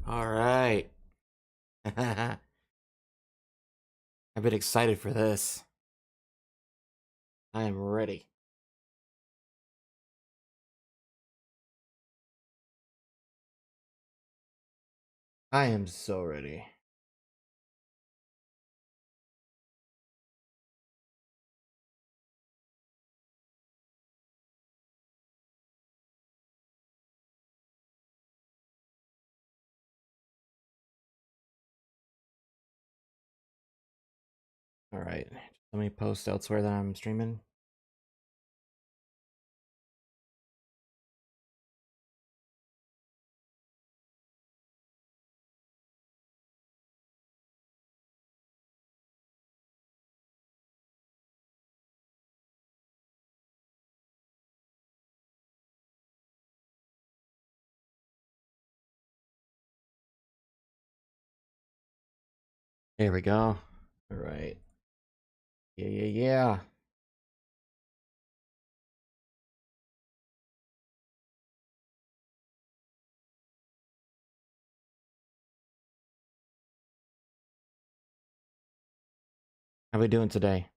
All right. I've been excited for this. I am ready. I am so ready. All right. Let me post elsewhere that I'm streaming. There we go. All right. Yeah. How we doing today?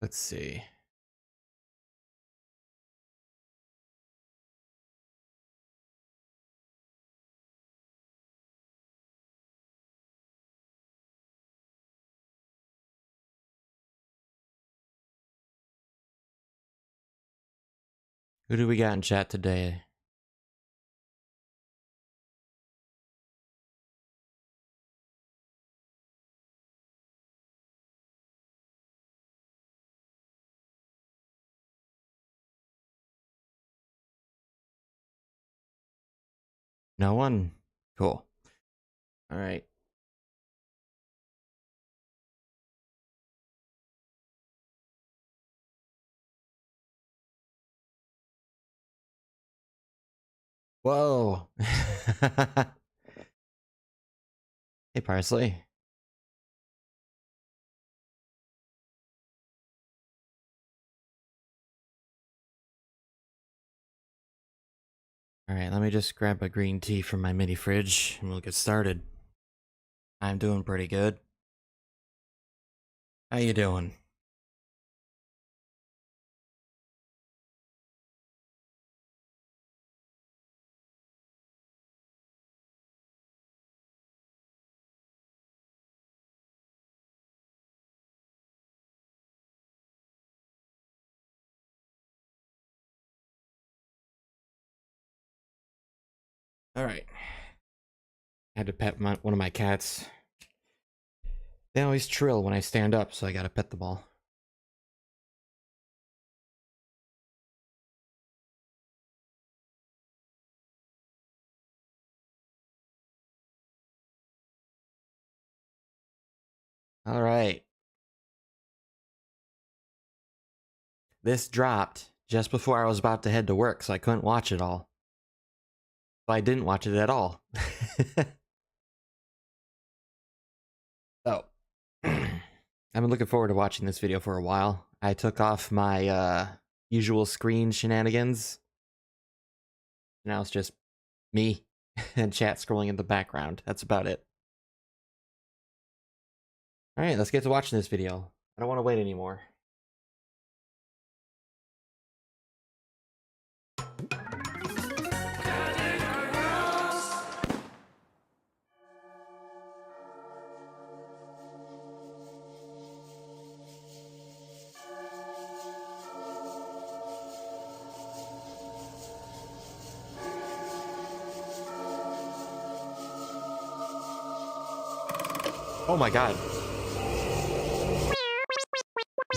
Let's see. Who do we got in chat today? No one? Cool. All right. Whoa. Hey, Parsley. All right, let me just grab a green tea from my mini fridge and we'll get started. I'm doing pretty good. How you doing? All right. I had to pet one of my cats. They always trill when I stand up, so I gotta pet the ball. All right. This dropped just before I was about to head to work, so I couldn't watch it all. So I didn't watch it at all. So, I've been looking forward to watching this video for a while. I took off my usual screen shenanigans. Now it's just me and chat scrolling in the background. That's about it. Alright, let's get to watching this video. I don't want to wait anymore. Oh my god.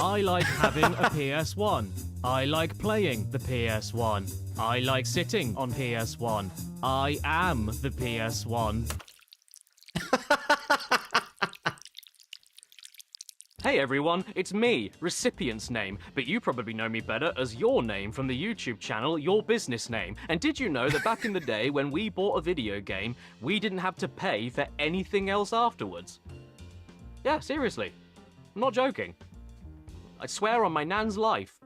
I like having a PS1. I like playing the PS1. I like sitting on PS1. I am the PS1. Hey everyone, it's me, Recipient's Name, but you probably know me better as Your Name from the YouTube channel Your Business Name. And did you know that back in the day when we bought a video game, we didn't have to pay for anything else afterwards? Yeah, seriously. I'm not joking. I swear on my nan's life.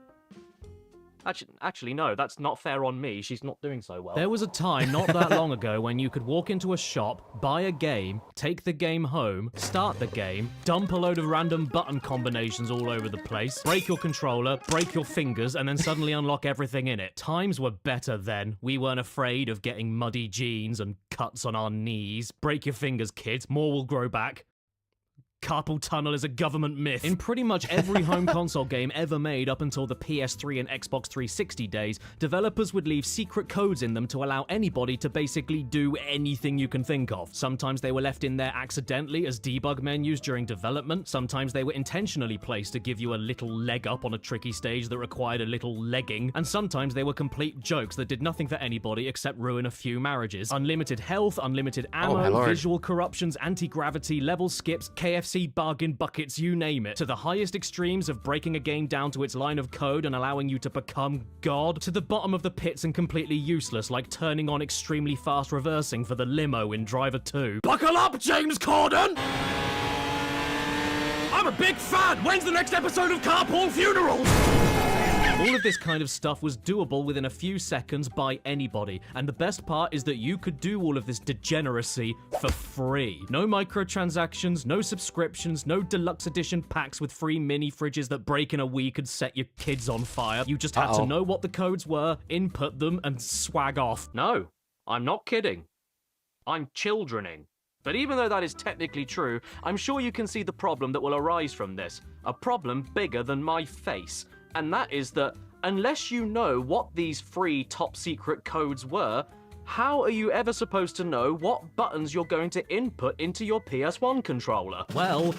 Actually, no, that's not fair on me. She's not doing so well. There was a time not that long ago when you could walk into a shop, buy a game, take the game home, start the game, dump a load of random button combinations all over the place, break your controller, break your fingers, and then suddenly unlock everything in it. Times were better then. We weren't afraid of getting muddy jeans and cuts on our knees. Break your fingers, kids. More will grow back. Carpal tunnel is a government myth. In pretty much every home console game ever made up until the PS3 and Xbox 360 days, developers would leave secret codes in them to allow anybody to basically do anything you can think of. Sometimes they were left in there accidentally as debug menus during development, sometimes they were intentionally placed to give you a little leg up on a tricky stage that required a little legging, and sometimes they were complete jokes that did nothing for anybody except ruin a few marriages. Unlimited health, unlimited ammo, visual corruptions, anti-gravity, level skips, KFC bargain buckets, you name it. To the highest extremes of breaking a game down to its line of code and allowing you to become God, to the bottom of the pits and completely useless, like turning on extremely fast reversing for the limo in Driver 2. Buckle up, James Corden! I'm a big fan! When's the next episode of Carpool Funerals? All of this kind of stuff was doable within a few seconds by anybody, and the best part is that you could do all of this degeneracy for free. No microtransactions, no subscriptions, no deluxe edition packs with free mini fridges that break in a week and set your kids on fire. You just had to know what the codes were, input them, and swag off. No, I'm not kidding. I'm childrening. But even though that is technically true, I'm sure you can see the problem that will arise from this. A problem bigger than my face. And that is that unless you know what these free top secret codes were, how are you ever supposed to know what buttons you're going to input into your PS1 controller? Well,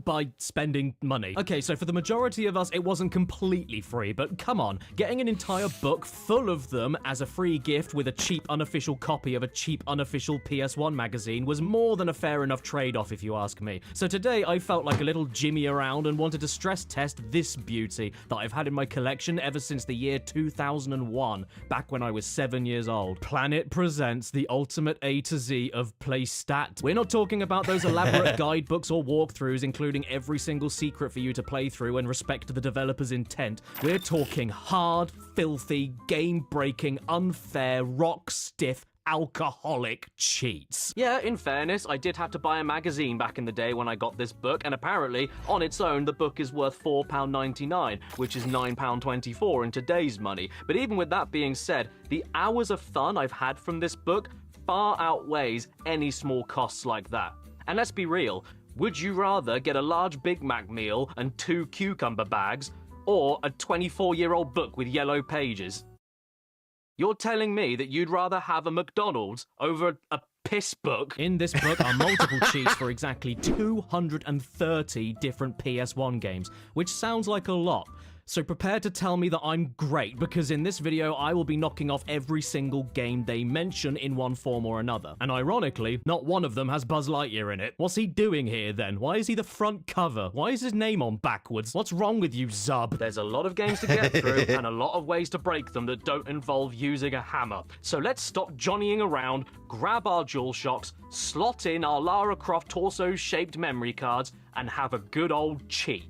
by spending money. Okay, so for the majority of us, it wasn't completely free, but come on, getting an entire book full of them as a free gift with a cheap unofficial copy of a cheap unofficial PS1 magazine was more than a fair enough trade-off if you ask me. So today I felt like a little Jimmy around and wanted to stress test this beauty that I've had in my collection ever since the year 2001, back when I was 7 years old. Planet presents the ultimate A to Z of PlayStat. We're not talking about those elaborate guidebooks or walkthroughs including every single secret for you to play through and respect the developer's intent. We're talking hard, filthy, game-breaking, unfair, rock-stiff, alcoholic cheats. Yeah, in fairness, I did have to buy a magazine back in the day when I got this book, and apparently, on its own, the book is worth £4.99, which is £9.24 in today's money. But even with that being said, the hours of fun I've had from this book far outweighs any small costs like that. And let's be real, would you rather get a large Big Mac meal and 2 cucumber bags, or a 24-year-old book with yellow pages? You're telling me that you'd rather have a McDonald's over a piss book? In this book are multiple cheats for exactly 230 different PS1 games, which sounds like a lot. So prepare to tell me that I'm great, because in this video I will be knocking off every single game they mention in one form or another. And ironically, not one of them has Buzz Lightyear in it. What's he doing here then? Why is he the front cover? Why is his name on backwards? What's wrong with you, Zub? There's a lot of games to get through and a lot of ways to break them that don't involve using a hammer. So let's stop johnnying around, grab our DualShocks, slot in our Lara Croft torso-shaped memory cards, and have a good old cheat.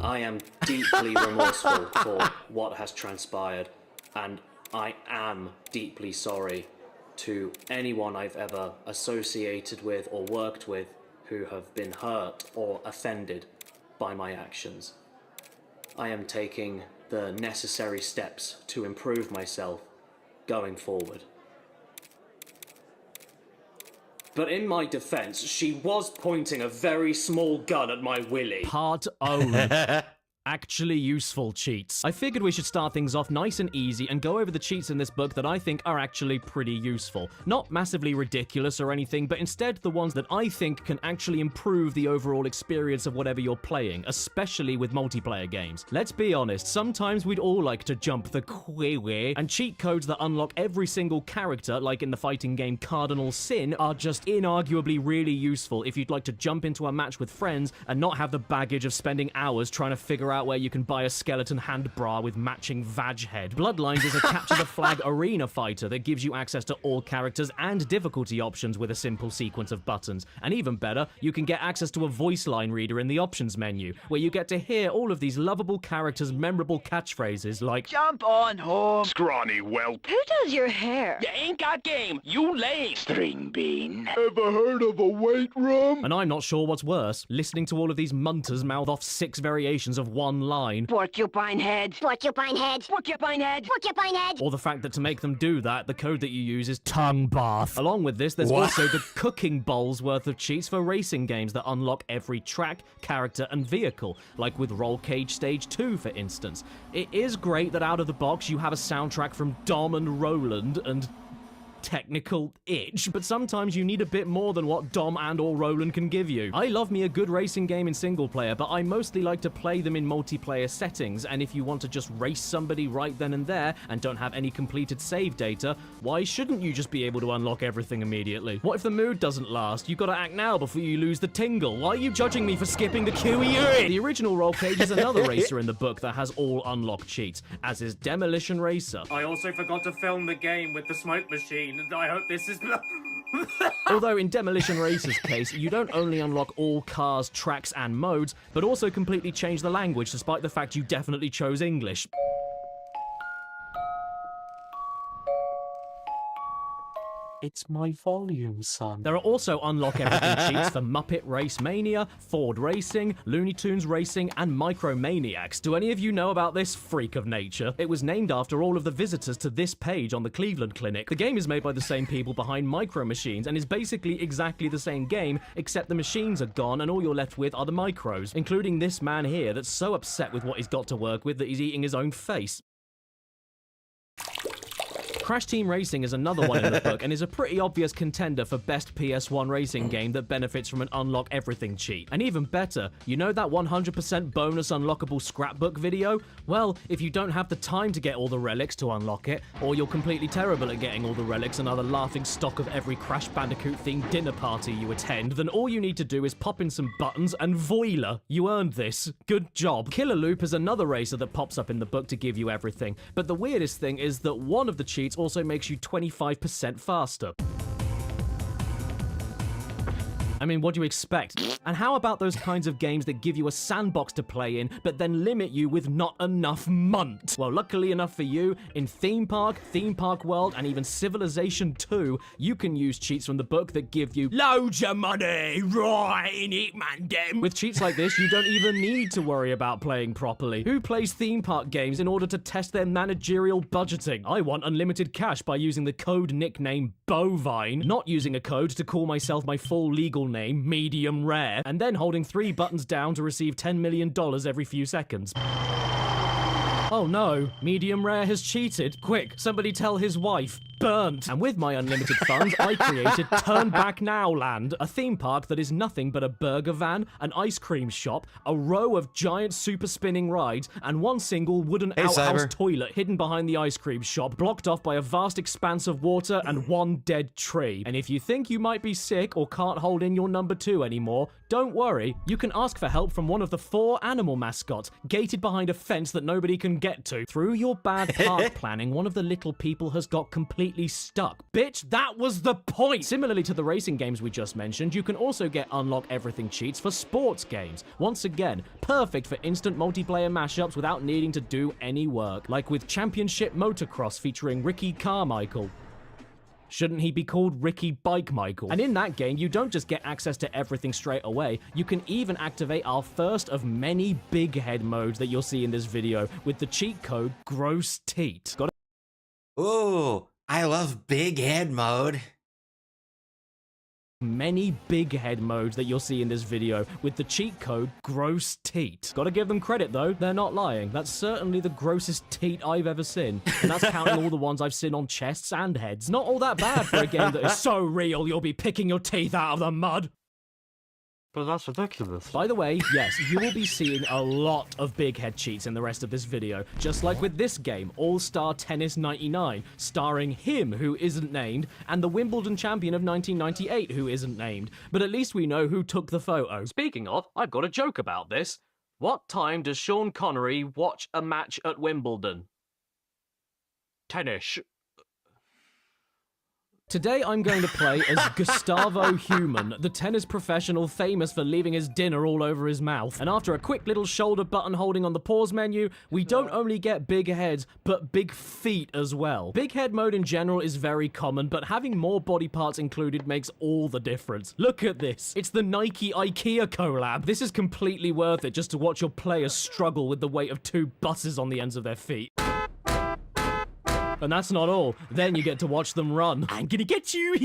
I am deeply remorseful for what has transpired, and I am deeply sorry to anyone I've ever associated with or worked with who have been hurt or offended by my actions. I am taking the necessary steps to improve myself going forward. But in my defense, she was pointing a very small gun at my willy. Part owned. actually useful cheats. I figured we should start things off nice and easy and go over the cheats in this book that I think are actually pretty useful. Not massively ridiculous or anything, but instead the ones that I think can actually improve the overall experience of whatever you're playing, especially with multiplayer games. Let's be honest, sometimes we'd all like to jump the queue, and cheat codes that unlock every single character, like in the fighting game Cardinal Sin, are just inarguably really useful if you'd like to jump into a match with friends and not have the baggage of spending hours trying to figure out where you can buy a skeleton hand bra with matching vag head. Bloodlines is a capture the flag arena fighter that gives you access to all characters and difficulty options with a simple sequence of buttons. And even better, you can get access to a voice line reader in the options menu, where you get to hear all of these lovable characters' memorable catchphrases like "Jump on home, Scrawny whelp. Who does your hair? you ain't got game, you lame, String bean. Ever heard of a weight room? and I'm not sure what's worse, listening to all of these munters mouth off 6 variations of one line, Porcupine head. Porcupine head. Porcupine head. Porcupine head. or the fact that to make them do that, the code that you use is tongue bath. Along with this, there's also the cooking bowls worth of cheats for racing games that unlock every track, character, and vehicle, like with Roll Cage Stage 2, for instance. It is great that out of the box you have a soundtrack from Dom and Roland and technical itch, but sometimes you need a bit more than what Dom and or Roland can give you. I love me a good racing game in single player, but I mostly like to play them in multiplayer settings, and if you want to just race somebody right then and there and don't have any completed save data, why shouldn't you just be able to unlock everything immediately? What if the mood doesn't last? You gotta act now before you lose the tingle. Why are you judging me for skipping the QE? The original Roll Cage is another racer in the book that has all unlocked cheats, as is Demolition Racer. I also forgot to film the game with the smoke machine, and I hope this is... Although in Demolition Racer's case, you don't only unlock all cars, tracks, and modes, but also completely change the language despite the fact you definitely chose English. It's my volume, son. There are also unlock everything cheats for Muppet Race Mania, Ford Racing, Looney Tunes Racing, and Micromaniacs. Do any of you know about this freak of nature? It was named after all of the visitors to this page on the Cleveland Clinic. The game is made by the same people behind Micro Machines and is basically exactly the same game, except the machines are gone and all you're left with are the micros, including this man here that's so upset with what he's got to work with that he's eating his own face. Crash Team Racing is another one in the book and is a pretty obvious contender for best PS1 racing game that benefits from an unlock everything cheat. And even better, you know that 100% bonus unlockable scrapbook video? Well, if you don't have the time to get all the relics to unlock it, or you're completely terrible at getting all the relics and are the laughing stock of every Crash Bandicoot themed dinner party you attend, then all you need to do is pop in some buttons and voila, you earned this. Good job. Killer Loop is another racer that pops up in the book to give you everything, but the weirdest thing is that one of the cheats also makes you 25% faster. I mean, what do you expect? And how about those kinds of games that give you a sandbox to play in, but then limit you with not enough munt? Well, luckily enough for you, in Theme Park World, and even Civilization 2, you can use cheats from the book that give you loads of money, right in it, man, dem. With cheats like this, you don't even need to worry about playing properly. Who plays theme park games in order to test their managerial budgeting? I want unlimited cash by using the code nickname Bovine, not using a code to call myself my full legal name, Medium Rare, and then holding 3 buttons down to receive $10 million every few seconds. Oh no, Medium Rare has cheated. Quick, somebody tell his wife. Burnt. And with my unlimited funds, I created Turn Back Now Land, a theme park that is nothing but a burger van, an ice cream shop, a row of giant super spinning rides, and one single wooden outhouse toilet hidden behind the ice cream shop, blocked off by a vast expanse of water and one dead tree. And if you think you might be sick or can't hold in your number 2 anymore, don't worry. You can ask for help from one of the 4 animal mascots, gated behind a fence that nobody can get to. Through your bad park planning, one of the little people has got completely stuck. Bitch, that was the point! Similarly to the racing games we just mentioned, you can also get unlock everything cheats for sports games. Once again, perfect for instant multiplayer mashups without needing to do any work, like with Championship Motocross featuring Ricky Carmichael. Shouldn't he be called Ricky Bike Michael? And in that game, you don't just get access to everything straight away, you can even activate our first of many big head modes that you'll see in this video with the cheat code Gross Teat. Ooh, I love big head mode. many big head modes that you'll see in this video with the cheat code gross teat. Gotta give them credit though, they're not lying. That's certainly the grossest teat I've ever seen, and that's counting all the ones I've seen on chests and heads. Not all that bad for a game that is so real you'll be picking your teeth out of the mud. But that's ridiculous. By the way, yes, you will be seeing a lot of big head cheats in the rest of this video, just like with this game, All-Star Tennis 99, starring him who isn't named, and the Wimbledon champion of 1998 who isn't named. But at least we know who took the photo. Speaking of, I've got a joke about this. What time does Sean Connery watch a match at Wimbledon? Tennis. Today I'm going to play as Gustavo Human, the tennis professional famous for leaving his dinner all over his mouth. And after a quick little shoulder button holding on the pause menu, we don't only get big heads, but big feet as well. Big head mode in general is very common, but having more body parts included makes all the difference. Look at this. It's the Nike IKEA collab. This is completely worth it just to watch your players struggle with the weight of 2 buses on the ends of their feet. And that's not all. Then you get to watch them run. I'm gonna get you!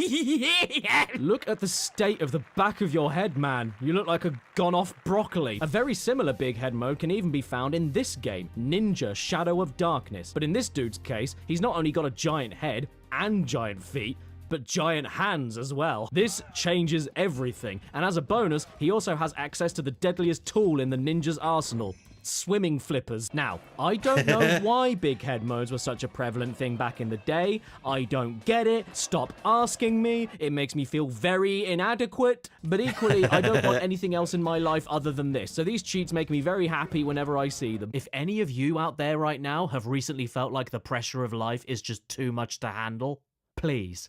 Look at the state of the back of your head, man. You look like a gone-off broccoli. A very similar big head mode can even be found in this game, Ninja Shadow of Darkness. But in this dude's case, he's not only got a giant head and giant feet, but giant hands as well. This changes everything. And as a bonus, he also has access to the deadliest tool in the ninja's arsenal. Swimming flippers. Now, I don't know why big head modes were such a prevalent thing back in the day. I don't get it. Stop asking me. It makes me feel very inadequate. But equally, I don't want anything else in my life other than this. So these cheats make me very happy whenever I see them. If any of you out there right now have recently felt like the pressure of life is just too much to handle, please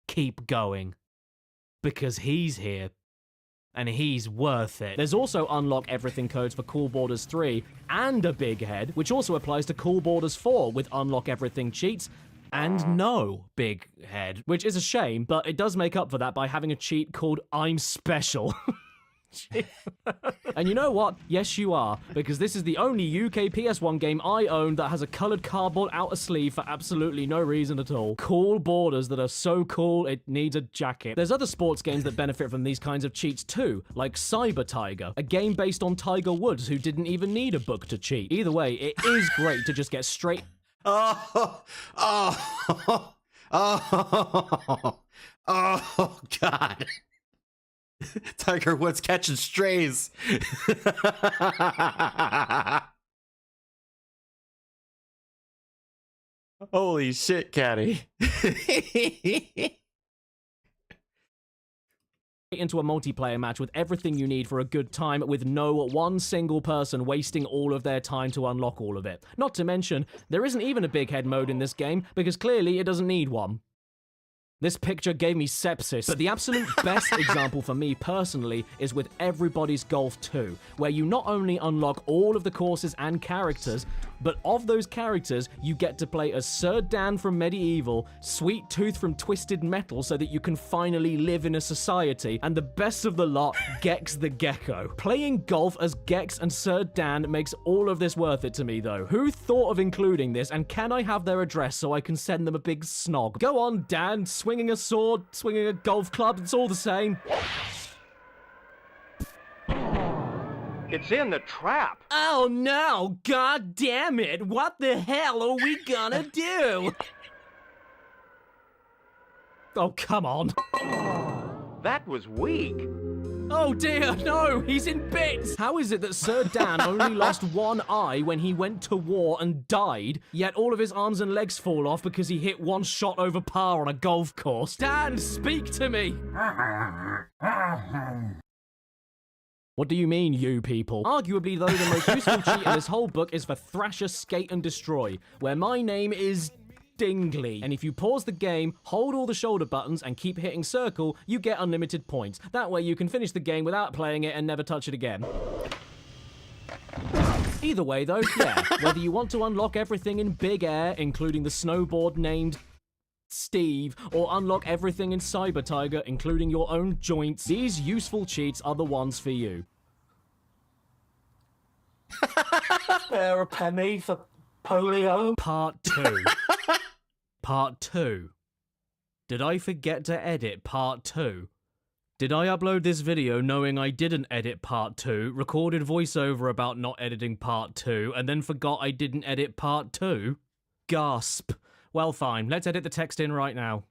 keep going. Because he's here. And he's worth it. There's also unlock everything codes for Cool Borders 3 and a big head, which also applies to Cool Borders 4 with unlock everything cheats and no big head, which is a shame, but it does make up for that by having a cheat called I'm Special. And you know what? Yes, you are, because this is the only UK PS1 game I own that has a coloured cardboard outer sleeve for absolutely no reason at all. Cool borders that are so cool it needs a jacket. There's other sports games that benefit from these kinds of cheats too, like Cyber Tiger, a game based on Tiger Woods who didn't even need a book to cheat. Either way, it is great to just get straight... Oh, God. Tiger Woods catching strays. Holy shit, Caddy. into a multiplayer match with everything you need for a good time with no one single person wasting all of their time to unlock all of it. Not to mention, there isn't even a big head mode in this game because clearly it doesn't need one. This picture gave me sepsis, but the absolute best example for me personally is with Everybody's Golf 2, where you not only unlock all of the courses and characters, but of those characters, you get to play as Sir Dan from Medieval, Sweet Tooth from Twisted Metal so that you can finally live in a society, and the best of the lot, Gex the Gecko. Playing golf as Gex and Sir Dan makes all of this worth it to me though. Who thought of including this, and can I have their address so I can send them a big snog? Go on, Dan, swinging a sword, swinging a golf club, it's all the same. It's in the trap. Oh no, god damn it, what the hell are we gonna do? Oh, come on. That was weak. Oh dear, no, he's in bits! How is it that Sir Dan only lost one eye when he went to war and died, yet all of his arms and legs fall off because he hit one shot over par on a golf course? Dan, speak to me! What do you mean, you people? Arguably, though, the most useful cheat in this whole book is for Thrasher Skate and Destroy, where my name is Dingley. And if you pause the game, hold all the shoulder buttons, and keep hitting circle, you get unlimited points. That way you can finish the game without playing it and never touch it again. Either way, though, yeah, whether you want to unlock everything in Big Air, including the snowboard named Steve, or unlock everything in Cyber Tiger, including your own joints, these useful cheats are the ones for you. Spare a penny for polio. Part 2. Part 2. Did I forget to edit Part 2? Did I upload this video knowing I didn't edit part 2, recorded voiceover about not editing part 2, and then forgot I didn't edit part 2? Gasp. Well, fine. Let's edit the text in right now.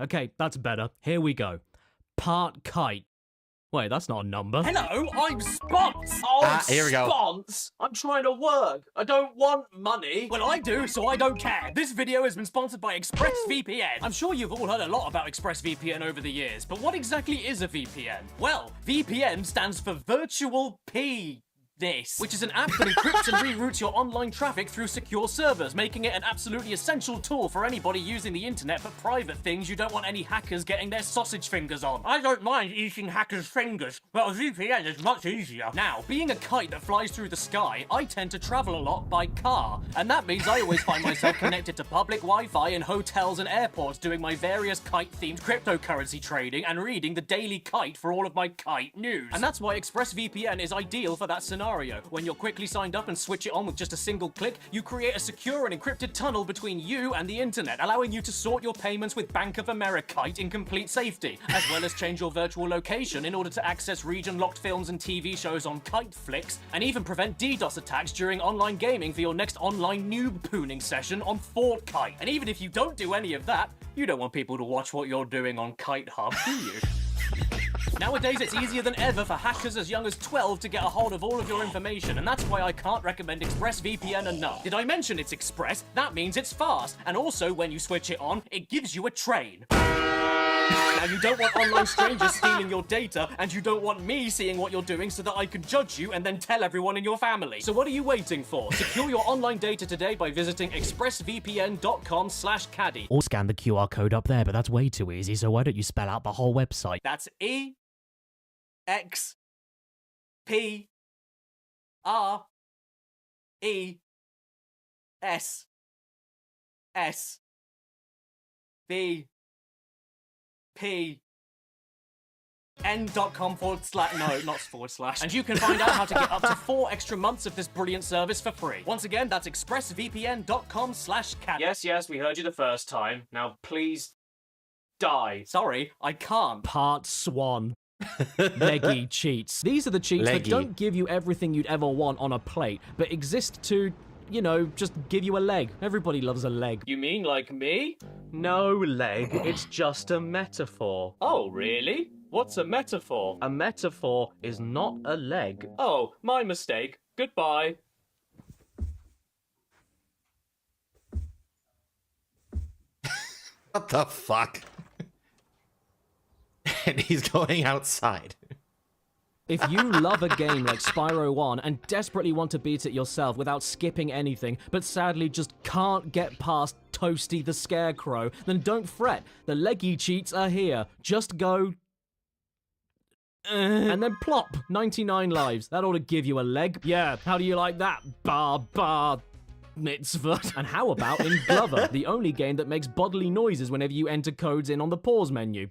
Okay, that's better. Here we go. Part kite. Wait, that's not a number. Hello, I'm Spons. Oh, here we go. Spons. I'm trying to work. I don't want money. Well, I do, so I don't care. This video has been sponsored by ExpressVPN. I'm sure you've all heard a lot about ExpressVPN over the years, but what exactly is a VPN? Well, VPN stands for Virtual P. Which is an app that encrypts and reroutes your online traffic through secure servers, making it an absolutely essential tool for anybody using the internet for private things you don't want any hackers getting their sausage fingers on. I don't mind eating hackers' fingers, but a VPN is much easier. Now, being a kite that flies through the sky, I tend to travel a lot by car, and that means I always find myself connected to public Wi-Fi in hotels and airports doing my various kite-themed cryptocurrency trading and reading the Daily Kite for all of my kite news. And that's why ExpressVPN is ideal for that scenario. When you're quickly signed up and switch it on with just a single click, you create a secure and encrypted tunnel between you and the internet, allowing you to sort your payments with Bank of America in complete safety, as well as change your virtual location in order to access region-locked films and TV shows on KiteFlix, and even prevent DDoS attacks during online gaming for your next online noob pooning session on Fortkite. And even if you don't do any of that, you don't want people to watch what you're doing on Kite Hub, do you? Nowadays, it's easier than ever for hackers as young as 12 to get a hold of all of your information, and that's why I can't recommend ExpressVPN enough. Did I mention it's express? That means it's fast, and also when you switch it on, it gives you a train. Now, you don't want online strangers stealing your data, and you don't want me seeing what you're doing so that I can judge you and then tell everyone in your family. So what are you waiting for? Secure your online data today by visiting expressvpn.com/caddy. Or scan the QR code up there, but that's way too easy, so why don't you spell out the whole website? That's ExpressVPN.com/. No, not /. And you can find out how to get up to 4 extra months of this brilliant service for free. Once again, that's expressvpn.com/caddy. Yes, we heard you the first time. Now, please die. Sorry, I can't. Part Swan. Leggy cheats. These are the cheats that don't give you everything you'd ever want on a plate, but exist to, you know, just give you a leg. Everybody loves a leg. You mean like me? No leg, it's just a metaphor. Oh, really? What's a metaphor? A metaphor is not a leg. Oh, my mistake. Goodbye. What the fuck? And he's going outside. If you love a game like Spyro 1 and desperately want to beat it yourself without skipping anything, but sadly just can't get past Toasty the Scarecrow, then don't fret. The leggy cheats are here. Just go... and then plop. 99 lives. That ought to give you a leg. Yeah, how do you like that? Bar mitzvah. And how about in Glover, the only game that makes bodily noises whenever you enter codes in on the pause menu?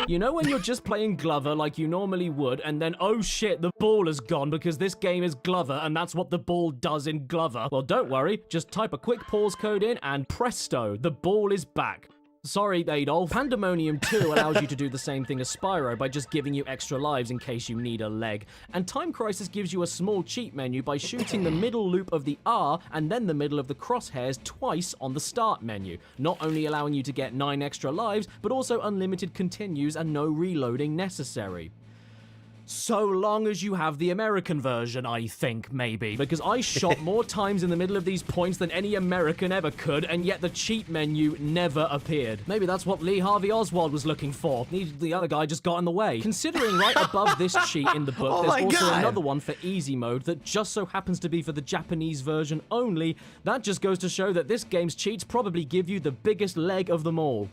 You know when you're just playing Glover like you normally would, and then, oh shit, the ball is gone because this game is Glover, and that's what the ball does in Glover? Well, don't worry, just type a quick pause code in, and presto, the ball is back. Sorry, Adolf. Pandemonium 2 allows you to do the same thing as Spyro by just giving you extra lives in case you need a leg. And Time Crisis gives you a small cheat menu by shooting the middle loop of the R and then the middle of the crosshairs twice on the start menu, not only allowing you to get 9 extra lives, but also unlimited continues and no reloading necessary. So long as you have the American version, I think, maybe. Because I shot more times in the middle of these points than any American ever could, and yet the cheat menu never appeared. Maybe that's what Lee Harvey Oswald was looking for. The other guy just got in the way. Considering right above this cheat in the book, there's also another one for easy mode that just so happens to be for the Japanese version only. That just goes to show that this game's cheats probably give you the biggest leg of them all.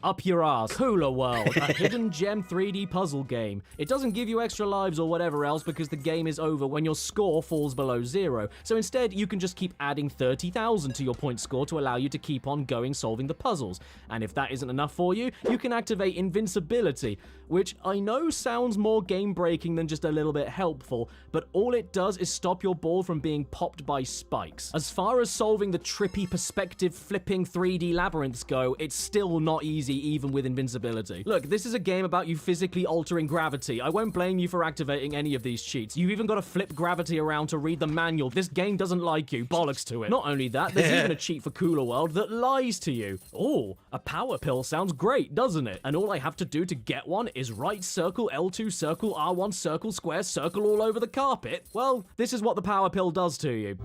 Up your ass. Cooler World, a hidden gem 3D puzzle game. It doesn't give you extra lives or whatever else because the game is over when your score falls below 0. So instead, you can just keep adding 30,000 to your point score to allow you to keep on going solving the puzzles. And if that isn't enough for you, you can activate invincibility, which I know sounds more game-breaking than just a little bit helpful, but all it does is stop your ball from being popped by spikes. As far as solving the trippy perspective flipping 3D labyrinths go, it's still not easy even with invincibility. Look, this is a game about you physically altering gravity. I won't blame you for activating any of these cheats. You've even got to flip gravity around to read the manual. This game doesn't like you. Bollocks to it. Not only that, there's even a cheat for Cooler World that lies to you. Oh, a power pill sounds great, doesn't it? And all I have to do to get one is right circle, L2 circle, R1 circle, square circle all over the carpet. Well, this is what the power pill does to you.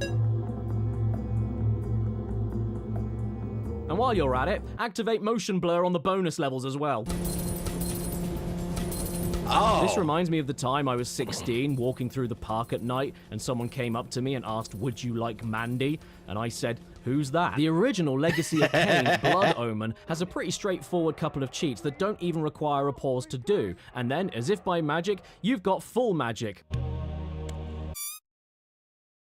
And while you're at it, activate motion blur on the bonus levels as well. Oh. This reminds me of the time I was 16, walking through the park at night, and someone came up to me and asked, "Would you like Mandy?" And I said, "Who's that?" The original Legacy of Kain, Blood Omen, has a pretty straightforward couple of cheats that don't even require a pause to do. And then, as if by magic, you've got full magic.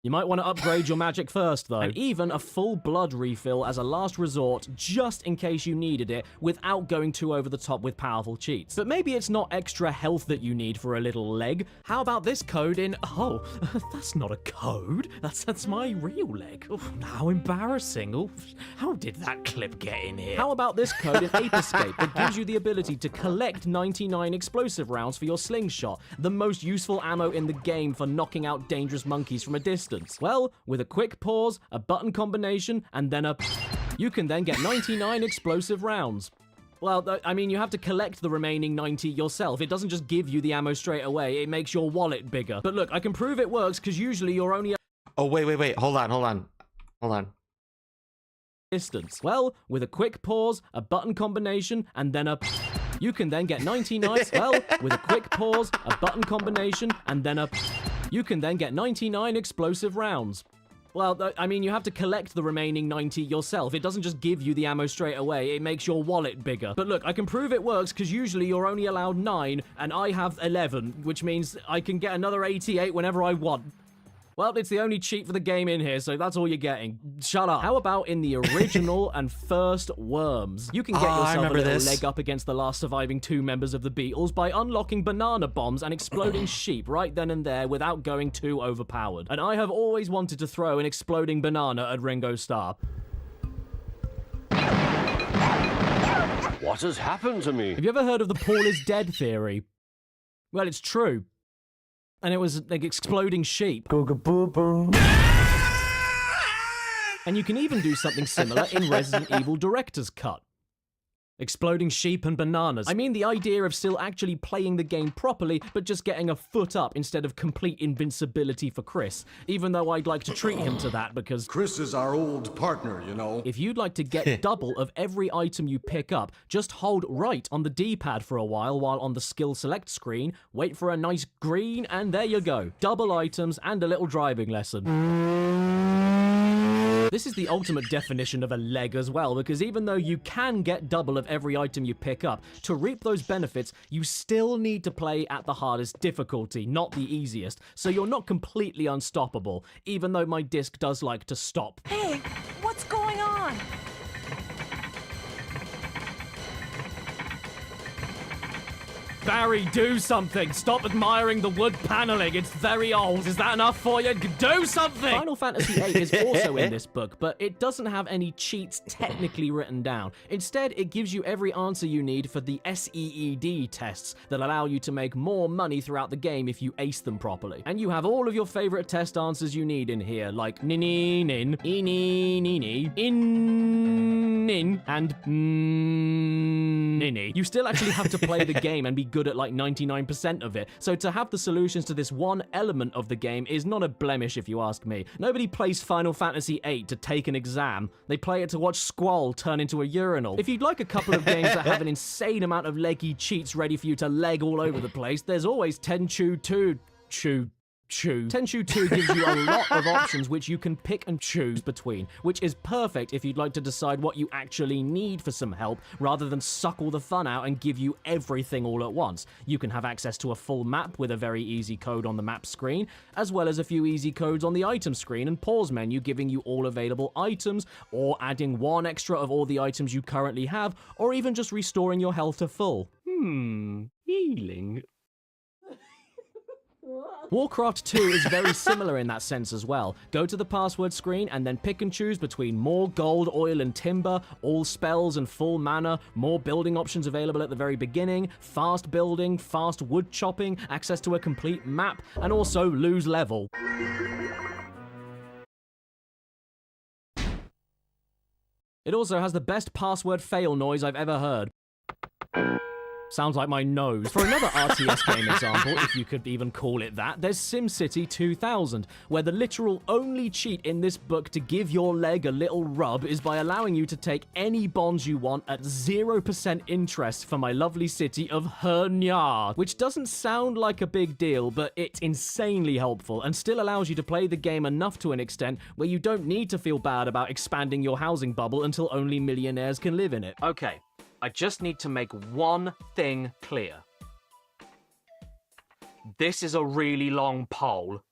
You might want to upgrade your magic first, though. And even a full blood refill as a last resort, just in case you needed it, without going too over the top with powerful cheats. But maybe it's not extra health that you need for a little leg. How about this code in... Oh, that's not a code. That's my real leg. Oof, how embarrassing. Oof, how did that clip get in here? How about this code in Ape Escape that gives you the ability to collect 99 explosive rounds for your slingshot, the most useful ammo in the game for knocking out dangerous monkeys from a distance? Well, with a quick pause, a button combination, and then you can then get 99 explosive rounds. Well, I mean, you have to collect the remaining 90 yourself. It doesn't just give you the ammo straight away, it makes your wallet bigger. But look, I can prove it works because usually you're only... Oh, wait. Hold on. Distance. Well, with a quick pause, a button combination, and then you can then get 99... Well, with a quick pause, a button combination, and then you can then get 99 explosive rounds. Well, I mean, you have to collect the remaining 90 yourself. It doesn't just give you the ammo straight away, it makes your wallet bigger. But look, I can prove it works because usually you're only allowed 9, and I have 11, which means I can get another 88 whenever I want. Well, it's the only cheat for the game in here, so that's all you're getting. Shut up. How about in the original and first Worms? You can get yourself a little leg up against the last surviving 2 members of the Beatles by unlocking banana bombs and exploding sheep right then and there without going too overpowered. And I have always wanted to throw an exploding banana at Ringo Starr. What has happened to me? Have you ever heard of the Paul is dead theory? Well, it's true. And it was like exploding sheep. And you can even do something similar in Resident Evil Director's Cut. Exploding sheep and bananas. I mean the idea of still actually playing the game properly, but just getting a foot up instead of complete invincibility for Chris. Even though I'd like to treat him to that because... Chris is our old partner, you know. If you'd like to get double of every item you pick up, just hold right on the D-pad for a while on the skill select screen, wait for a nice green, and there you go. Double items and a little driving lesson. This is the ultimate definition of a leg as well, because even though you can get double of every item you pick up, to reap those benefits, you still need to play at the hardest difficulty, not the easiest, so you're not completely unstoppable, even though my disc does like to stop. Hey, what's going on? Barry, do something! Stop admiring the wood paneling, it's very old. Is that enough for you? Do something! Final Fantasy VIII is also in this book, but it doesn't have any cheats technically written down. Instead, it gives you every answer you need for the SEED tests that allow you to make more money throughout the game if you ace them properly. And you have all of your favorite test answers you need in here, like nini nin, ini nini, in nin, and nini. You still actually have to play the game and be good at like 99% of it, so to have the solutions to this one element of the game is not a blemish if you ask me. Nobody plays Final Fantasy VIII to take an exam, they play it to watch Squall turn into a urinal. If you'd like a couple of games that have an insane amount of leggy cheats ready for you to leg all over the place, there's always Tenchu 2 Chew choose. Tenchu 2 gives you a lot of options which you can pick and choose between, which is perfect if you'd like to decide what you actually need for some help, rather than suck all the fun out and give you everything all at once. You can have access to a full map with a very easy code on the map screen, as well as a few easy codes on the item screen and pause menu giving you all available items, or adding one extra of all the items you currently have, or even just restoring your health to full. Healing. Warcraft 2 is very similar in that sense as well. Go to the password screen and then pick and choose between more gold, oil and timber, all spells and full mana, more building options available at the very beginning, fast building, fast wood chopping, access to a complete map, and also lose level. It also has the best password fail noise I've ever heard. Sounds like my nose. For another RTS game example, if you could even call it that, there's SimCity 2000, where the literal only cheat in this book to give your leg a little rub is by allowing you to take any bonds you want at 0% interest for my lovely city of Hernyard, which doesn't sound like a big deal, but it's insanely helpful and still allows you to play the game enough to an extent where you don't need to feel bad about expanding your housing bubble until only millionaires can live in it. Okay. I just need to make one thing clear. This is a really long poll.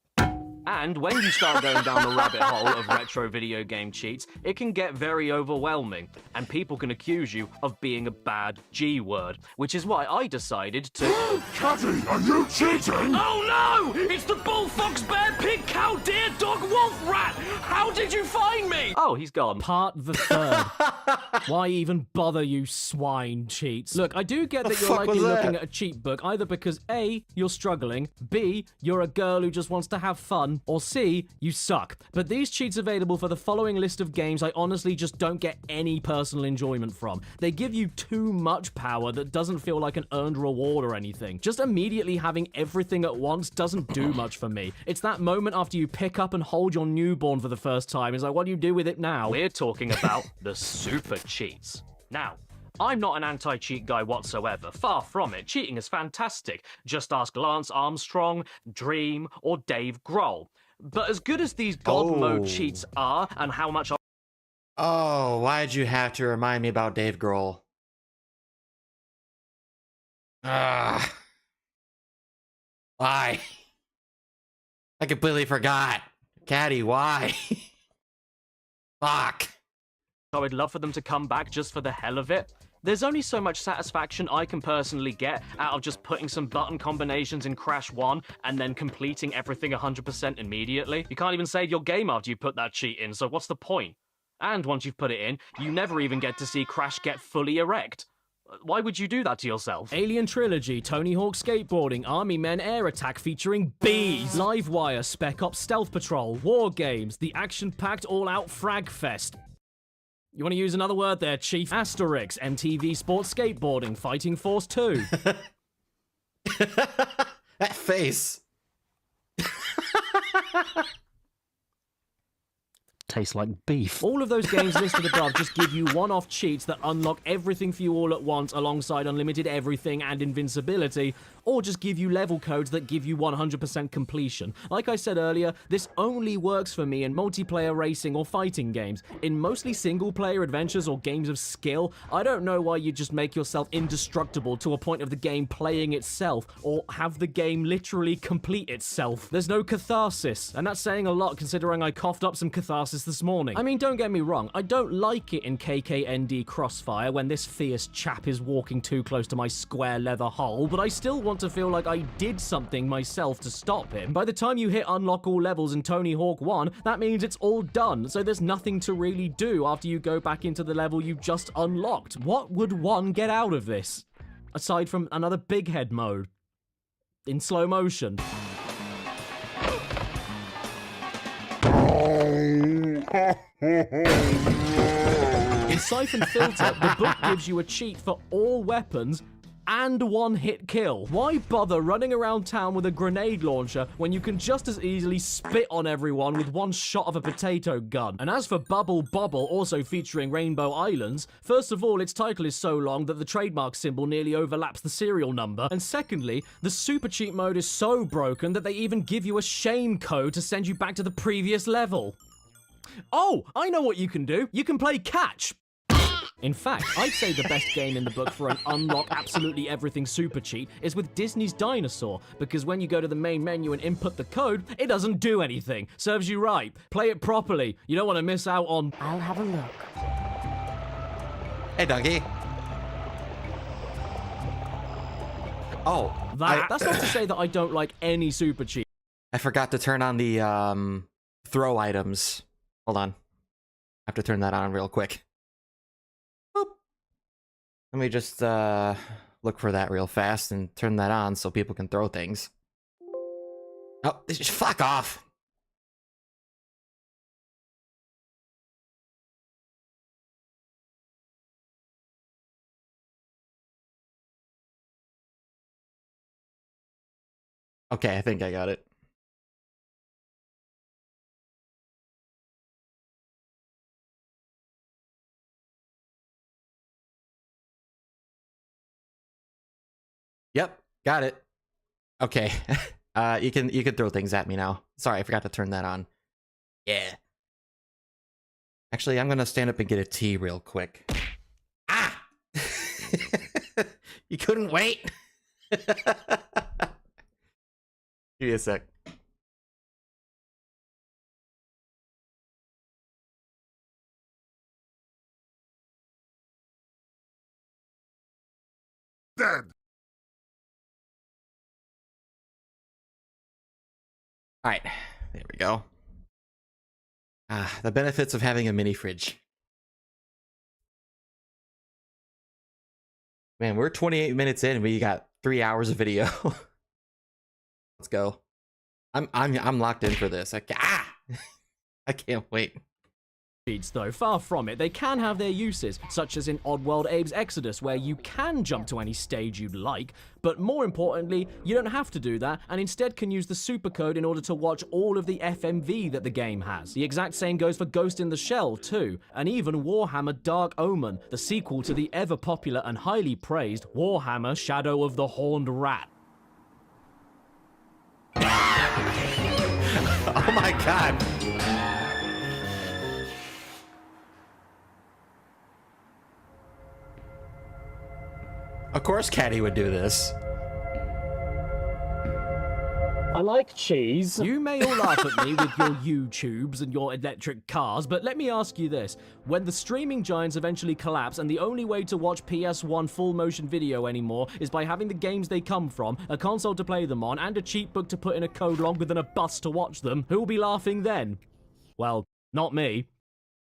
And when you start going down the rabbit hole of retro video game cheats, it can get very overwhelming, and people can accuse you of being a bad G-word, which is why I decided to... Caddy, are you cheating? Oh no! It's the bull, fox, bear, pig, cow, deer, dog, wolf, rat! How did you find me? Oh, he's gone. Part the third. Why even bother, you swine cheats? Look, I do get that you're likely looking at a cheat book either because A, you're struggling, B, you're a girl who just wants to have fun, or C, you suck. But these cheats available for the following list of games I honestly just don't get any personal enjoyment from. They give you too much power that doesn't feel like an earned reward or anything. Just immediately having everything at once doesn't do much for me. It's that moment after you pick up and hold your newborn for the first time. It's like, what do you do with it now? We're talking about the super cheats. Now, I'm not an anti-cheat guy whatsoever. Far from it. Cheating is fantastic. Just ask Lance Armstrong, Dream, or Dave Grohl. But as good as these God mode cheats are, and how much... Oh, why'd you have to remind me about Dave Grohl? Why? I completely forgot. Caddy, why? Fuck. I would love for them to come back just for the hell of it. There's only so much satisfaction I can personally get out of just putting some button combinations in Crash 1 and then completing everything 100% immediately. You can't even save your game after you put that cheat in, so what's the point? And once you've put it in, you never even get to see Crash get fully erect. Why would you do that to yourself? Alien Trilogy, Tony Hawk Skateboarding, Army Men Air Attack featuring bees, Livewire, Spec Ops Stealth Patrol, War Games, the action-packed all-out Frag Fest. You want to use another word there, Chief? Asterix, MTV Sports Skateboarding, Fighting Force 2. That face. Tastes like beef. All of those games listed above just give you one-off cheats that unlock everything for you all at once alongside unlimited everything and invincibility, or just give you level codes that give you 100% completion. Like I said earlier, this only works for me in multiplayer racing or fighting games. In mostly single-player adventures or games of skill, I don't know why you just make yourself indestructible to a point of the game playing itself, or have the game literally complete itself. There's no catharsis, and that's saying a lot considering I coughed up some catharsis this morning. I mean, don't get me wrong, I don't like it in KKND Crossfire when this fierce chap is walking too close to my square leather hole, but I still want to feel like I did something myself to stop him. By the time you hit unlock all levels in Tony Hawk 1, that means it's all done, so there's nothing to really do after you go back into the level you just unlocked. What would one get out of this? Aside from another big head mode. In slow motion. In Siphon Filter, the book gives you a cheat for all weapons, and one-hit kill. Why bother running around town with a grenade launcher when you can just as easily spit on everyone with one shot of a potato gun? And as for Bubble Bobble, also featuring Rainbow Islands, first of all, its title is so long that the trademark symbol nearly overlaps the serial number, and secondly, the super cheat mode is so broken that they even give you a shame code to send you back to the previous level. Oh, I know what you can do. You can play catch. In fact, I'd say the best game in the book for an unlock absolutely everything super cheat is with Disney's Dinosaur, because when you go to the main menu and input the code, it doesn't do anything. Serves you right. Play it properly. You don't want to miss out on... I'll have a look. Hey, donkey. Oh. That's not to say that I don't like any super cheat. I forgot to turn on the throw items. Hold on. I have to turn that on real quick. Boop. Let me just look for that real fast and turn that on so people can throw things. Oh, just fuck off. Okay, I think I got it. Yep, got it. Okay. You can throw things at me now. Sorry, I forgot to turn that on. Yeah. Actually, I'm gonna stand up and get a tea real quick. Ah! You couldn't wait? Give me a sec. Dead. Alright, there we go. The benefits of having a mini fridge. Man, we're 28 minutes in and we got 3 hours of video. Let's go. I'm locked in for this. I can't wait. Cheats, though, far from it. They can have their uses, such as in Oddworld Abe's Exodus, where you can jump to any stage you'd like, but more importantly, you don't have to do that, and instead can use the supercode in order to watch all of the FMV that the game has. The exact same goes for Ghost in the Shell, too, and even Warhammer Dark Omen, the sequel to the ever-popular and highly praised Warhammer Shadow of the Horned Rat. Oh my god! Of course Caddy would do this. I like cheese. You may all laugh at me with your YouTubes and your electric cars, but let me ask you this. When the streaming giants eventually collapse and the only way to watch PS1 full motion video anymore is by having the games they come from, a console to play them on, and a cheat book to put in a code longer than a bus to watch them, who'll be laughing then? Well, not me.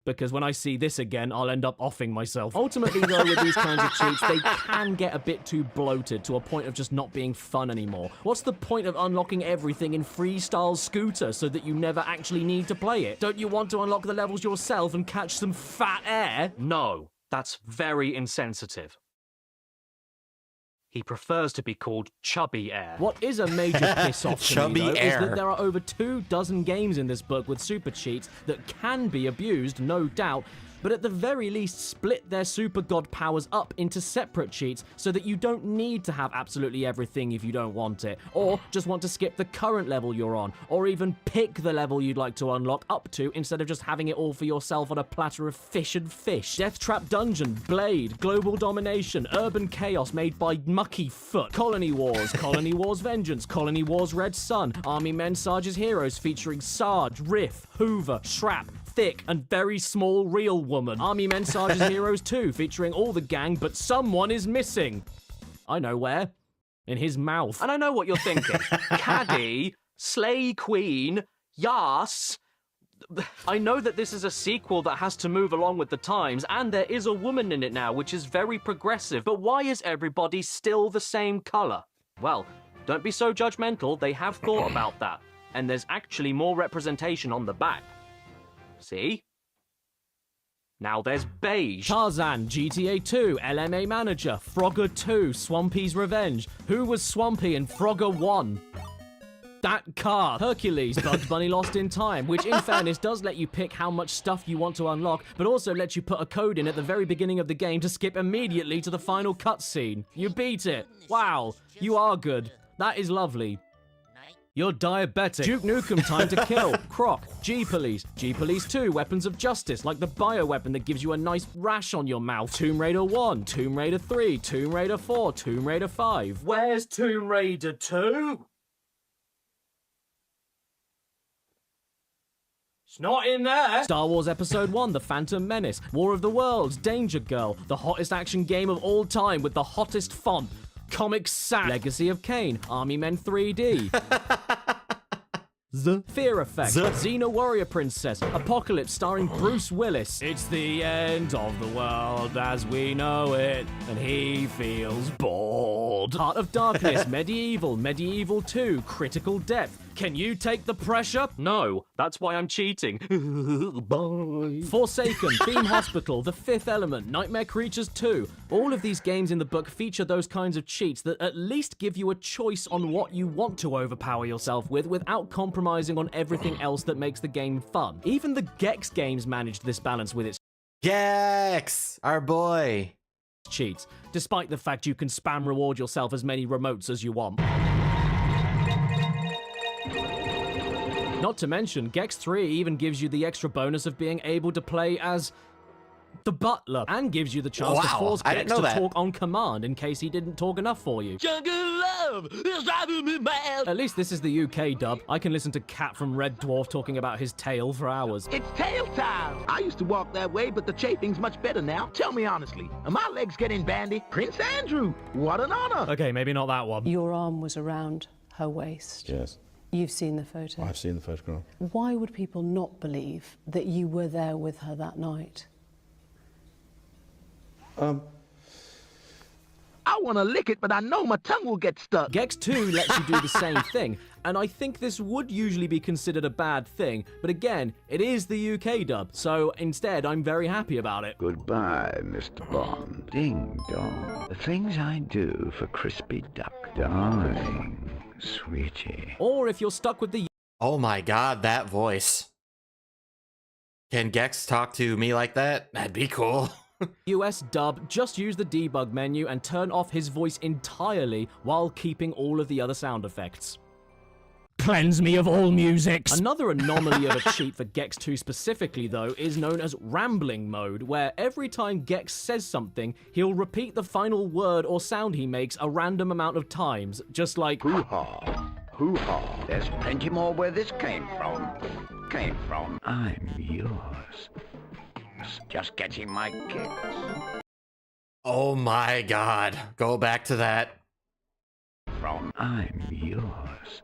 Because when I see this again, I'll end up offing myself. Ultimately, though, with these kinds of cheats, they can get a bit too bloated to a point of just not being fun anymore. What's the point of unlocking everything in Freestyle Scooter so that you never actually need to play it? Don't you want to unlock the levels yourself and catch some fat air? No, that's very insensitive. He prefers to be called Chubby Air. What is a major piss-off to Chubby me, though, air. is that there are over 24 games in this book with super cheats that can be abused, no doubt, but at the very least split their super god powers up into separate cheats so that you don't need to have absolutely everything if you don't want it, or just want to skip the current level you're on, or even pick the level you'd like to unlock up to instead of just having it all for yourself on a platter of fish and fish. Death Trap Dungeon, Blade, Global Domination, Urban Chaos made by Mucky Foot, Colony Wars Vengeance, Colony Wars Red Sun, Army Men Sarge's Heroes featuring Sarge, Riff, Hoover, Shrap, Thick, and Very Small Real Woman. Army Men Sarge's Heroes 2, featuring all the gang, but someone is missing. I know where. In his mouth. And I know what you're thinking. Caddy, Slay Queen, Yas. I know that this is a sequel that has to move along with the times, and there is a woman in it now, which is very progressive, but why is everybody still the same color? Well, don't be so judgmental, they have thought about that, and there's actually more representation on the back. See? Now there's beige. Tarzan, GTA 2, LMA Manager, Frogger 2, Swampy's Revenge. Who was Swampy in Frogger 1? That car. Hercules, Bugs Bunny Lost in Time, which in fairness does let you pick how much stuff you want to unlock, but also lets you put a code in at the very beginning of the game to skip immediately to the final cutscene. You beat it. Wow, you are good. That is lovely. You're diabetic. Duke Nukem Time to Kill. Croc. G-Police. G-Police 2, Weapons of Justice, like the bioweapon that gives you a nice rash on your mouth. Tomb Raider 1, Tomb Raider 3, Tomb Raider 4, Tomb Raider 5. Where's Tomb Raider 2? It's not in there. Star Wars Episode 1, The Phantom Menace, War of the Worlds, Danger Girl, the hottest action game of all time with the hottest font, Comic Sans, Legacy of Kain, Army Men 3D, Fear Effect, Xena Warrior Princess, Apocalypse starring Bruce Willis. It's the end of the world as we know it, and he feels bored. Heart of Darkness, Medieval, Medieval 2, Critical Depth. Can you take the pressure? No, that's why I'm cheating. Bye. Forsaken, Theme Hospital, The Fifth Element, Nightmare Creatures 2. All of these games in the book feature those kinds of cheats that at least give you a choice on what you want to overpower yourself with without compromising on everything else that makes the game fun. Even the Gex games managed this balance with its Gex, our boy. cheats, despite the fact you can spam reward yourself as many remotes as you want. Not to mention, Gex 3 even gives you the extra bonus of being able to play as the butler, and gives you the chance to force Gex to talk on command in case he didn't talk enough for you. Jungle love is driving me mad. At least this is the UK dub. I can listen to Cat from Red Dwarf talking about his tail for hours. It's tail time. I used to walk that way, but the chafing's much better now. Tell me honestly, are my legs getting bandy? Prince Andrew, what an honor. Okay, maybe not that one. Your arm was around her waist. Yes, You've seen the photo. I've seen the photograph. Why would people not believe that you were there with her that night? I want to lick it, but I know my tongue will get stuck. Gex 2 lets you do the same thing, and I think this would usually be considered a bad thing, but again, it is the UK dub, so instead I'm very happy about it. Goodbye, Mr. Bond. Ding dong. The things I do for crispy duck. Darling, sweetie. Or if you're stuck with the Oh my god, that voice. Can Gex talk to me like that? That'd be cool. US dub, just use the debug menu and turn off his voice entirely while keeping all of the other sound effects. Cleanse me of all musics. Another anomaly of a cheat for Gex 2 specifically, though, is known as rambling mode, where every time Gex says something, he'll repeat the final word or sound he makes a random amount of times, just like Hoo-ha. Hoo-ha. There's plenty more where this came from. I'm yours. Just getting my kicks. Oh my god. Go back to that. I'm yours.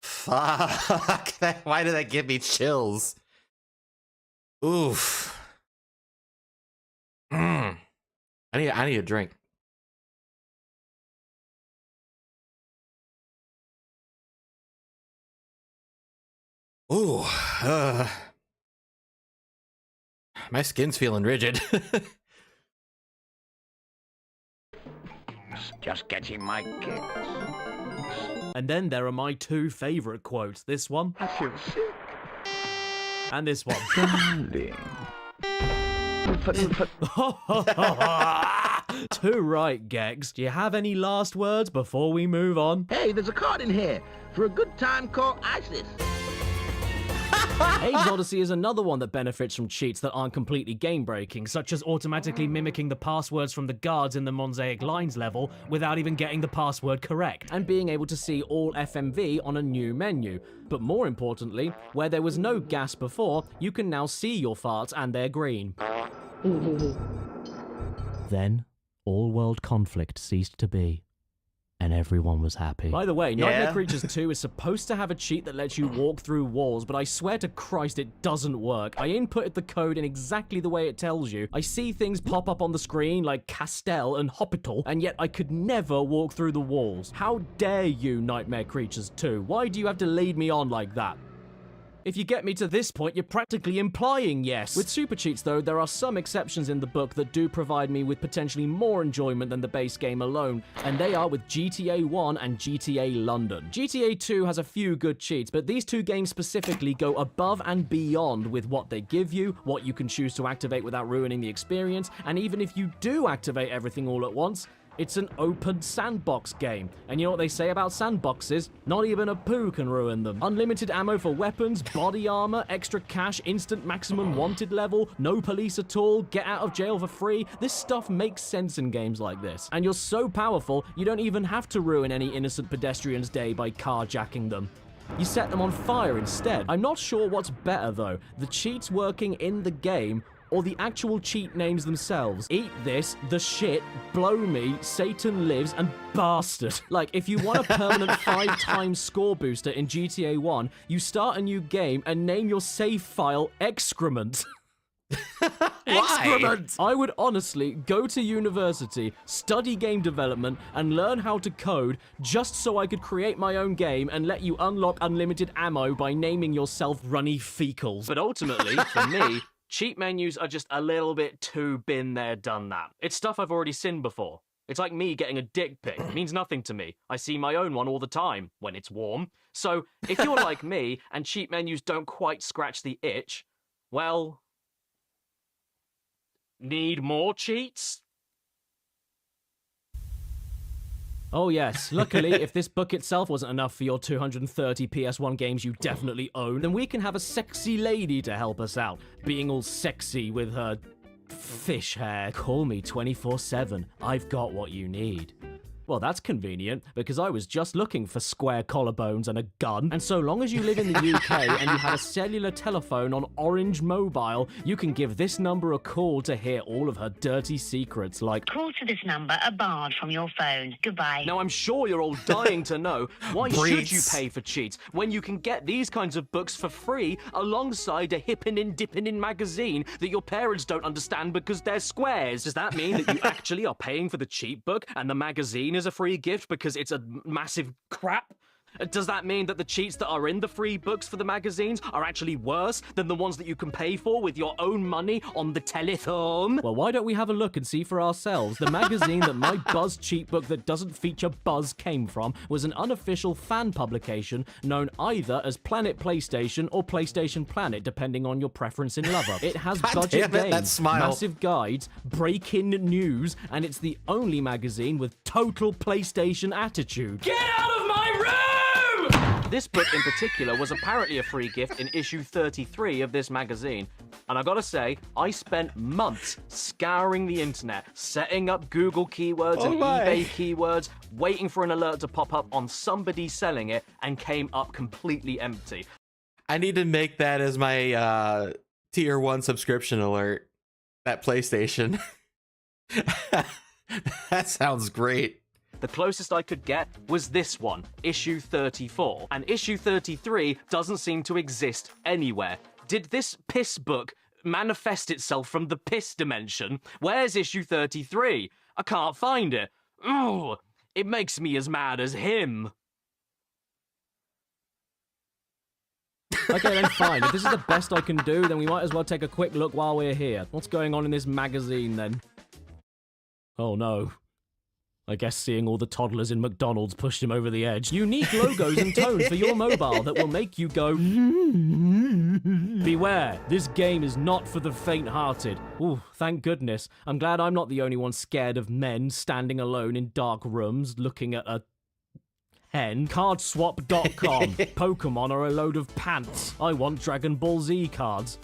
Fuck. Why did that give me chills? Oof. I need a drink. Ooh. My skin's feeling rigid. Just getting my kicks. And then there are my two favorite quotes. This one. I feel sick. And this one. Darling. Too right, Gex. Do you have any last words before we move on? Hey, there's a card in here for a good time called ISIS. Age Odyssey is another one that benefits from cheats that aren't completely game-breaking, such as automatically mimicking the passwords from the guards in the Mosaic Lines level without even getting the password correct, and being able to see all FMV on a new menu. But more importantly, where there was no gas before, you can now see your farts and they're green. Then, all world conflict ceased to be. And everyone was happy. By the way, Nightmare Creatures 2 is supposed to have a cheat that lets you walk through walls, but I swear to Christ it doesn't work. I inputted the code in exactly the way it tells you. I see things pop up on the screen like Castell and Hospital, and yet I could never walk through the walls. How dare you, Nightmare Creatures 2? Why do you have to lead me on like that? If you get me to this point, you're practically implying yes. With super cheats, though, there are some exceptions in the book that do provide me with potentially more enjoyment than the base game alone, and they are with GTA 1 and GTA London. GTA 2 has a few good cheats, but these two games specifically go above and beyond with what they give you, what you can choose to activate without ruining the experience, and even if you do activate everything all at once, it's an open sandbox game. And you know what they say about sandboxes? Not even a poo can ruin them. Unlimited ammo for weapons, body armor, extra cash, instant maximum wanted level, no police at all, get out of jail for free. This stuff makes sense in games like this. And you're so powerful, you don't even have to ruin any innocent pedestrian's day by carjacking them. You set them on fire instead. I'm not sure what's better though, the cheats working in the game or the actual cheat names themselves. Eat this, the shit, blow me, Satan lives, and bastard. Like, if you want a permanent 5-time score booster in GTA 1, you start a new game and name your save file excrement. Excrement! I would honestly go to university, study game development, and learn how to code just so I could create my own game and let you unlock unlimited ammo by naming yourself Runny Fecals. But ultimately, for me, cheat menus are just a little bit too been there, done that. It's stuff I've already seen before. It's like me getting a dick pic. It means nothing to me. I see my own one all the time, when it's warm. So, if you're like me, and cheat menus don't quite scratch the itch, well, need more cheats? Oh yes, luckily, if this book itself wasn't enough for your 230 PS1 games you definitely own, then we can have a sexy lady to help us out, being all sexy with her fish hair. Call me 24/7, I've got what you need. Well, that's convenient, because I was just looking for square collarbones and a gun. And so long as you live in the UK and you have a cellular telephone on Orange Mobile, you can give this number a call to hear all of her dirty secrets, like, call to this number are barred from your phone. Goodbye. Now, I'm sure you're all dying to know, why should you pay for cheats when you can get these kinds of books for free alongside a hippin' dippin' magazine that your parents don't understand because they're squares? Does that mean that you actually are paying for the cheat book and the magazine is a free gift because it's a massive crap? Does that mean that the cheats that are in the free books for the magazines are actually worse than the ones that you can pay for with your own money on the telephone? Well, why don't we have a look and see for ourselves? The magazine that my Buzz cheat book that doesn't feature Buzz came from was an unofficial fan publication known either as Planet PlayStation or PlayStation Planet, depending on your preference in lover. It has budget games, massive guides, break-in news, and it's the only magazine with total PlayStation attitude. Get out of my room! This book in particular was apparently a free gift in issue 33 of this magazine. And I gotta say, I spent months scouring the internet, setting up Google keywords and eBay keywords, waiting for an alert to pop up on somebody selling it, and came up completely empty. I need to make that as my tier 1 subscription alert. That PlayStation. That sounds great. The closest I could get was this one, issue 34. And issue 33 doesn't seem to exist anywhere. Did this piss book manifest itself from the piss dimension? Where's issue 33? I can't find it. Ooh, it makes me as mad as him. Okay, then fine. If this is the best I can do, then we might as well take a quick look while we're here. What's going on in this magazine, then? Oh, no. I guess seeing all the toddlers in McDonald's pushed him over the edge. Unique logos and tones for your mobile that will make you go... Beware, this game is not for the faint-hearted. Ooh, thank goodness. I'm glad I'm not the only one scared of men standing alone in dark rooms looking at a... hen. Cardswap.com. Pokemon are a load of pants. I want Dragon Ball Z cards.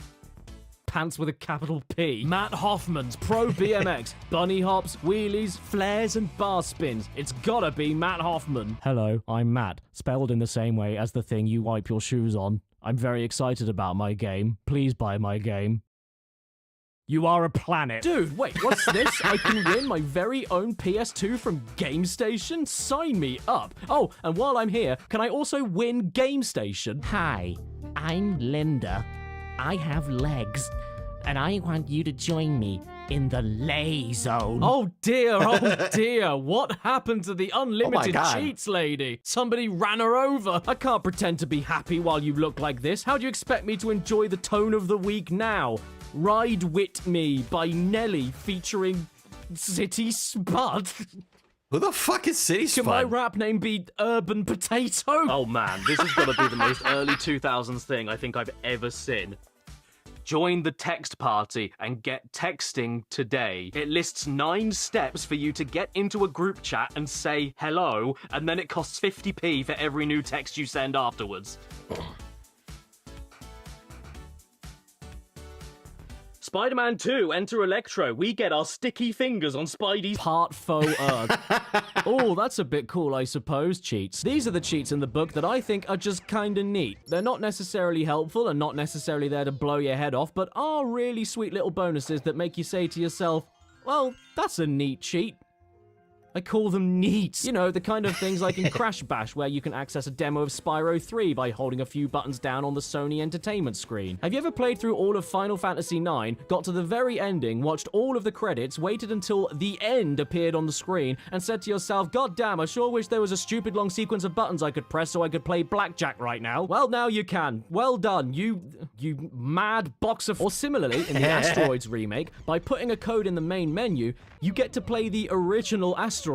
Pants with a capital P. Matt Hoffman's Pro BMX. Bunny hops, wheelies, flares, and bar spins. It's gotta be Matt Hoffman. Hello, I'm Matt, spelled in the same way as the thing you wipe your shoes on. I'm very excited about my game. Please buy my game. You are a planet. Dude, wait, what's this? I can win my very own PS2 from GameStation? Sign me up. Oh, and while I'm here, can I also win GameStation? Hi, I'm Linda. I have legs. and I want you to join me in the lay zone. Oh dear, what happened to the unlimited God. cheats lady? Somebody ran her over. I can't pretend to be happy while you look like this. How do you expect me to enjoy the tone of the week now? Ride Wit Me by Nelly featuring City Spud. Who the fuck is City Spud? Can my rap name be Urban Potato? Oh man, this has got to be the most early 2000s thing I think I've ever seen. Join the text party and get texting today. It lists 9 steps for you to get into a group chat and say hello, and then it costs 50p for every new text you send afterwards. Spider-Man 2, Enter Electro. We get our sticky fingers on Spidey's Part faux Earth. Oh, that's a bit cool, I suppose, cheats. These are the cheats in the book that I think are just kinda neat. They're not necessarily helpful and not necessarily there to blow your head off, but are really sweet little bonuses that make you say to yourself, well, that's a neat cheat. I call them neats. You know, the kind of things like in Crash Bash where you can access a demo of Spyro 3 by holding a few buttons down on the Sony Entertainment screen. Have you ever played through all of Final Fantasy IX, got to the very ending, watched all of the credits, waited until the end appeared on the screen, and said to yourself, God damn, I sure wish there was a stupid long sequence of buttons I could press so I could play blackjack right now? Well, now you can. Well done, you mad box of... Or similarly, in the Asteroids remake, by putting a code in the main menu, you get to play the original Asteroids,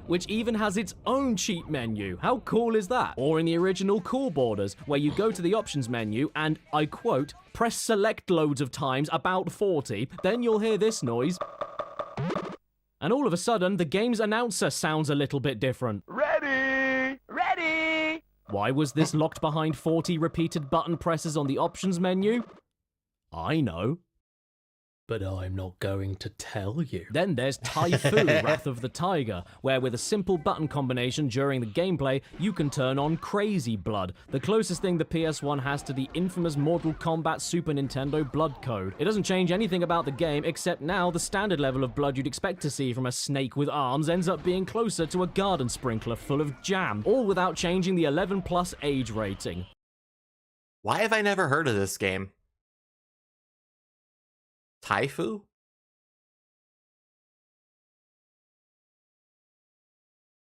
which even has its own cheat menu. How cool is that? Or in the original Cool Borders, where you go to the options menu and, I quote, press select loads of times, about 40, then you'll hear this noise. And all of a sudden, the game's announcer sounds a little bit different. Ready! Ready! Why was this locked behind 40 repeated button presses on the options menu? I know. But I'm not going to tell you. Then there's Typhoon, Wrath of the Tiger, where with a simple button combination during the gameplay, you can turn on Crazy Blood, the closest thing the PS1 has to the infamous Mortal Kombat Super Nintendo blood code. It doesn't change anything about the game, except now the standard level of blood you'd expect to see from a snake with arms ends up being closer to a garden sprinkler full of jam, all without changing the 11+ age rating. Why have I never heard of this game? Taifu?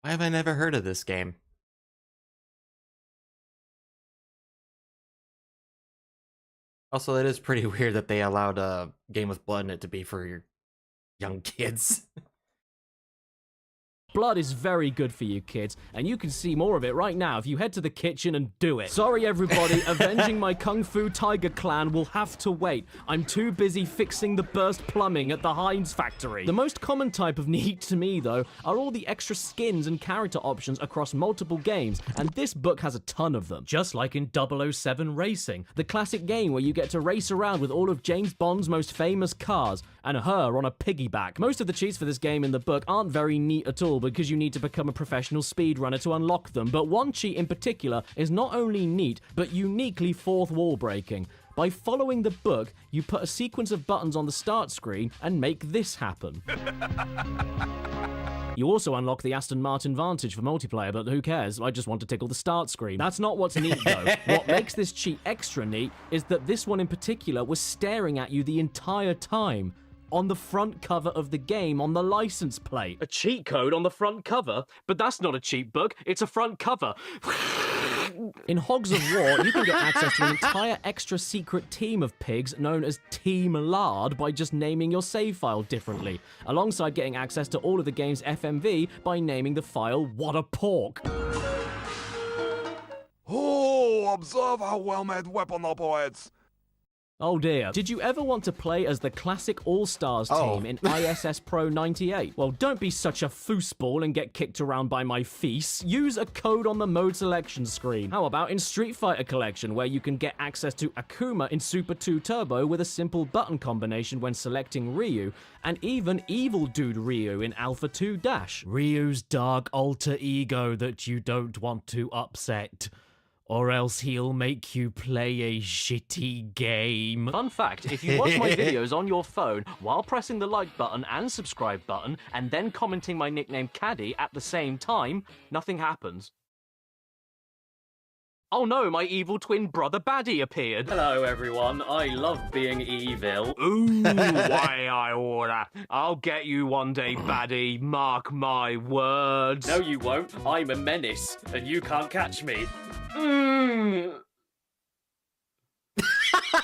Why have I never heard of this game? Also, it is pretty weird that they allowed a game with blood in it to be for your young kids. Blood is very good for you kids, and you can see more of it right now if you head to the kitchen and do it. Sorry everybody, avenging my Kung Fu Tiger clan will have to wait. I'm too busy fixing the burst plumbing at the Heinz factory. The most common type of neat to me, though, are all the extra skins and character options across multiple games, and this book has a ton of them. Just like in 007 Racing, the classic game where you get to race around with all of James Bond's most famous cars, and her on a piggyback. Most of the cheats for this game in the book aren't very neat at all because you need to become a professional speedrunner to unlock them, but one cheat in particular is not only neat, but uniquely fourth wall breaking. By following the book, you put a sequence of buttons on the start screen and make this happen. You also unlock the Aston Martin Vantage for multiplayer, but who cares? I just want to tickle the start screen. That's not what's neat, though. What makes this cheat extra neat is that this one in particular was staring at you the entire time. On the front cover of the game, on the license plate. A cheat code on the front cover? But that's not a cheat book, it's a front cover. In Hogs of War, you can get access to an entire extra secret team of pigs known as Team Lard by just naming your save file differently, alongside getting access to all of the game's FMV by naming the file What a Pork. Oh, observe how well-made weapon operates. Oh dear. Did you ever want to play as the classic All-Stars team in ISS Pro 98? Well, don't be such a foosball and get kicked around by my feasts. Use a code on the mode selection screen. How about in Street Fighter Collection, where you can get access to Akuma in Super 2 Turbo with a simple button combination when selecting Ryu, and even Evil Dude Ryu in Alpha 2 Dash. Ryu's dark alter ego that you don't want to upset. Or else he'll make you play a shitty game. Fun fact, if you watch my videos on your phone while pressing the like button and subscribe button, and then commenting my nickname Caddy at the same time, nothing happens. Oh no, my evil twin brother Baddie appeared. Hello, everyone. I love being evil. Ooh, why I order. I'll get you one day, Baddie. Mark my words. No, you won't. I'm a menace, and you can't catch me.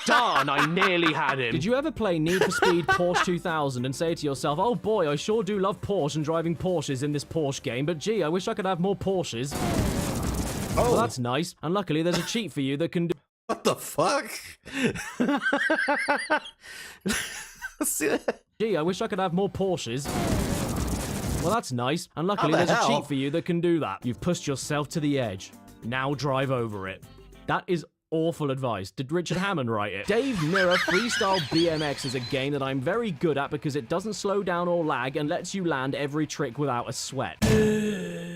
Darn, I nearly had him. Did you ever play Need for Speed Porsche 2000 and say to yourself, oh boy, I sure do love Porsche and driving Porsches in this Porsche game, but gee, I wish I could have more Porsches. Oh, well, that's nice. And luckily, there's a cheat for you that can do... What the fuck? Gee, I wish I could have more Porsches. Well, that's nice. And luckily, there's a cheat for you that can do that. You've pushed yourself to the edge. Now drive over it. That is awful advice. Did Richard Hammond write it? Dave Mirror Freestyle BMX is a game that I'm very good at because it doesn't slow down or lag and lets you land every trick without a sweat.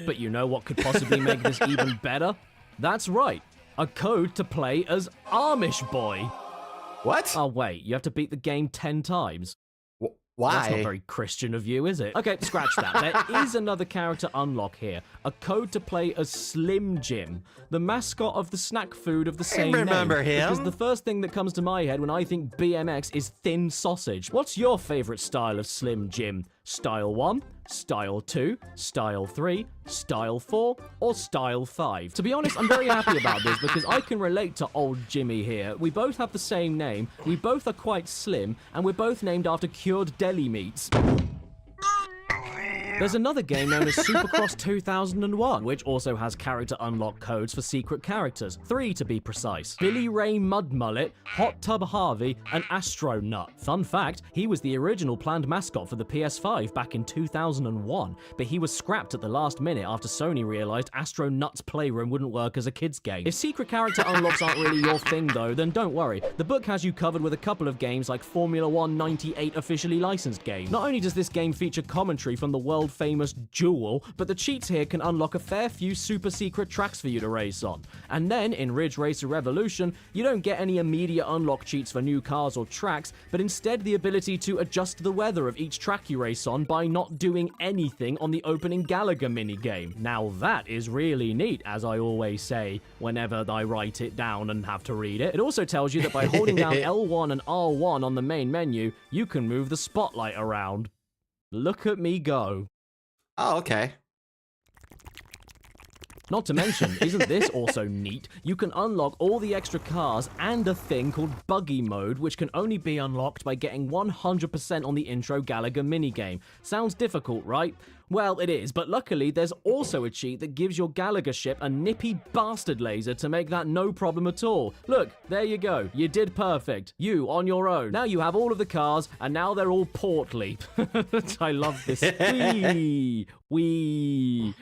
But you know what could possibly make this even better? That's right. A code to play as Amish Boy. What? Oh, wait. You have to beat the game 10 times. Why? That's not very Christian of you, is it? Okay, scratch that. There is another character unlock here. A code to play as Slim Jim, the mascot of the snack food of the same name. I remember him. Because the first thing that comes to my head when I think BMX is thin sausage. What's your favorite style of Slim Jim? Style 1, Style 2, Style 3, Style 4, or Style 5? To be honest, I'm very happy about this because I can relate to old Jimmy here. We both have the same name, we both are quite slim, and we're both named after cured deli meats. There's another game known as Supercross 2001, which also has character unlock codes for secret characters. 3 to be precise. Billy Ray Mud Mullet, Hot Tub Harvey, and Astro Nut. Fun fact, he was the original planned mascot for the PS5 back in 2001, but he was scrapped at the last minute after Sony realized Astro Nut's Playroom wouldn't work as a kid's game. If secret character unlocks aren't really your thing though, then don't worry. The book has you covered with a couple of games like Formula 1 98 officially licensed games. Not only does this game feature commentary from the world famous Jewel, but the cheats here can unlock a fair few super secret tracks for you to race on. And then, in Ridge Racer Revolution, you don't get any immediate unlock cheats for new cars or tracks, but instead the ability to adjust the weather of each track you race on by not doing anything on the opening Gallagher minigame. Now that is really neat, as I always say whenever I write it down and have to read it. It also tells you that by holding down L1 and R1 on the main menu, you can move the spotlight around. Look at me go. Oh, okay. Not to mention, isn't this also neat? You can unlock all the extra cars and a thing called Buggy Mode, which can only be unlocked by getting 100% on the intro Gallagher minigame. Sounds difficult, right? Well, it is, but luckily there's also a cheat that gives your Gallagher ship a nippy bastard laser to make that no problem at all. Look, there you go. You did perfect. You on your own. Now you have all of the cars, and now they're all portly. I love this. Wee.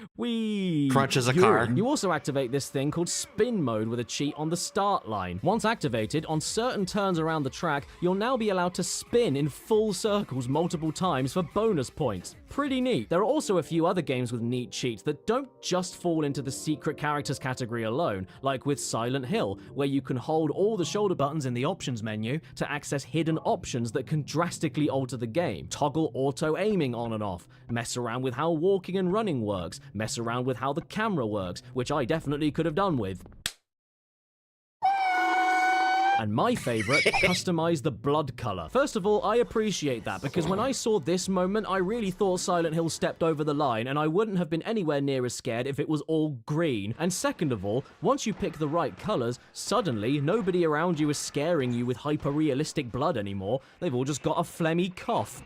Crunches a car. You also activate this thing called Spin Mode with a cheat on the start line. Once activated, on certain turns around the track, you'll now be allowed to spin in full circles multiple times for bonus points. Pretty neat. There are also a few other games with neat cheats that don't just fall into the secret characters category alone, like with Silent Hill, where you can hold all the shoulder buttons in the options menu to access hidden options that can drastically alter the game. Toggle auto aiming on and off, mess around with how walking and running works, mess around with how the camera works, which I definitely could have done with. And my favorite, customize the blood color. First of all, I appreciate that because when I saw this moment, I really thought Silent Hill stepped over the line and I wouldn't have been anywhere near as scared if it was all green. And second of all, once you pick the right colors, suddenly nobody around you is scaring you with hyper-realistic blood anymore. They've all just got a phlegmy cough.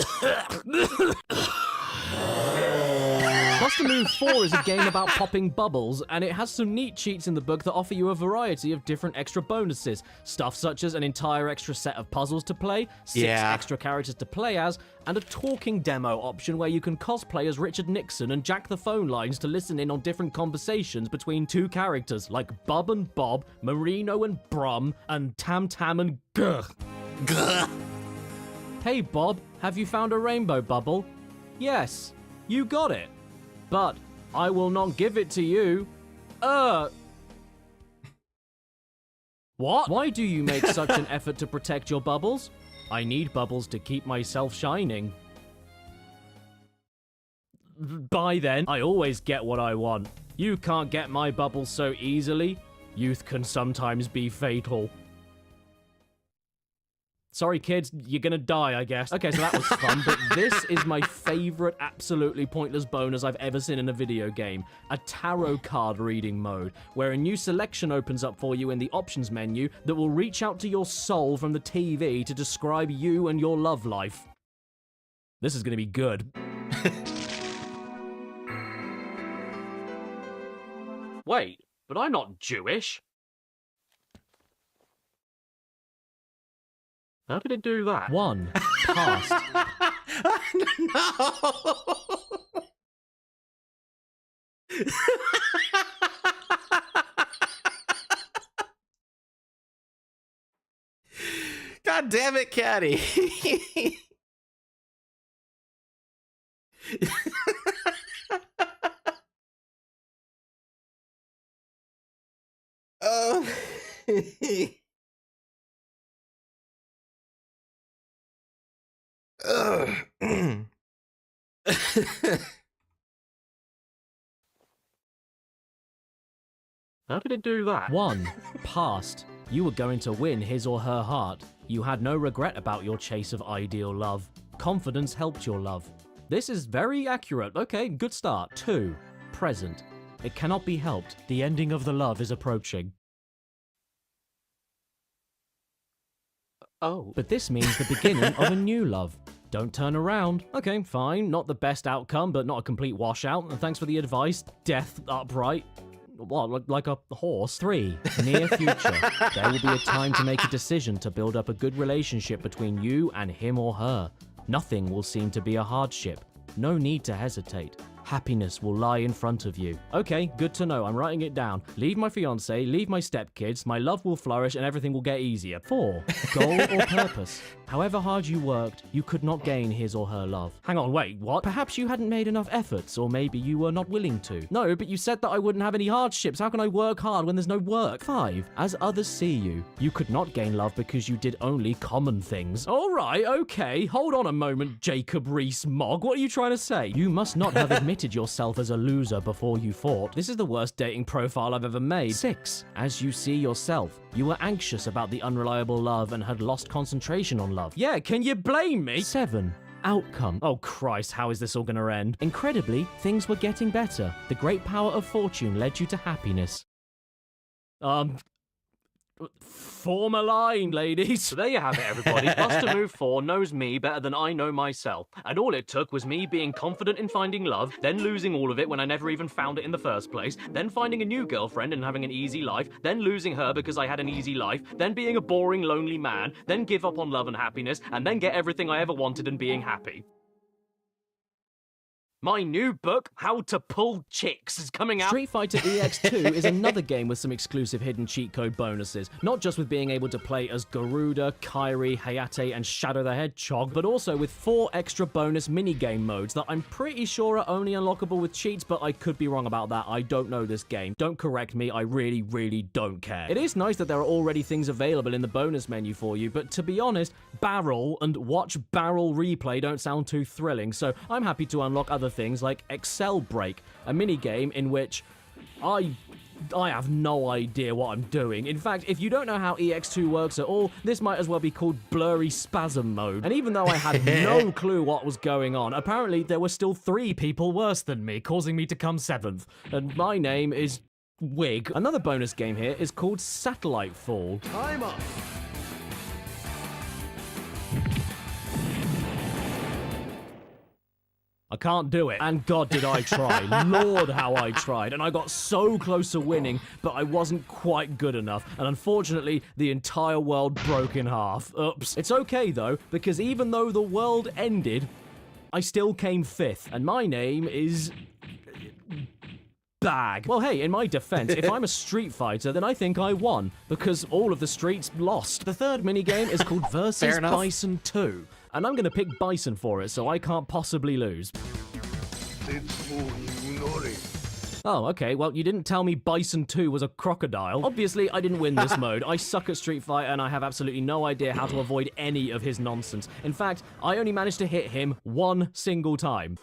Buster Move 4 is a game about popping bubbles, and it has some neat cheats in the book that offer you a variety of different extra bonuses. Stuff such as an entire extra set of puzzles to play, 6 extra characters to play as, and a talking demo option where you can cosplay as Richard Nixon and jack the phone lines to listen in on different conversations between 2 characters, like Bub and Bob, Marino and Brum, and Tam Tam and Gurr. Hey Bob, have you found a rainbow bubble? Yes, you got it. But I will not give it to you. What? Why do you make such an effort to protect your bubbles? I need bubbles to keep myself shining. Bye then. I always get what I want. You can't get my bubbles so easily. Youth can sometimes be fatal. Sorry, kids, you're gonna die, I guess. Okay, so that was fun, but this is my favorite absolutely pointless bonus I've ever seen in a video game. A tarot card reading mode, where a new selection opens up for you in the options menu that will reach out to your soul from the TV to describe you and your love life. This is gonna be good. Wait, but I'm not Jewish. How did it do that? 1. Past. God damn it, Caddy. Oh. How did it do that? 1. Past. You were going to win his or her heart. You had no regret about your chase of ideal love. Confidence helped your love. This is very accurate. Okay, good start. 2. Present. It cannot be helped. The ending of the love is approaching. Oh. But this means the beginning of a new love. Don't turn around. Okay, fine. Not the best outcome, but not a complete washout. And thanks for the advice. Death upright. What, like a horse? 3. Near future. There will be a time to make a decision to build up a good relationship between you and him or her. Nothing will seem to be a hardship. No need to hesitate. Happiness will lie in front of you. Okay, good to know. I'm writing it down. Leave my fiance, leave my stepkids, my love will flourish and everything will get easier. 4. Goal or purpose. However hard you worked, you could not gain his or her love. Hang on, wait, what? Perhaps you hadn't made enough efforts, or maybe you were not willing to. No, but you said that I wouldn't have any hardships. How can I work hard when there's no work? 5. As others see you, you could not gain love because you did only common things. All right, okay. Hold on a moment, Jacob Rees-Mogg. What are you trying to say? You must not have admitted yourself as a loser before you fought. This is the worst dating profile I've ever made. 6. As you see yourself, you were anxious about the unreliable love and had lost concentration on love. Yeah, can you blame me? 7. Outcome. Oh Christ, how is this all gonna end? Incredibly, things were getting better. The great power of fortune led you to happiness. Form a line, ladies. So there you have it, everybody. Buster Move 4 knows me better than I know myself. And all it took was me being confident in finding love, then losing all of it when I never even found it in the first place, then finding a new girlfriend and having an easy life, then losing her because I had an easy life, then being a boring, lonely man, then give up on love and happiness, and then get everything I ever wanted and being happy. My new book, How to Pull Chicks, is coming out. Street Fighter EX2 is another game with some exclusive hidden cheat code bonuses. Not just with being able to play as Garuda, Kairi, Hayate, and Shadow the Hedgehog, but also with 4 extra bonus minigame modes that I'm pretty sure are only unlockable with cheats, but I could be wrong about that. I don't know this game. Don't correct me, I really, really don't care. It is nice that there are already things available in the bonus menu for you, but to be honest, barrel and watch barrel replay don't sound too thrilling, so I'm happy to unlock other things like Excel Break, a minigame in which I have no idea what I'm doing. In fact, if you don't know how EX2 works at all, this might as well be called Blurry Spasm Mode. And even though I had no clue what was going on, apparently there were still 3 people worse than me, causing me to come 7th. And my name is Wig. Another bonus game here is called Satellite Fall. Time up. I can't do it. And God, did I try. Lord, how I tried. And I got so close to winning, but I wasn't quite good enough. And unfortunately, the entire world broke in half. Oops. It's okay, though, because even though the world ended, I still came 5th. And my name is... Bag. Well, hey, in my defense, if I'm a Street Fighter, then I think I won, because all of the streets lost. The third minigame is called Versus Bison 2, and I'm gonna pick Bison for it, so I can't possibly lose. Oh, okay, well, you didn't tell me Bison 2 was a crocodile. Obviously, I didn't win this mode. I suck at Street Fighter, and I have absolutely no idea how to avoid any of his nonsense. In fact, I only managed to hit him one single time.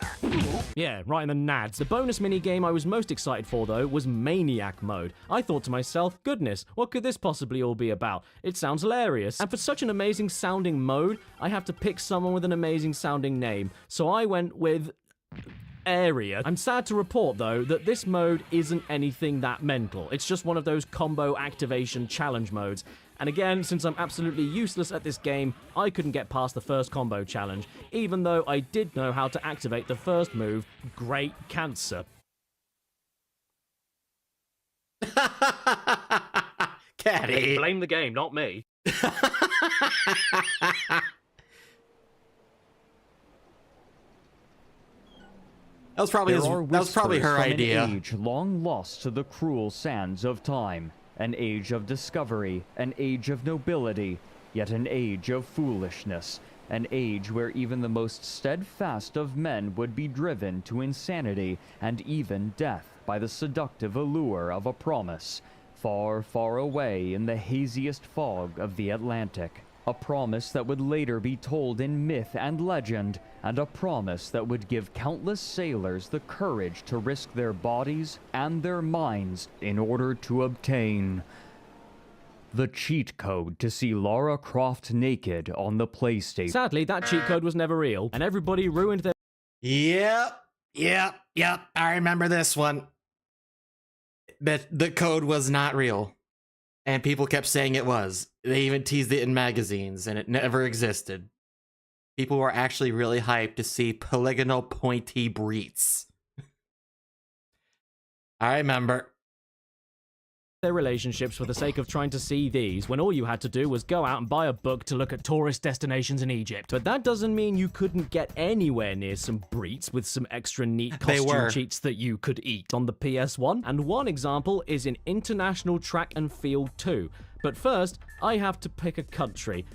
Yeah, right in the nads. The bonus minigame I was most excited for, though, was Maniac mode. I thought to myself, goodness, what could this possibly all be about? It sounds hilarious. And for such an amazing sounding mode, I have to pick someone with an amazing sounding name. So I went with Area. I'm sad to report, though, that this mode isn't anything that mental. It's just one of those combo activation challenge modes. And again, since I'm absolutely useless at this game, I couldn't get past the first combo challenge, even though I did know how to activate the first move, Great Cancer. Caddy. Blame the game, not me. That was probably her idea. An age long lost to the cruel sands of time. An age of discovery, an age of nobility, yet an age of foolishness. An age where even the most steadfast of men would be driven to insanity and even death by the seductive allure of a promise, far, far away in the haziest fog of the Atlantic. A promise that would later be told in myth and legend, and a promise that would give countless sailors the courage to risk their bodies and their minds in order to obtain the cheat code to see Lara Croft naked on the PlayStation. Sadly, that cheat code was never real, and everybody ruined their... Yep. I remember this one. But the code was not real. And people kept saying it was. They even teased it in magazines, and it never existed. People were actually really hyped to see polygonal pointy breeds. I remember. Their relationships for the sake of trying to see these, when all you had to do was go out and buy a book to look at tourist destinations in Egypt. But that doesn't mean you couldn't get anywhere near some breeds with some extra neat costume cheats that you could eat on the PS1. And one example is in International Track and Field 2. But first, I have to pick a country.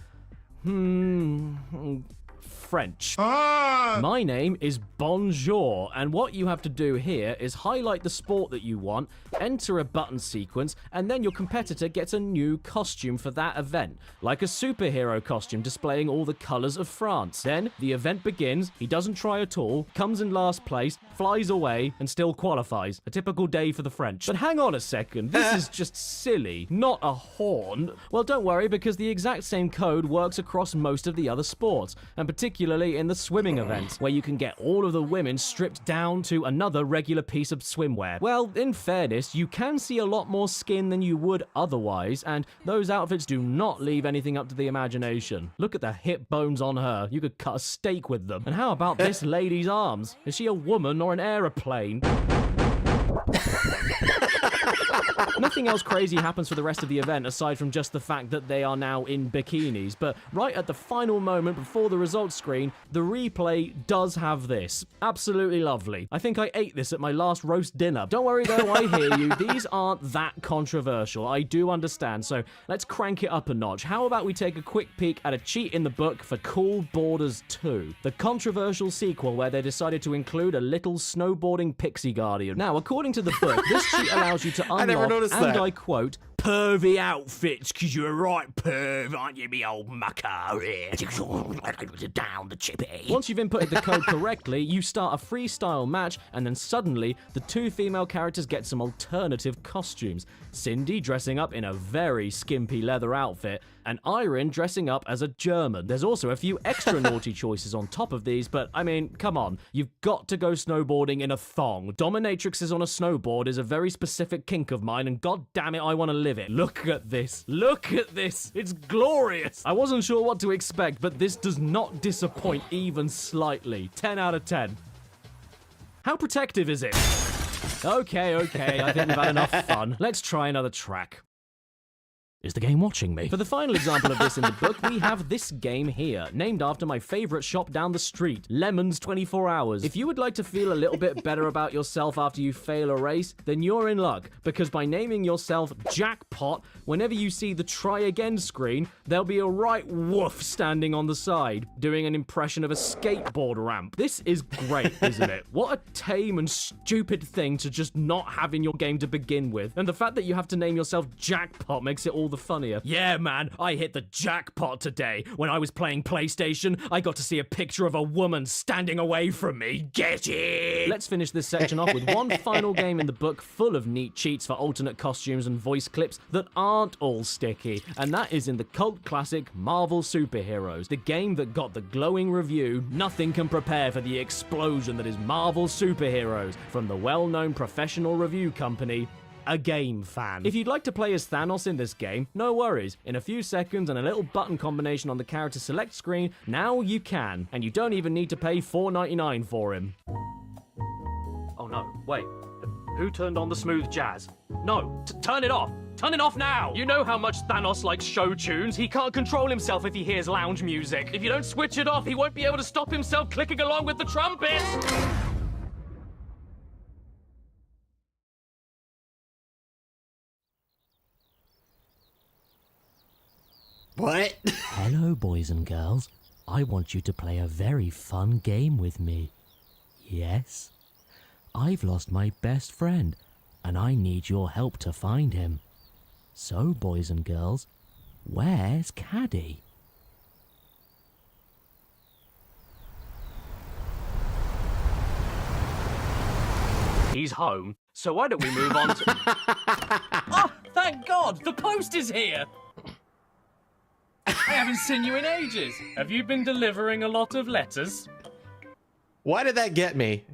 French. My name is Bonjour, and what you have to do here is highlight the sport that you want, enter a button sequence, and then your competitor gets a new costume for that event, like a superhero costume displaying all the colors of France. Then the event begins, he doesn't try at all, comes in last place, flies away, and still qualifies. A typical day for the French. But hang on a second, this is just silly, not a horn. Well, don't worry, because the exact same code works across most of the other sports, and particularly in the swimming events, where you can get all of the women stripped down to another regular piece of swimwear. Well, in fairness, you can see a lot more skin than you would otherwise, and those outfits do not leave anything up to the imagination. Look at the hip bones on her. You could cut a steak with them. And how about this lady's arms? Is she a woman or an aeroplane? Nothing else crazy happens for the rest of the event aside from just the fact that they are now in bikinis, but right at the final moment before the results screen, the replay does have this. Absolutely lovely. I think I ate this at my last roast dinner. Don't worry though, I hear you. These aren't that controversial. I do understand, so let's crank it up a notch. How about we take a quick peek at a cheat in the book for Cool Borders 2, the controversial sequel where they decided to include a little snowboarding pixie guardian. Now, according to the book, this cheat allows you to unlock, and I quote, pervy outfits, cause you're a right perv, aren't you, me old mucker? Down the chippy. Once you've inputted the code correctly, you start a freestyle match, and then suddenly, the two female characters get some alternative costumes. Cindy dressing up in a very skimpy leather outfit, and Irene dressing up as a German. There's also a few extra naughty choices on top of these, but I mean, come on, you've got to go snowboarding in a thong. Dominatrixes on a snowboard is a very specific kink of mine, and god damn it, I want to live it. Look at this. Look at this. It's glorious. I wasn't sure what to expect, but this does not disappoint even slightly. 10 out of 10. How protective is it? Okay, I think we've had enough fun. Let's try another track. Is the game watching me? For the final example of this in the book, we have this game here, named after my favorite shop down the street, Lemon's 24 Hours. If you would like to feel a little bit better about yourself after you fail a race, then you're in luck, because by naming yourself Jackpot, whenever you see the try again screen, there'll be a right woof standing on the side, doing an impression of a skateboard ramp. This is great, isn't it? What a tame and stupid thing to just not have in your game to begin with. And the fact that you have to name yourself Jackpot makes it all the funnier. Yeah, man, I hit the jackpot today. When I was playing PlayStation, I got to see a picture of a woman standing away from me. Get it? Let's finish this section off with one final game in the book full of neat cheats for alternate costumes and voice clips that aren't all sticky, and that is in the cult classic Marvel Superheroes, the game that got the glowing review, "Nothing can prepare for the explosion that is Marvel Superheroes," from the well-known professional review company, A Game Fan. If you'd like to play as Thanos in this game, no worries. In a few seconds and a little button combination on the character select screen, now you can. And you don't even need to pay $4.99 for him. Oh no, wait. Who turned on the smooth jazz? No, turn it off! Turn it off now! You know how much Thanos likes show tunes? He can't control himself if he hears lounge music. If you don't switch it off, he won't be able to stop himself clicking along with the trumpets! What? Hello, boys and girls. I want you to play a very fun game with me. Yes? I've lost my best friend, and I need your help to find him. So, boys and girls, where's Caddy? He's home, so why don't we move on to... Oh, thank God! The post is here! I haven't seen you in ages. Have you been delivering a lot of letters? Why did that get me?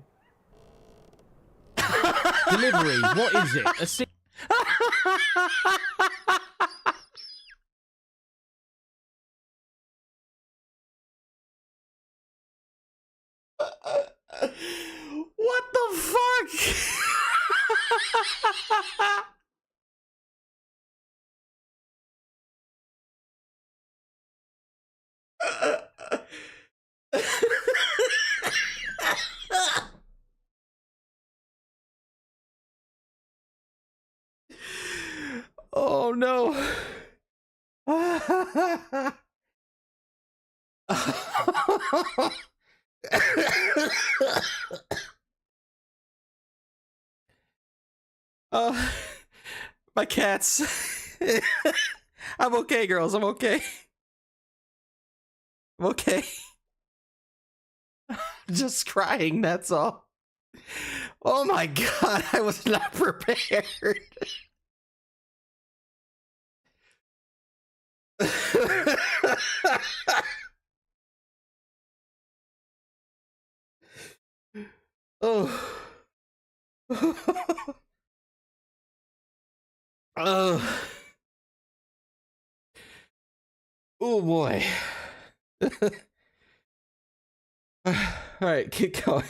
Delivery, what is it? What the fuck? Oh no. My cats. I'm okay, girls. I'm okay. I'm okay. Just crying, that's all. Oh my god, I was not prepared. Oh. Oh boy. Alright, keep going.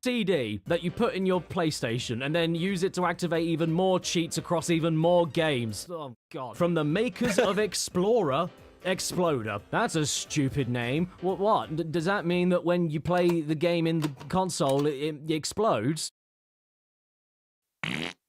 CD that you put in your PlayStation and then use it to activate even more cheats across even more games. Oh god. From the makers of Explorer, Exploder. That's a stupid name. What? Does that mean that when you play the game in the console, it explodes?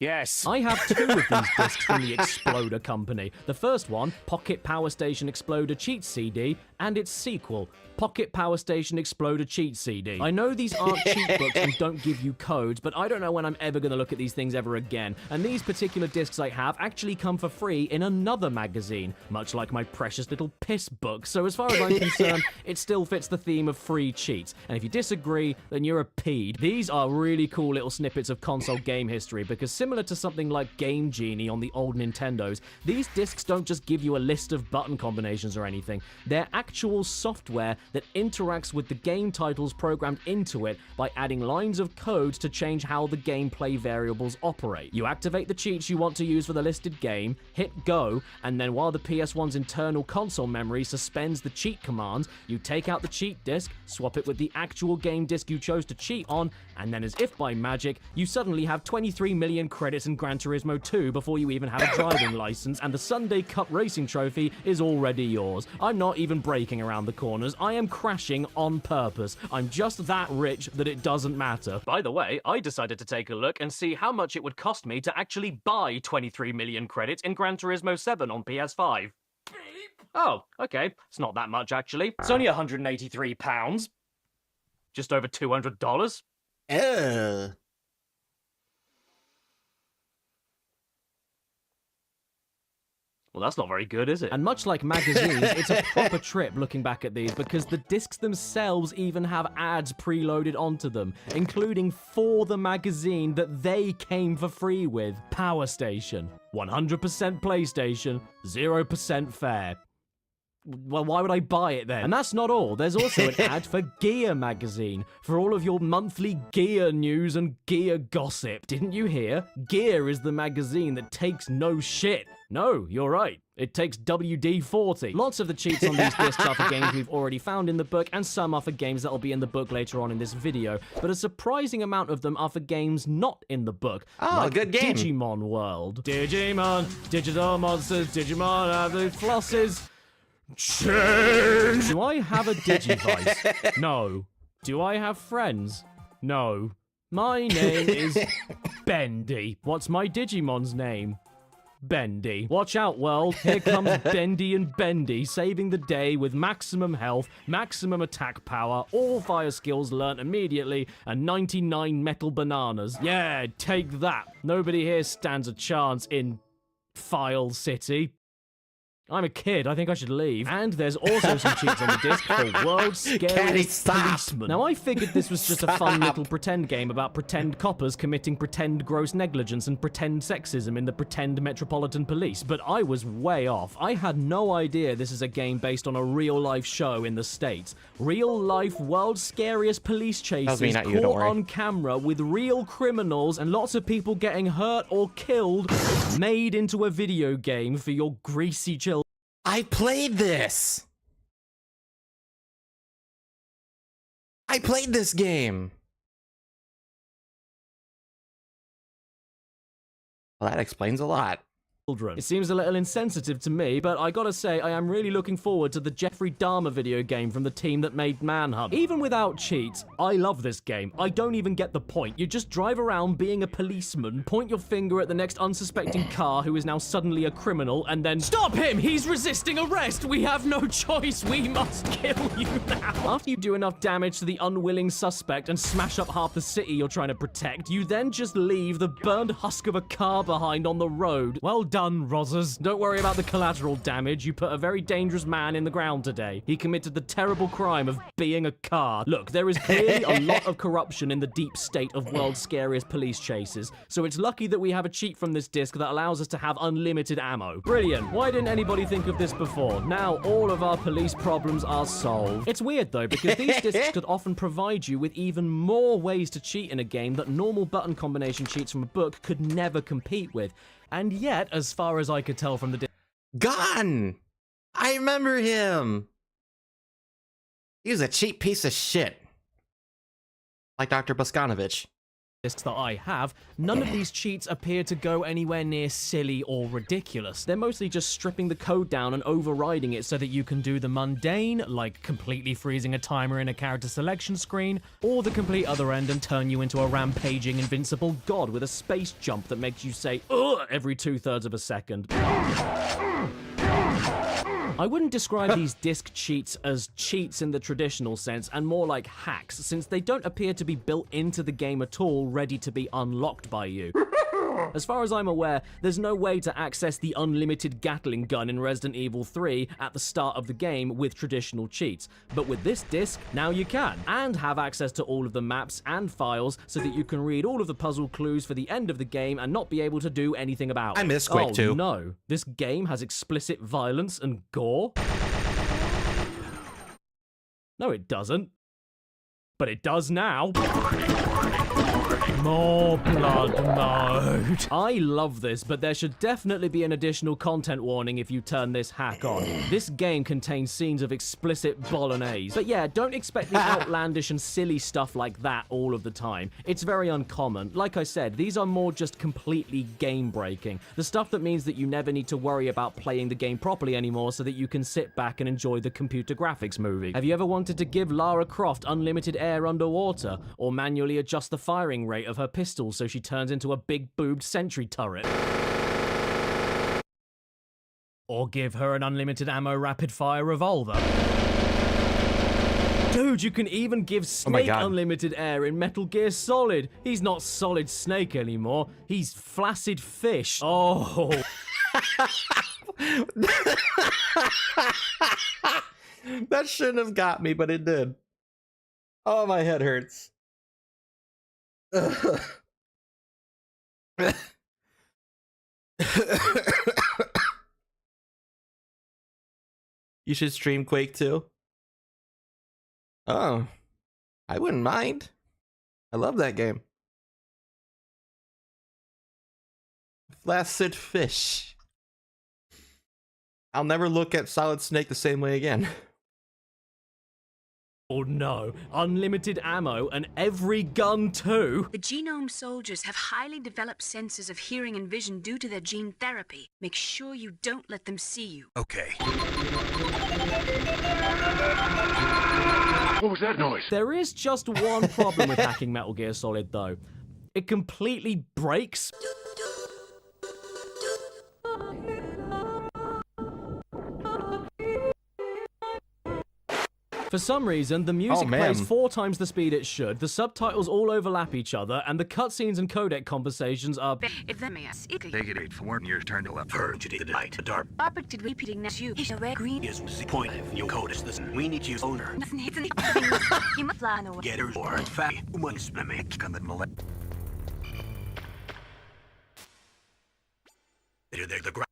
Yes. I have two of these discs from the Exploder company. The first one, Pocket Power Station Exploder Cheat CD, and its sequel, Pocket Power Station Exploder Cheat CD. I know these aren't cheat books and don't give you codes, but I don't know when I'm ever going to look at these things ever again. And these particular discs I have actually come for free in another magazine, much like my precious little piss book. So as far as I'm concerned, it still fits the theme of free cheats. And if you disagree, then you're a peed. These are really cool little snippets of console game history, because similar to something like Game Genie on the old Nintendos, these discs don't just give you a list of button combinations or anything. They're actual software that interacts with the game titles programmed into it by adding lines of code to change how the gameplay variables operate. You activate the cheats you want to use for the listed game, hit go, and then while the PS1's internal console memory suspends the cheat commands, you take out the cheat disc, swap it with the actual game disc you chose to cheat on, and then as if by magic, you suddenly have 23 million credits in Gran Turismo 2 before you even have a driving license, and the Sunday Cup Racing Trophy is already yours. I'm not even braking around the corners. I am crashing on purpose. I'm just that rich that it doesn't matter. By the way, I decided to take a look and see how much it would cost me to actually buy 23 million credits in Gran Turismo 7 on PS5. Oh, okay. It's not that much, actually. It's only £183. Just over $200. Well, that's not very good, is it? And much like magazines, it's a proper trip looking back at these, because the discs themselves even have ads preloaded onto them, including for the magazine that they came for free with. Power Station. 100% PlayStation, 0% fair. Well, why would I buy it then? And that's not all. There's also an ad for Gear magazine, for all of your monthly gear news and gear gossip. Didn't you hear? Gear is the magazine that takes no shit. No, you're right. It takes WD-40. Lots of the cheats on these discs are for games we've already found in the book, and some are for games that'll be in the book later on in this video. But a surprising amount of them are for games not in the book. Oh, like good game. Digimon World. Digimon, digital monsters, Digimon have the flosses. Change! Do I have a Digivice? No. Do I have friends? No. My name is Bendy. What's my Digimon's name? Bendy. Watch out, world. Here comes Bendy and Bendy, saving the day with maximum health, maximum attack power, all fire skills learnt immediately, and 99 metal bananas. Yeah, take that. Nobody here stands a chance in File City. I'm a kid, I think I should leave. And there's also some cheats on the disc for World's Scariest Policeman. Now, I figured this was just a fun little pretend game about pretend coppers committing pretend gross negligence and pretend sexism in the pretend Metropolitan Police, but I was way off. I had no idea this is a game based on a real-life show in the States. Real-life World's Scariest Police chases caught on camera with real criminals and lots of people getting hurt or killed, made into a video game for your greasy children. I played this! I played this game! Well, that explains a lot. It seems a little insensitive to me, but I gotta say, I am really looking forward to the Jeffrey Dahmer video game from the team that made Manhunt. Even without cheats, I love this game. I don't even get the point. You just drive around being a policeman, point your finger at the next unsuspecting car who is now suddenly a criminal, and then stop him! He's resisting arrest! We have no choice! We must kill you now! After you do enough damage to the unwilling suspect and smash up half the city you're trying to protect, you then just leave the burned husk of a car behind on the road. Well done, Rozzers. Don't worry about the collateral damage. You put a very dangerous man in the ground today. He committed the terrible crime of being a car. Look, there is clearly a lot of corruption in the deep state of World's Scariest Police chases, so it's lucky that we have a cheat from this disc that allows us to have unlimited ammo. Brilliant. Why didn't anybody think of this before? Now all of our police problems are solved. It's weird though, because these discs could often provide you with even more ways to cheat in a game that normal button combination cheats from a book could never compete with. And yet, as far as I could tell from the Gone! I remember him! He was a cheap piece of shit. Like Dr. Boskanovich. Discs that I have, none of these cheats appear to go anywhere near silly or ridiculous. They're mostly just stripping the code down and overriding it so that you can do the mundane, like completely freezing a timer in a character selection screen, or the complete other end and turn you into a rampaging invincible god with a space jump that makes you say ugh every 2/3 of a second. I wouldn't describe these disc cheats as cheats in the traditional sense, and more like hacks, since they don't appear to be built into the game at all, ready to be unlocked by you. As far as I'm aware, there's no way to access the unlimited Gatling gun in Resident Evil 3 at the start of the game with traditional cheats. But with this disc, now you can, and have access to all of the maps and files so that you can read all of the puzzle clues for the end of the game and not be able to do anything about it. I miss Quake 2. Oh no, this game has explicit violence and gore? No, it doesn't. But it does now. More blood mode. I love this, but there should definitely be an additional content warning if you turn this hack on. This game contains scenes of explicit bolognese. But yeah, don't expect the outlandish and silly stuff like that all of the time. It's very uncommon. Like I said, these are more just completely game-breaking. The stuff that means that you never need to worry about playing the game properly anymore so that you can sit back and enjoy the computer graphics movie. Have you ever wanted to give Lara Croft unlimited air underwater, or manually adjust the firing rate of her pistol so she turns into a big-boobed sentry turret? Or give her an unlimited ammo rapid-fire revolver? Dude, you can even give Snake unlimited air in Metal Gear Solid. He's not Solid Snake anymore. He's Flaccid Fish. Oh. That shouldn't have got me, but it did. Oh, my head hurts. You should stream Quake 2. Oh, I wouldn't mind. I love that game. Flaccid Fish. I'll never look at Solid Snake the same way again. Oh no, unlimited ammo and every gun too? The genome soldiers have highly developed senses of hearing and vision due to their gene therapy. Make sure you don't let them see you. Okay. What was that noise? There is just one problem with hacking Metal Gear Solid though. It completely breaks. For some reason, the music plays 4 times the speed it should, the subtitles all overlap each other, and the cutscenes and codec conversations are... Negative 4 years turn to left. Turn to the right. Dark. Operated repeating that you is a red green is the point of new code is this. We need to use owner. Nothing hits in you must fly away. Get her or fat. One spammy. On the molest. They're the ground.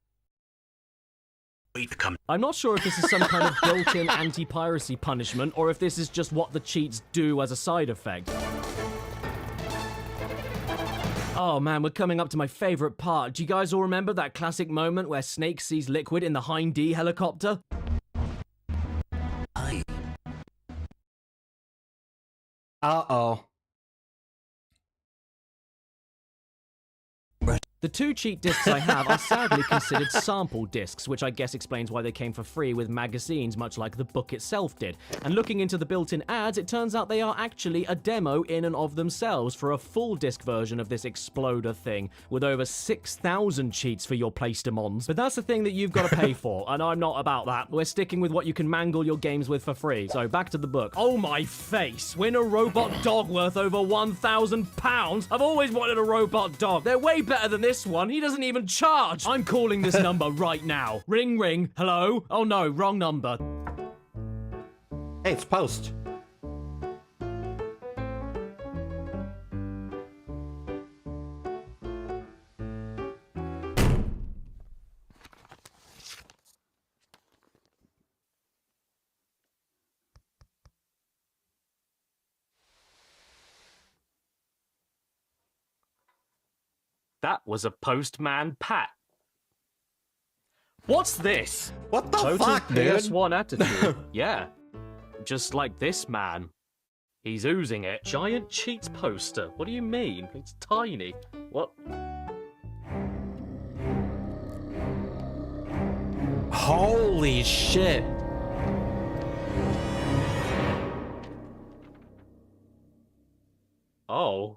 I'm not sure if this is some kind of built-in anti-piracy punishment, or if this is just what the cheats do as a side effect. Oh man, we're coming up to my favorite part. Do you guys all remember that classic moment where Snake sees Liquid in the Hind D helicopter? Uh-oh. The 2 cheat discs I have are sadly considered sample discs, which I guess explains why they came for free with magazines, much like the book itself did. And looking into the built-in ads, it turns out they are actually a demo in and of themselves for a full disc version of this exploder thing, with over 6,000 cheats for your Playstamons. But that's the thing that you've got to pay for, and I'm not about that. We're sticking with what you can mangle your games with for free. So back to the book. Oh my face! Win a robot dog worth over £1,000? I've always wanted a robot dog. They're way better than this one. He doesn't even charge. I'm calling this number right now. Ring, ring. Hello? Oh no, wrong number. Hey, it's Post. That was a postman Pat. What's this? What the Total fuck, dude? PS1 attitude. Yeah. Just like this man. He's oozing it. Giant cheats poster. What do you mean? It's tiny. What? Holy shit. Oh.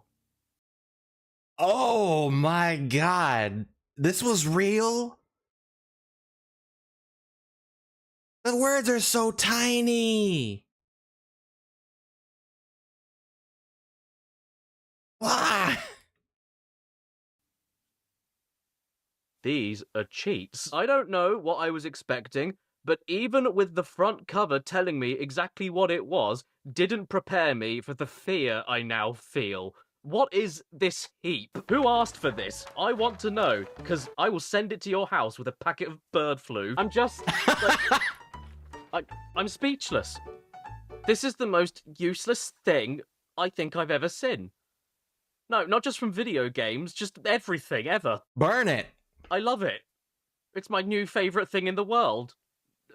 Oh my god. This was real? The words are so tiny. Ah. These are cheats. I don't know what I was expecting, but even with the front cover telling me exactly what it was, didn't prepare me for the fear I now feel. What is this heap? Who asked for this? I want to know, because I will send it to your house with a packet of bird flu. I'm just... like, I'm speechless. This is the most useless thing I think I've ever seen. No, not just from video games, just everything, ever. Burn it! I love it. It's my new favourite thing in the world.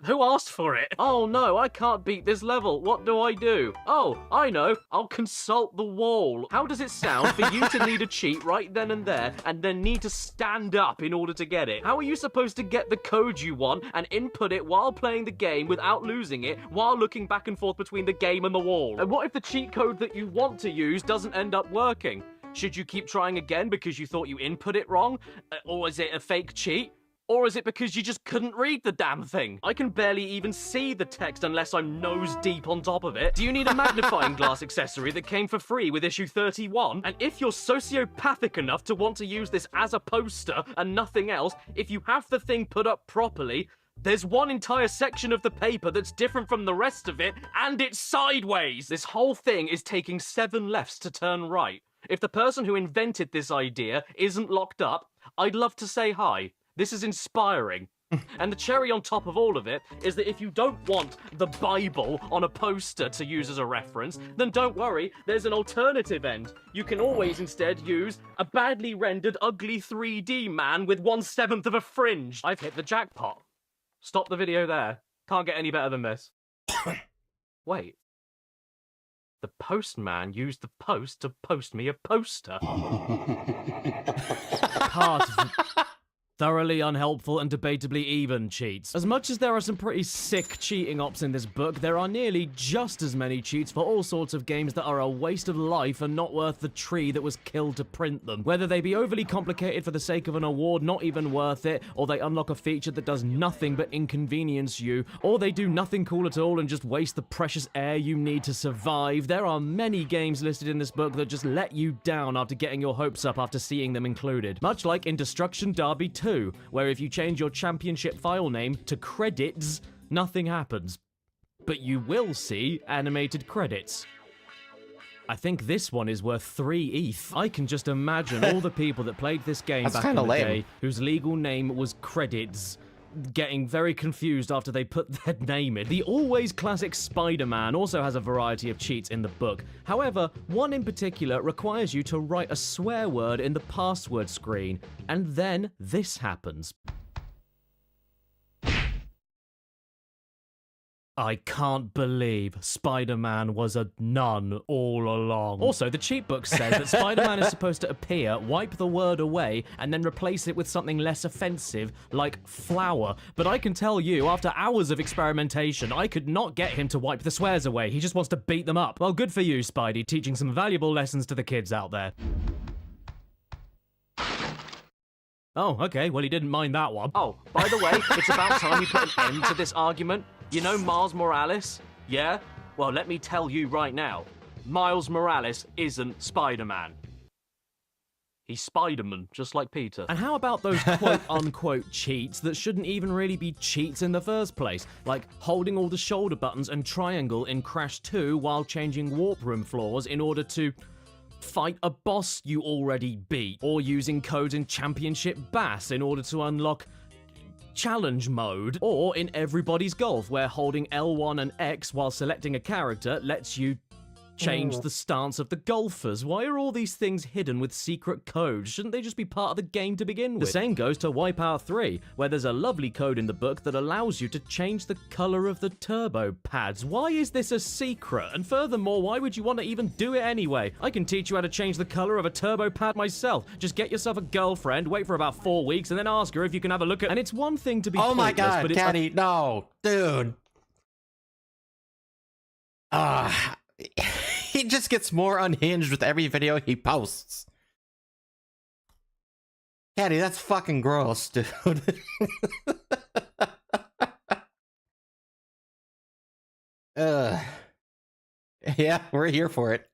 Who asked for it? Oh no, I can't beat this level. What do I do? Oh, I know. I'll consult the wall. How does it sound for you to need a cheat right then and there, and then need to stand up in order to get it? How are you supposed to get the code you want and input it while playing the game without losing it, while looking back and forth between the game and the wall? And what if the cheat code that you want to use doesn't end up working? Should you keep trying again because you thought you input it wrong? Or is it a fake cheat? Or is it because you just couldn't read the damn thing? I can barely even see the text unless I'm nose deep on top of it. Do you need a magnifying glass accessory that came for free with issue 31? And if you're sociopathic enough to want to use this as a poster and nothing else, if you have the thing put up properly, there's one entire section of the paper that's different from the rest of it, and it's sideways! This whole thing is taking 7 lefts to turn right. If the person who invented this idea isn't locked up, I'd love to say hi. This is inspiring. And the cherry on top of all of it is that if you don't want the Bible on a poster to use as a reference, then don't worry, there's an alternative end. You can always instead use a badly rendered ugly 3D man with 1/7 of a fringe. I've hit the jackpot. Stop the video there. Can't get any better than this. Wait. The postman used the post to post me a poster. Part of thoroughly unhelpful and debatably even cheats. As much as there are some pretty sick cheating ops in this book, there are nearly just as many cheats for all sorts of games that are a waste of life and not worth the tree that was killed to print them. Whether they be overly complicated for the sake of an award not even worth it, or they unlock a feature that does nothing but inconvenience you, or they do nothing cool at all and just waste the precious air you need to survive, there are many games listed in this book that just let you down after getting your hopes up after seeing them included. Much like in Destruction Derby 2, where if you change your championship file name to credits, nothing happens. But you will see animated credits. I think this one is worth 3 ETH. I can just imagine all the people that played this game back in the day, whose legal name was Credits, getting very confused after they put their name in. The always classic Spider-Man also has a variety of cheats in the book. However, one in particular requires you to write a swear word in the password screen, and then this happens. I can't believe Spider-Man was a nun all along. Also, the cheat book says that Spider-Man is supposed to appear, wipe the word away, and then replace it with something less offensive, like flower. But I can tell you, after hours of experimentation, I could not get him to wipe the swears away. He just wants to beat them up. Well, good for you, Spidey, teaching some valuable lessons to the kids out there. Oh, okay, well, he didn't mind that one. Oh, by the way, it's about time you put an end to this argument. You know Miles Morales? Yeah? Well, let me tell you right now. Miles Morales isn't Spider-Man. He's Spider-Man, just like Peter. And how about those quote-unquote cheats that shouldn't even really be cheats in the first place? Like holding all the shoulder buttons and triangle in Crash 2 while changing warp room floors in order to fight a boss you already beat. Or using codes in Championship Bass in order to unlock challenge mode, or in Everybody's Golf, where holding L1 and X while selecting a character lets you change the stance of the golfers. Why are all these things hidden with secret codes? Shouldn't they just be part of the game to begin with? The same goes to Wipeout 3, where there's a lovely code in the book that allows you to change the color of the turbo pads. Why is this a secret? And furthermore, why would you want to even do it anyway? I can teach you how to change the color of a turbo pad myself. Just get yourself a girlfriend, wait for about 4 weeks, and then ask her if you can have a look at. And it's one thing to be oh my god, but it's Caddy, no, dude. He just gets more unhinged with every video he posts. Caddy, that's fucking gross, dude. Yeah, we're here for it.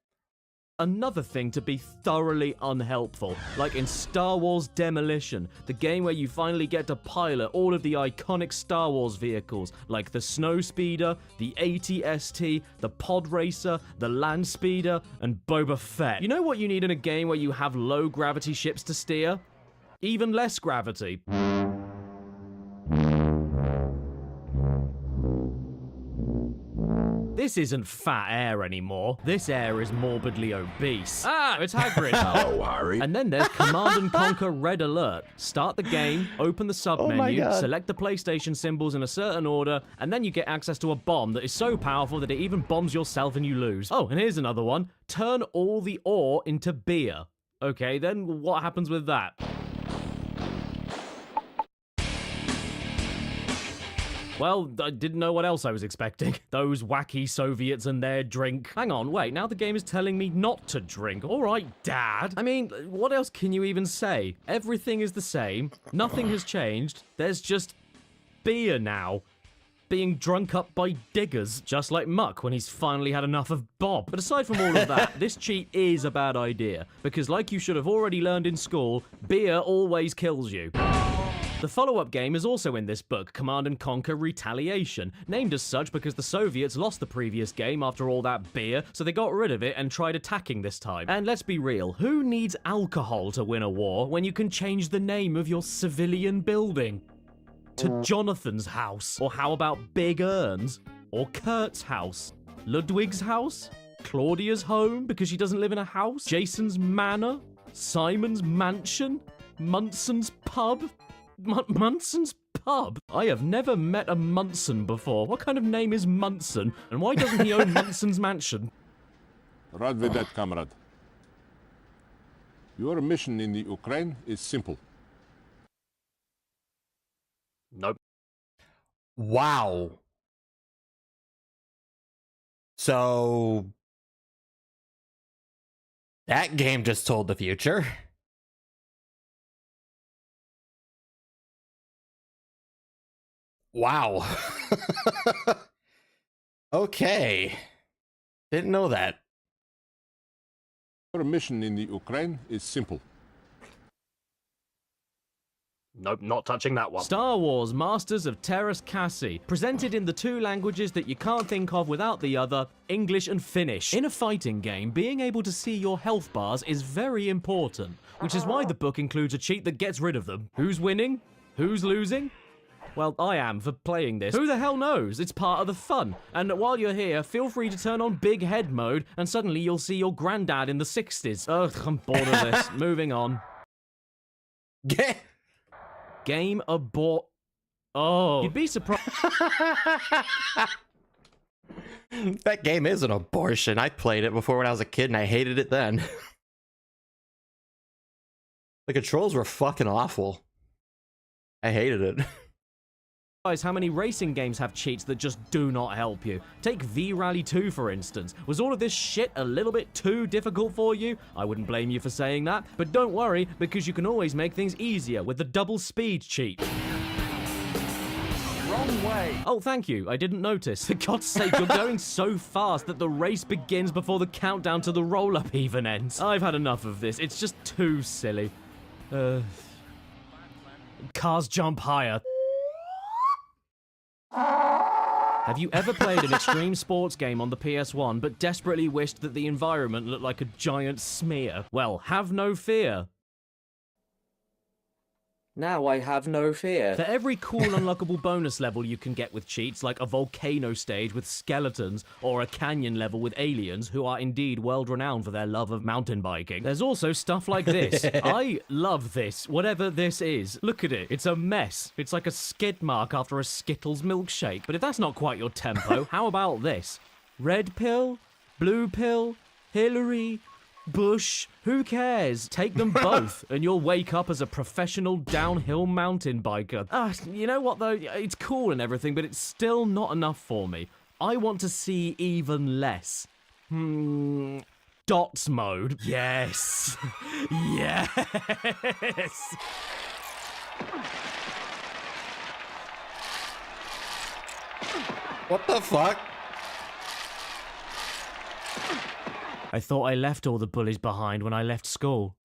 Another thing to be thoroughly unhelpful, like in Star Wars Demolition, the game where you finally get to pilot all of the iconic Star Wars vehicles, like the Snowspeeder, the AT-ST, the Pod Racer, the Land Speeder, and Boba Fett. You know what you need in a game where you have low gravity ships to steer? Even less gravity. This isn't fat air anymore. This air is morbidly obese. Ah, it's Hagrid. Oh, Harry. And then there's Command and Conquer Red Alert. Start the game, open the sub-menu, select the PlayStation symbols in a certain order, and then you get access to a bomb that is so powerful that it even bombs yourself and you lose. Oh, and here's another one. Turn all the ore into beer. Okay, then what happens with that? Well, I didn't know what else I was expecting. Those wacky Soviets and their drink. Hang on, wait, now the game is telling me not to drink. All right, Dad. I mean, what else can you even say? Everything is the same. Nothing has changed. There's just beer now. Being drunk up by diggers, just like Muck when he's finally had enough of Bob. But aside from all of that, this cheat is a bad idea, because like you should have already learned in school, beer always kills you. The follow-up game is also in this book, Command & Conquer Retaliation, named as such because the Soviets lost the previous game after all that beer, so they got rid of it and tried attacking this time. And let's be real, who needs alcohol to win a war when you can change the name of your civilian building to Jonathan's house? Or how about Big Ern's? Or Kurt's house? Ludwig's house? Claudia's home because she doesn't live in a house? Jason's manor? Simon's mansion? Munson's pub? Munson's pub? I have never met a Munson before. What kind of name is Munson? And why doesn't he own Munson's mansion? Rad with that, comrade. Your mission in the Ukraine is simple. Nope. Wow. So that game just told the future. Wow. Okay. Didn't know that. Your mission in the Ukraine is simple. Nope, not touching that one. Star Wars Masters of Terras Cassi, presented in the two languages that you can't think of without the other, English and Finnish. In a fighting game, being able to see your health bars is very important, which is why the book includes a cheat that gets rid of them. Who's winning? Who's losing? Well, I am for playing this. Who the hell knows? It's part of the fun. And while you're here, feel free to turn on big head mode, and suddenly you'll see your granddad in the 60s. Ugh, I'm bored of this. Moving on. Game abort. Oh. You'd be surprised. That game is an abortion. I played it before when I was a kid and I hated it then. The controls were fucking awful. I hated it. How many racing games have cheats that just do not help you? Take V-Rally 2 for instance. Was all of this shit a little bit too difficult for you? I wouldn't blame you for saying that, but don't worry, because you can always make things easier with the double speed cheat. Wrong way. Oh, thank you. I didn't notice. For God's sake, you're going so fast that the race begins before the countdown to the roll-up even ends. I've had enough of this. It's just too silly. Cars jump higher. Have you ever played an extreme sports game on the PS1 but desperately wished that the environment looked like a giant smear? Well, have no fear. Now I have no fear. For every cool unlockable bonus level you can get with cheats, like a volcano stage with skeletons, or a canyon level with aliens, who are indeed world-renowned for their love of mountain biking, there's also stuff like this. I love this, whatever this is. Look at it, it's a mess. It's like a skid mark after a Skittles milkshake. But if that's not quite your tempo, how about this? Red pill? Blue pill? Hillary? Bush, who cares? Take them both, and you'll wake up as a professional downhill mountain biker. You know what though? It's cool and everything, but it's still not enough for me. I want to see even less. Dots mode. Yes. Yes. What the fuck? I thought I left all the bullies behind when I left school.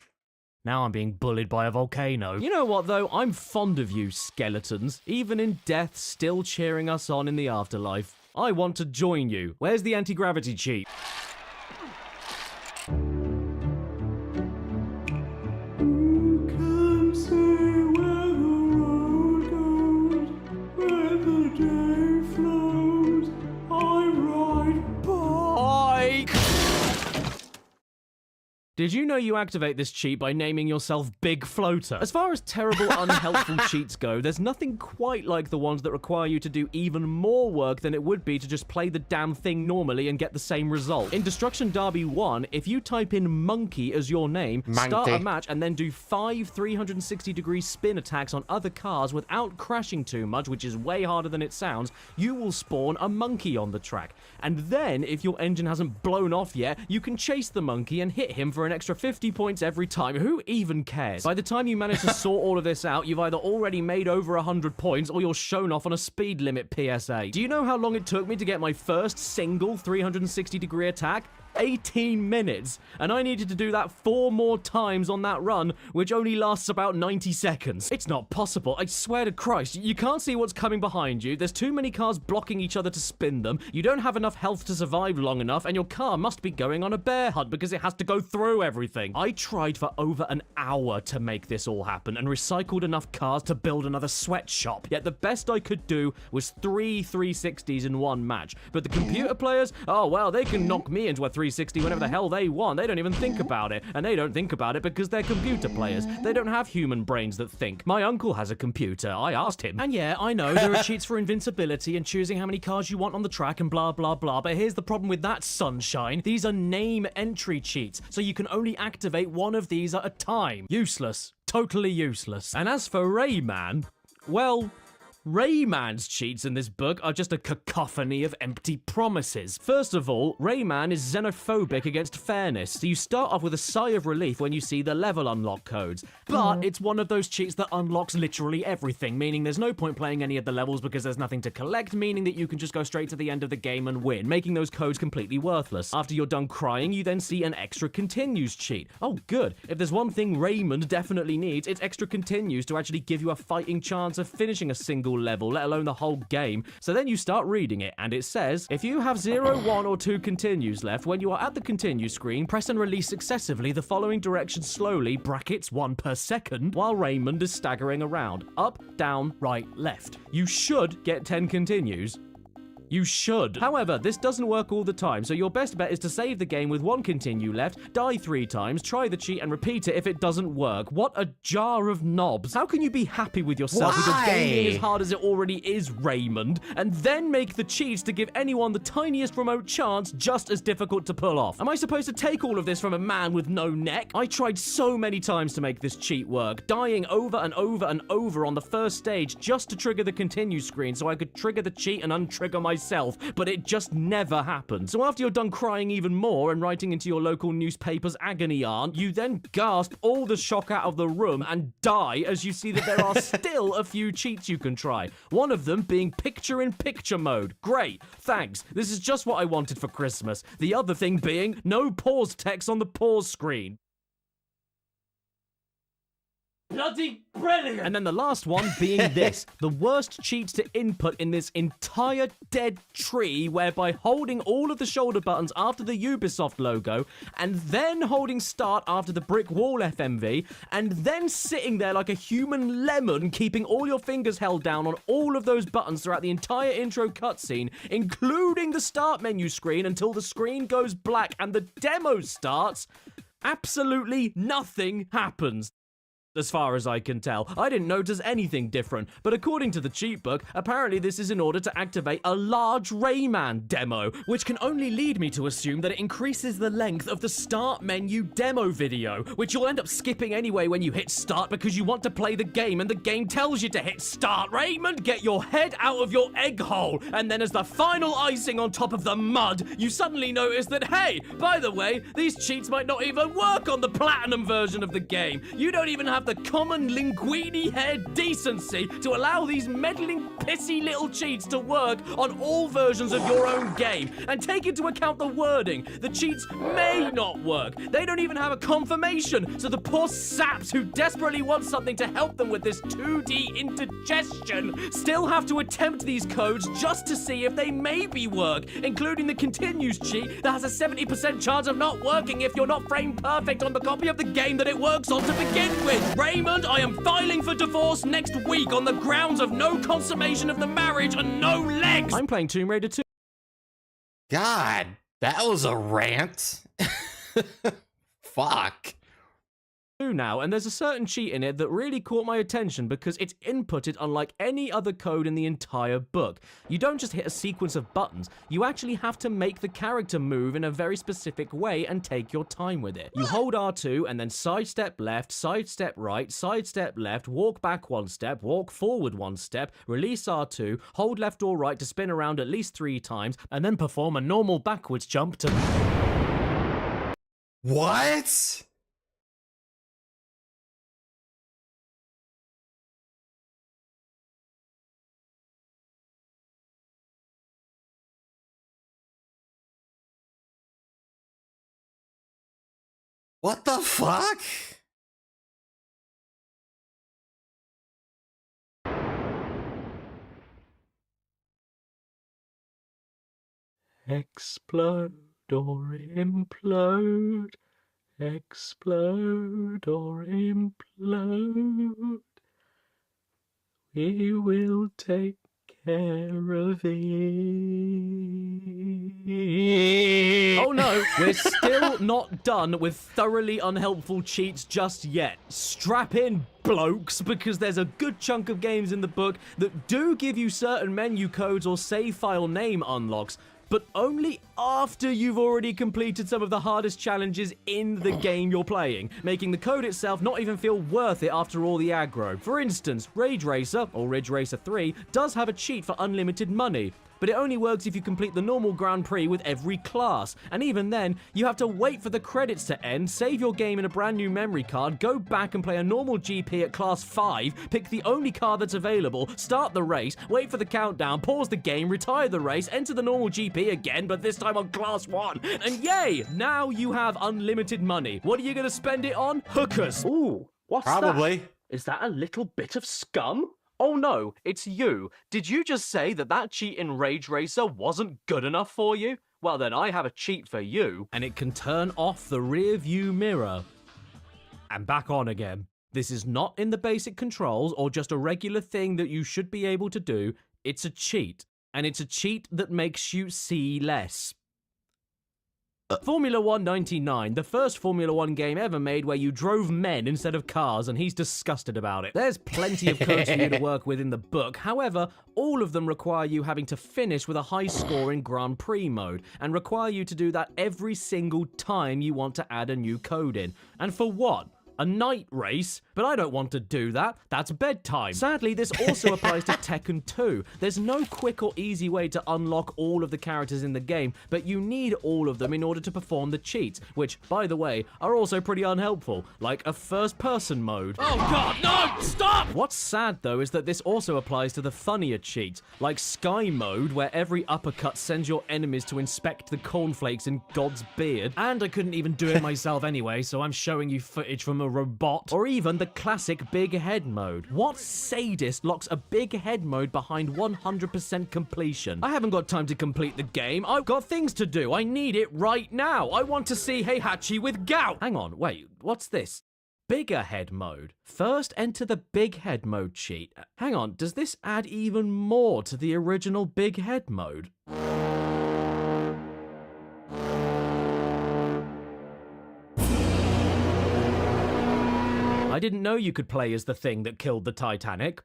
Now I'm being bullied by a volcano. You know what, though? I'm fond of you, skeletons. Even in death, still cheering us on in the afterlife. I want to join you. Where's the anti-gravity cheat? Did you know you activate this cheat by naming yourself Big Floater? As far as terrible, unhelpful cheats go, there's nothing quite like the ones that require you to do even more work than it would be to just play the damn thing normally and get the same result. In Destruction Derby 1, if you type in Monkey as your name, start a match, and then do 5 360-degree spin attacks on other cars without crashing too much, which is way harder than it sounds, you will spawn a monkey on the track. And then, if your engine hasn't blown off yet, you can chase the monkey and hit him for an extra 50 points every time. Who even cares? By the time you manage to sort all of this out, you've either already made over 100 points or you're shown off on a speed limit PSA. Do you know how long it took me to get my first single 360-degree attack? 18 minutes, and I needed to do that 4 more times on that run, which only lasts about 90 seconds. It's not possible, I swear to Christ. You can't see what's coming behind you, there's too many cars blocking each other to spin them, you don't have enough health to survive long enough, and your car must be going on a bear hunt because it has to go through everything. I tried for over an hour to make this all happen, and recycled enough cars to build another sweatshop, yet the best I could do was 3 360s in one match. But the computer players, oh well, they can knock me into a 360 whenever the hell they want. They don't even think about it. And they don't think about it because they're computer players. They don't have human brains that think. My uncle has a computer. I asked him. And yeah, I know there are cheats for invincibility and choosing how many cars you want on the track and blah, blah, blah. But here's the problem with that, sunshine. These are name entry cheats. So you can only activate one of these at a time. Useless. Totally useless. And as for Rayman, well, Rayman's cheats in this book are just a cacophony of empty promises. First of all, Rayman is xenophobic against fairness, so you start off with a sigh of relief when you see the level unlock codes. But it's one of those cheats that unlocks literally everything, meaning there's no point playing any of the levels because there's nothing to collect, meaning that you can just go straight to the end of the game and win, making those codes completely worthless. After you're done crying, you then see an extra continues cheat. Oh good, if there's one thing Raymond definitely needs, it's extra continues to actually give you a fighting chance of finishing a single level, let alone the whole game. So then you start reading it, and it says, if you have 0, 1, or 2 continues left, when you are at the continue screen, press and release successively the following directions slowly, brackets 1 per second, while Raymond is staggering around. Up, down, right, left. You should get 10 continues. You should. However, this doesn't work all the time, so your best bet is to save the game with 1 continue left, die 3 times, try the cheat, and repeat it if it doesn't work. What a jar of knobs. How can you be happy with yourself with your game being as hard as it already is, Raymond, and then make the cheats to give anyone the tiniest remote chance just as difficult to pull off? Am I supposed to take all of this from a man with no neck? I tried so many times to make this cheat work, dying over and over and over on the first stage just to trigger the continue screen so I could trigger the cheat and untrigger myself, but it just never happened. So after you're done crying even more and writing into your local newspaper's agony aunt, you then gasp all the shock out of the room and die as you see that there are still a few cheats you can try. One of them being picture-in-picture mode. Great, thanks. This is just what I wanted for Christmas. The other thing being no pause text on the pause screen. Bloody brilliant! And then the last one being this, the worst cheats to input in this entire dead tree, whereby holding all of the shoulder buttons after the Ubisoft logo, and then holding start after the brick wall FMV, and then sitting there like a human lemon, keeping all your fingers held down on all of those buttons throughout the entire intro cutscene, including the start menu screen until the screen goes black and the demo starts, absolutely nothing happens. As far as I can tell. I didn't notice anything different, but according to the cheat book, apparently this is in order to activate a large Rayman demo, which can only lead me to assume that it increases the length of the start menu demo video, which you'll end up skipping anyway when you hit start because you want to play the game and the game tells you to hit start. Raymond, get your head out of your egg hole, and then as the final icing on top of the mud, you suddenly notice that, hey, by the way, these cheats might not even work on the platinum version of the game. You don't even have the common linguini hair decency to allow these meddling pissy little cheats to work on all versions of your own game. And take into account the wording, the cheats may not work. They don't even have a confirmation, so the poor saps who desperately want something to help them with this 2D indigestion still have to attempt these codes just to see if they maybe work, including the continues cheat that has a 70% chance of not working if you're not frame perfect on the copy of the game that it works on to begin with. Raymond, I am filing for divorce next week on the grounds of no consummation of the marriage and no legs. I'm playing Tomb Raider 2. God, that was a rant. fuck? Now, and there's a certain cheat in it that really caught my attention because it's inputted unlike any other code in the entire book. You don't just hit a sequence of buttons, you actually have to make the character move in a very specific way and take your time with it. You hold R2 and then sidestep left, sidestep right, sidestep left, walk back 1 step, walk forward 1 step, release R2, hold left or right to spin around at least 3 times, and then perform a normal backwards jump to... What? What the fuck? Explode or implode, explode or implode. We will take care of it. Oh no, we're still not done with thoroughly unhelpful cheats just yet. Strap in, blokes, because there's a good chunk of games in the book that do give you certain menu codes or save file name unlocks, but only after you've already completed some of the hardest challenges in the game you're playing, making the code itself not even feel worth it after all the aggro. For instance, Rage Racer, or Ridge Racer 3, does have a cheat for unlimited money, but it only works if you complete the normal Grand Prix with every class, and even then, you have to wait for the credits to end, save your game in a brand new memory card, go back and play a normal GP at class 5, pick the only car that's available, start the race, wait for the countdown, pause the game, retire the race, enter the normal GP again, but this time on class 1, and yay! Now you have unlimited money. What are you gonna spend it on? Hookers! Ooh, what's that? Probably. Is that a little bit of scum? Oh no, it's you. Did you just say that that cheat in Rage Racer wasn't good enough for you? Well then, I have a cheat for you, and it can turn off the rear view mirror. And back on again. This is not in the basic controls or just a regular thing that you should be able to do. It's a cheat, and it's a cheat that makes you see less. Formula 1 99, the first Formula 1 game ever made where you drove men instead of cars, and he's disgusted about it. There's plenty of codes for you to work with in the book, however, all of them require you having to finish with a high score in Grand Prix mode, and require you to do that every single time you want to add a new code in. And for what? A night race? But I don't want to do that. That's bedtime. Sadly, this also applies to Tekken 2. There's no quick or easy way to unlock all of the characters in the game, but you need all of them in order to perform the cheats, which, by the way, are also pretty unhelpful, like a first-person mode. Oh god, no! Stop! What's sad, though, is that this also applies to the funnier cheats, like Sky Mode, where every uppercut sends your enemies to inspect the cornflakes in God's beard. And I couldn't even do it myself anyway, so I'm showing you footage from a robot. Or even the classic big head mode. What sadist locks a big head mode behind 100% completion? I haven't got time to complete the game. I've got things to do. I need it right now. I want to see Heihachi with gout. Hang on, wait, what's this? Bigger head mode. First enter the big head mode cheat. Hang on, does this add even more to the original big head mode? I didn't know you could play as the thing that killed the Titanic.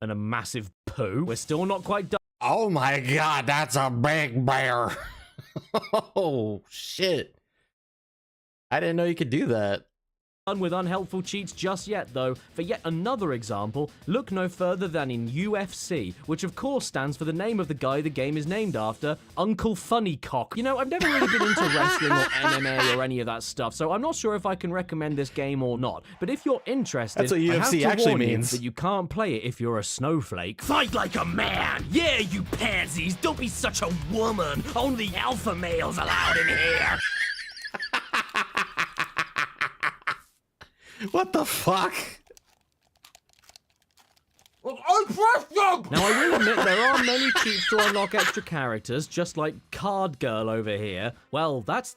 And a massive poo. We're still not quite done. Oh my god, that's a big bear. Oh, shit. I didn't know you could do that. With unhelpful cheats just yet, though. For yet another example, look no further than in UFC, which of course stands for the name of the guy the game is named after, Uncle Funnycock. You know, I've never really been into wrestling or MMA or any of that stuff, so I'm not sure if I can recommend this game or not. But if you're interested, that's what UFC actually means. That you can't play it if you're a snowflake. Fight like a man! Yeah, you pansies! Don't be such a woman! Only alpha males allowed in here! What the fuck? I'm Now, I will admit there are many cheats to unlock extra characters, just like Card Girl over here. Well, that's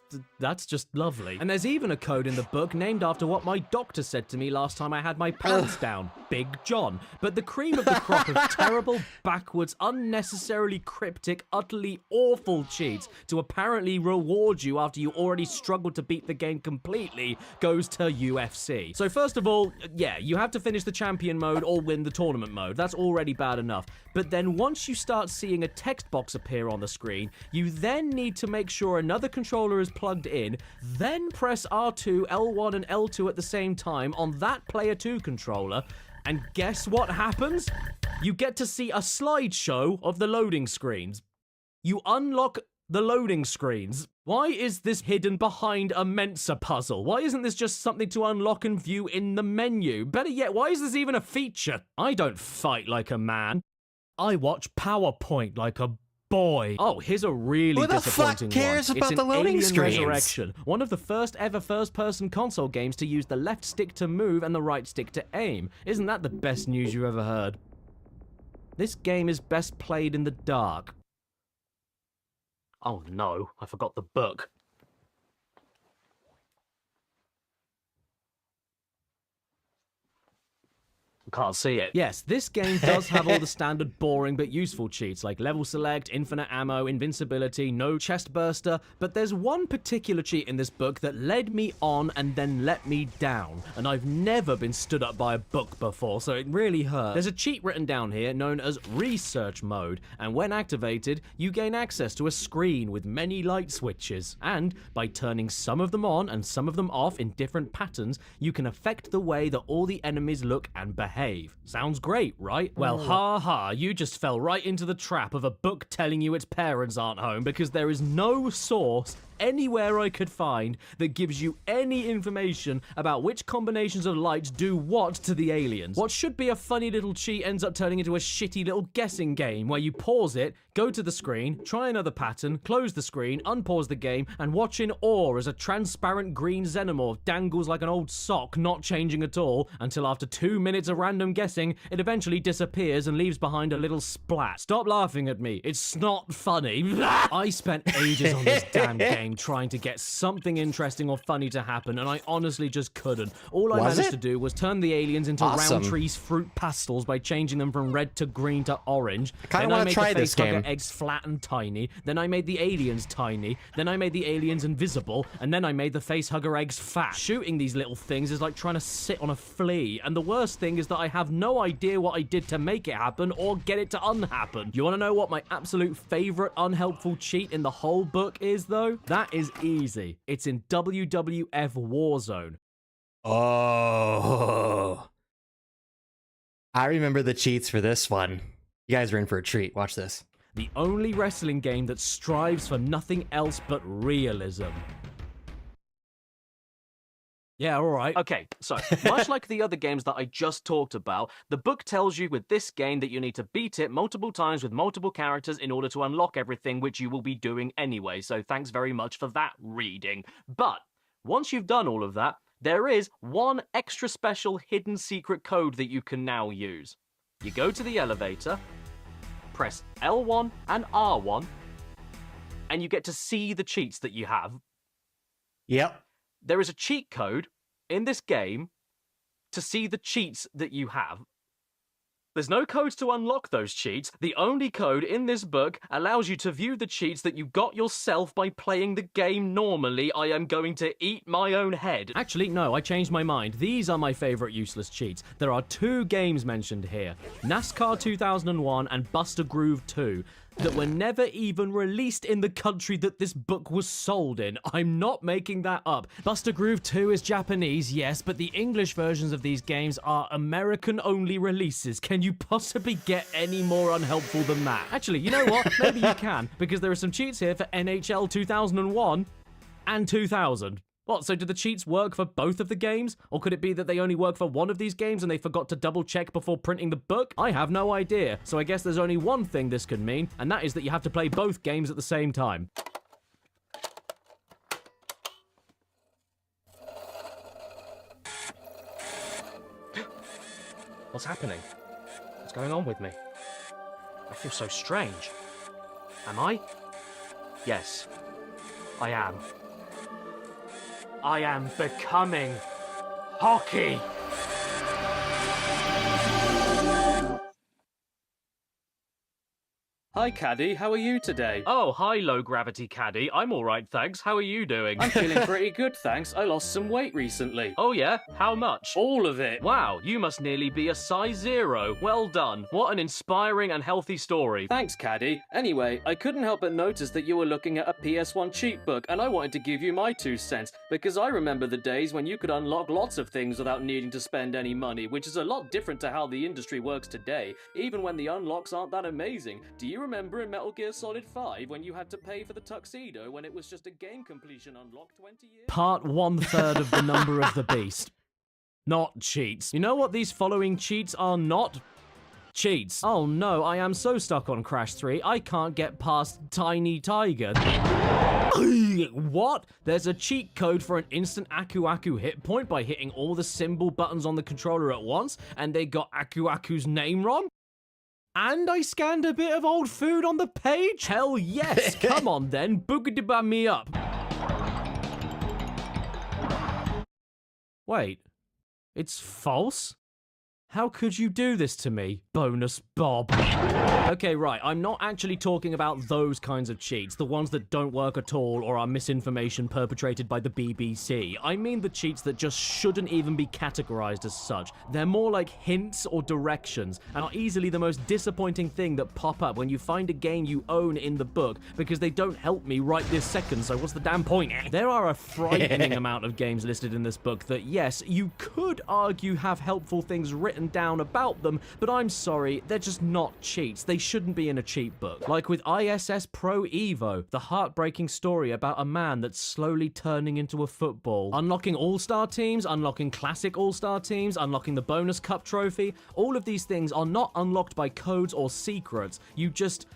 just lovely. And there's even a code in the book named after what my doctor said to me last time I had my pants down, Big John. But the cream of the crop of terrible, backwards, unnecessarily cryptic, utterly awful cheats to apparently reward you after you already struggled to beat the game completely goes to UFC. So first of all, yeah, you have to finish the champion mode or win the tournament mode. That's already bad enough. But then once you start seeing a text box appear on the screen, you then need to make sure another controller is plugged in, then press R2, L1 and L2 at the same time on that Player 2 controller, and guess what happens? You get to see a slideshow of the loading screens. You unlock the loading screens. Why is this hidden behind a Mensa puzzle? Why isn't this just something to unlock and view in the menu? Better yet, why is this even a feature? I don't fight like a man. I watch PowerPoint like a boy. Oh, here's a really disappointing one. Who the fuck cares about the loading Alien screens? Resurrection, one of the first ever first-person console games to use the left stick to move and the right stick to aim. Isn't that the best news you ever heard? This game is best played in the dark. Oh no, I forgot the book. Can't see it. Yes, this game does have all the standard boring but useful cheats like level select, infinite ammo, invincibility, no chest burster, but there's one particular cheat in this book that led me on and then let me down, and I've never been stood up by a book before, so it really hurt. There's a cheat written down here known as research mode, and when activated, you gain access to a screen with many light switches, and by turning some of them on and some of them off in different patterns, you can affect the way that all the enemies look and behave. Sounds great, right? Well, ha ha, you just fell right into the trap of a book telling you its parents aren't home, because there is no source anywhere I could find that gives you any information about which combinations of lights do what to the aliens. What should be a funny little cheat ends up turning into a shitty little guessing game where you pause it, go to the screen, try another pattern, close the screen, unpause the game, and watch in awe as a transparent green xenomorph dangles like an old sock, not changing at all, until after 2 minutes of random guessing, it eventually disappears and leaves behind a little splat. Stop laughing at me. It's not funny. I spent ages on this damn game trying to get something interesting or funny to happen, and I honestly just couldn't. All I managed to do was turn the aliens into Roundtree's fruit pastels by changing them from red to green to orange. I want to try this game. Eggs flat and tiny, then I made the aliens tiny, then I made the aliens invisible, and then I made the facehugger eggs fat. Shooting these little things is like trying to sit on a flea, and the worst thing is that I have no idea what I did to make it happen or get it to unhappen. You want to know what my absolute favorite unhelpful cheat in the whole book is, though? That is easy. It's in WWF Warzone. Oh. I remember the cheats for this one. You guys are in for a treat. Watch this. The only wrestling game that strives for nothing else but realism. Yeah, alright. Okay, so, much like the other games that I just talked about, the book tells you with this game that you need to beat it multiple times with multiple characters in order to unlock everything, which you will be doing anyway, so thanks very much for that reading. But, once you've done all of that, there is one extra special hidden secret code that you can now use. You go to the elevator, press L1 and R1, and you get to see the cheats that you have. Yep. There is a cheat code in this game to see the cheats that you have. There's no codes to unlock those cheats. The only code in this book allows you to view the cheats that you got yourself by playing the game normally. I am going to eat my own head. Actually, no, I changed my mind. These are my favorite useless cheats. There are 2 games mentioned here. NASCAR 2001 and Buster Groove 2. That were never even released in the country that this book was sold in. I'm not making that up. Buster Groove 2 is Japanese, yes, but the English versions of these games are American-only releases. Can you possibly get any more unhelpful than that? Actually, you know what? Maybe you can, because there are some cheats here for NHL 2001 and 2000. What, so do the cheats work for both of the games? Or could it be that they only work for one of these games and they forgot to double check before printing the book? I have no idea, so I guess there's only one thing this could mean, and that is that you have to play both games at the same time. What's happening? What's going on with me? I feel so strange. Am I? Yes, I am. I am becoming hockey! Hi, Caddy. How are you today? Oh, hi, low-gravity Caddy. I'm all right, thanks. How are you doing? I'm feeling pretty good, thanks. I lost some weight recently. Oh, yeah? How much? All of it. Wow, you must nearly be a size 0. Well done. What an inspiring and healthy story. Thanks, Caddy. Anyway, I couldn't help but notice that you were looking at a PS1 cheat book, and I wanted to give you my 2 cents, because I remember the days when you could unlock lots of things without needing to spend any money, which is a lot different to how the industry works today, even when the unlocks aren't that amazing. Do you remember in Metal Gear Solid 5 when you had to pay for the tuxedo when it was just a game completion unlock 20 years? Part 1/3 of the number of the beast. Not cheats. You know what these following cheats are not? Cheats. Oh no, I am so stuck on Crash 3, I can't get past Tiny Tiger. What? There's a cheat code for an instant Aku Aku hit point by hitting all the symbol buttons on the controller at once, and they got Aku Aku's name wrong? And I scanned a bit of old food on the page? Hell yes! Come on then, boogity me up. Wait, it's false? How could you do this to me, Bonus Bob? Okay, right, I'm not actually talking about those kinds of cheats, the ones that don't work at all or are misinformation perpetrated by the BBC. I mean the cheats that just shouldn't even be categorized as such. They're more like hints or directions, and are easily the most disappointing thing that pop up when you find a game you own in the book, because they don't help me right this second, so what's the damn point? There are a frightening amount of games listed in this book that, yes, you could argue have helpful things written down about them, but I'm sorry, they're just not cheats. They shouldn't be in a cheat book. Like with ISS Pro Evo, the heartbreaking story about a man that's slowly turning into a football. Unlocking all-star teams, unlocking classic all-star teams, unlocking the bonus cup trophy, all of these things are not unlocked by codes or secrets. You just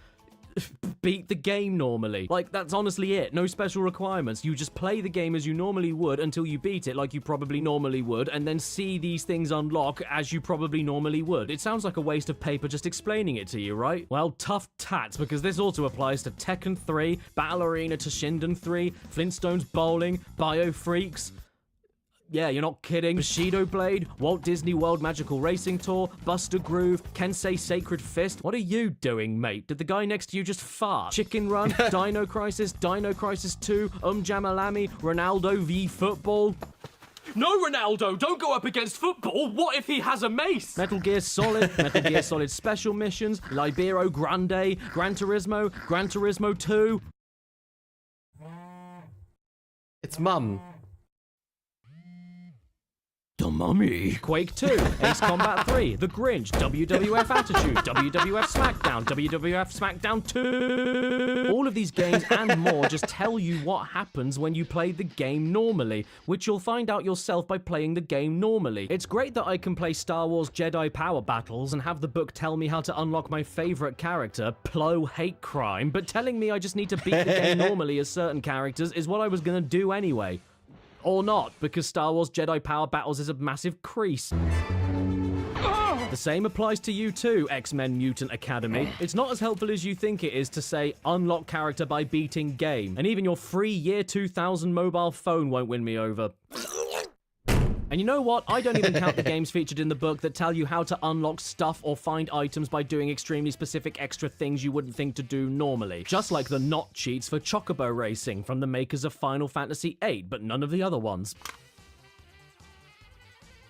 beat the game normally. Like, that's honestly it. No special requirements. You just play the game as you normally would until you beat it like you probably normally would, and then see these things unlock as you probably normally would. It sounds like a waste of paper just explaining it to you, right? Well, tough tats, because this also applies to Tekken 3, Battle Arena to Shinden 3, Flintstones Bowling, Bio Freaks. Yeah, you're not kidding. Bushido Blade, Walt Disney World Magical Racing Tour, Buster Groove, Kensei Sacred Fist. What are you doing, mate? Did the guy next to you just fart? Chicken Run, Dino Crisis 2, Jamalami, Ronaldo v Football. No, Ronaldo, don't go up against football. What if he has a mace? Metal Gear Solid, Metal Gear Solid Special Missions, Libero Grande, Gran Turismo 2. It's Mum. The Mummy. Quake 2, Ace Combat 3, The Grinch, WWF Attitude, WWF SmackDown, WWF SmackDown 2. All of these games and more just tell you what happens when you play the game normally, which you'll find out yourself by playing the game normally. It's great that I can play Star Wars Jedi Power Battles and have the book tell me how to unlock my favorite character, Plo Hate Crime, but telling me I just need to beat the game normally as certain characters is what I was gonna do anyway. Or not, because Star Wars Jedi Power Battles is a massive crease. The same applies to you too, X-Men Mutant Academy. It's not as helpful as you think it is to say, unlock character by beating game. And even your free year 2000 mobile phone won't win me over. And you know what? I don't even count the games featured in the book that tell you how to unlock stuff or find items by doing extremely specific extra things you wouldn't think to do normally. Just like the not cheats for Chocobo Racing from the makers of Final Fantasy VIII, but none of the other ones.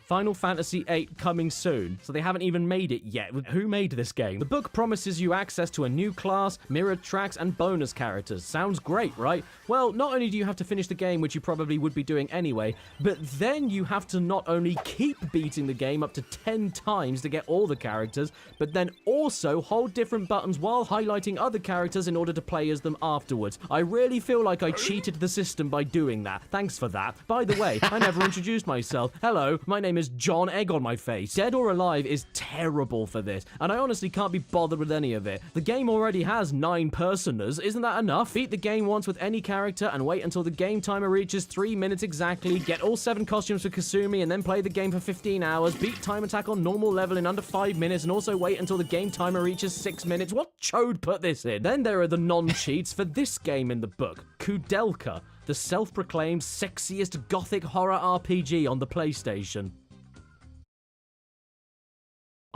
Final Fantasy VIII coming soon, so they haven't even made it yet. Who made this game? The book promises you access to a new class, mirrored tracks, and bonus characters. Sounds great, right? Well, not only do you have to finish the game, which you probably would be doing anyway, but then you have to not only keep beating the game up to 10 times to get all the characters, but then also hold different buttons while highlighting other characters in order to play as them afterwards. I really feel like I cheated the system by doing that. Thanks for that. By the way, I never introduced myself. Hello, my name name is John Egg on my face. Dead or Alive is terrible for this, and I honestly can't be bothered with any of it. The game already has 9 personas, isn't that enough? Beat the game once with any character and wait until the game timer reaches 3 minutes exactly, get all 7 costumes for Kasumi and then play the game for 15 hours, beat Time Attack on normal level in under 5 minutes and also wait until the game timer reaches 6 minutes. What chode put this in? Then there are the non-cheats for this game in the book, Kudelka, the self-proclaimed sexiest gothic horror RPG on the PlayStation.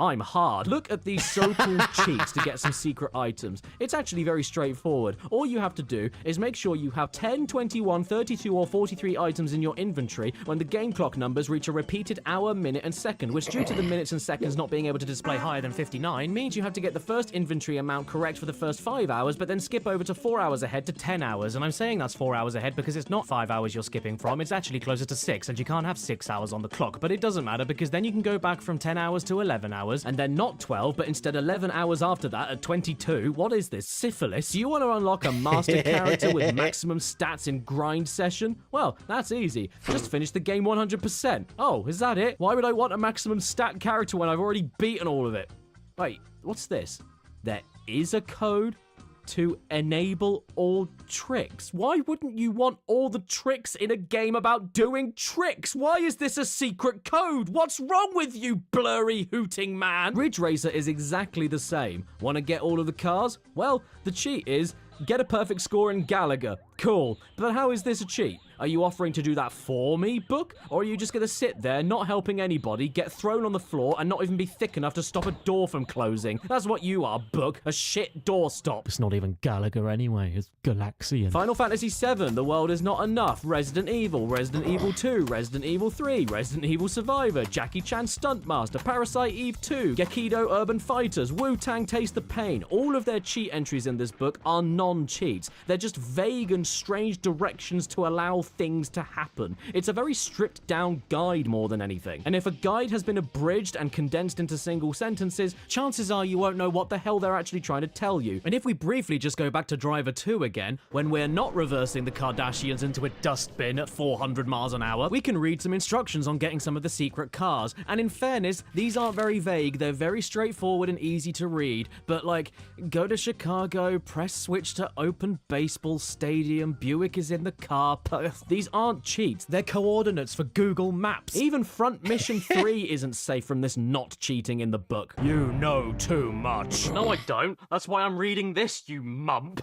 I'm hard. Look at these so-called cheats to get some secret items. It's actually very straightforward. All you have to do is make sure you have 10, 21, 32, or 43 items in your inventory when the game clock numbers reach a repeated hour, minute, and second, which due to the minutes and seconds not being able to display higher than 59, means you have to get the first inventory amount correct for the first 5 hours, but then skip over to 4 hours ahead to 10 hours. And I'm saying that's 4 hours ahead because it's not 5 hours you're skipping from, it's actually closer to 6, and you can't have 6 hours on the clock. But it doesn't matter because then you can go back from 10 hours to 11 hours, and then not 12, but instead 11 hours after that at 22. What is this, syphilis? Do you want to unlock a master character with maximum stats in grind session? Well, that's easy. Just finish the game 100%. Oh, is that it? Why would I want a maximum stat character when I've already beaten all of it? Wait, what's this? There is a code to enable all tricks. Why wouldn't you want all the tricks in a game about doing tricks? Why is this a secret code? What's wrong with you, blurry hooting man? Ridge Racer is exactly the same. Want to get all of the cars? Well, the cheat is get a perfect score in Gallagher. Cool. But how is this a cheat? Are you offering to do that for me, book? Or are you just going to sit there, not helping anybody, get thrown on the floor, and not even be thick enough to stop a door from closing? That's what you are, book. A shit doorstop. It's not even Gallagher anyway, it's Galaxian. Final Fantasy VII, The World Is Not Enough, Resident Evil 2, Resident Evil 3, Resident Evil Survivor, Jackie Chan Stuntmaster, Parasite Eve 2, Gekido Urban Fighters, Wu-Tang Taste the Pain. All of their cheat entries in this book are non-cheats. They're just vague and strange directions to allow things to happen. It's a very stripped down guide more than anything. And if a guide has been abridged and condensed into single sentences, chances are you won't know what the hell they're actually trying to tell you. And if we briefly just go back to Driver 2 again, when we're not reversing the Kardashians into a dustbin at 400 miles an hour, we can read some instructions on getting some of the secret cars. And in fairness, these aren't very vague, they're very straightforward and easy to read. But like, go to Chicago, press switch to open baseball stadium, Buick is in the car. These aren't cheats, they're coordinates for Google Maps. Even Front Mission 3 isn't safe from this not cheating in the book. You know too much. No, I don't. That's why I'm reading this, you mump.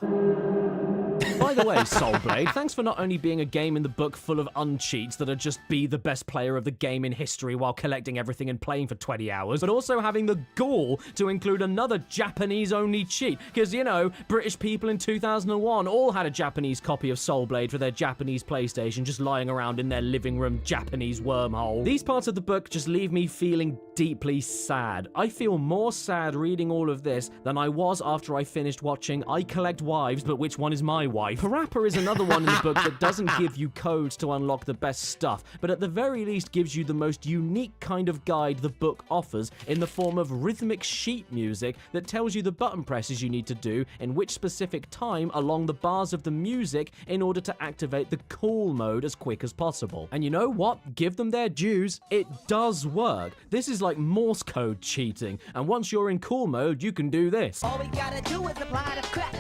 By the way, Soulblade, thanks for not only being a game in the book full of uncheats that are just be the best player of the game in history while collecting everything and playing for 20 hours, but also having the gall to include another Japanese-only cheat. Because, you know, British people in 2001 all had a Japanese copy of Soulblade for their Japanese PlayStation just lying around in their living room Japanese wormhole. These parts of the book just leave me feeling deeply sad. I feel more sad reading all of this than I was after I finished watching I Collect Wives, but which one is my wife? Parappa is another one in the book that doesn't give you codes to unlock the best stuff, but at the very least gives you the most unique kind of guide the book offers in the form of rhythmic sheet music that tells you the button presses you need to do in which specific time along the bars of the music in order to activate the cool mode as quick as possible. And you know what? Give them their dues. It does work. This is like Morse code cheating, and once you're in cool mode, you can do this. All we gotta do is apply the crack.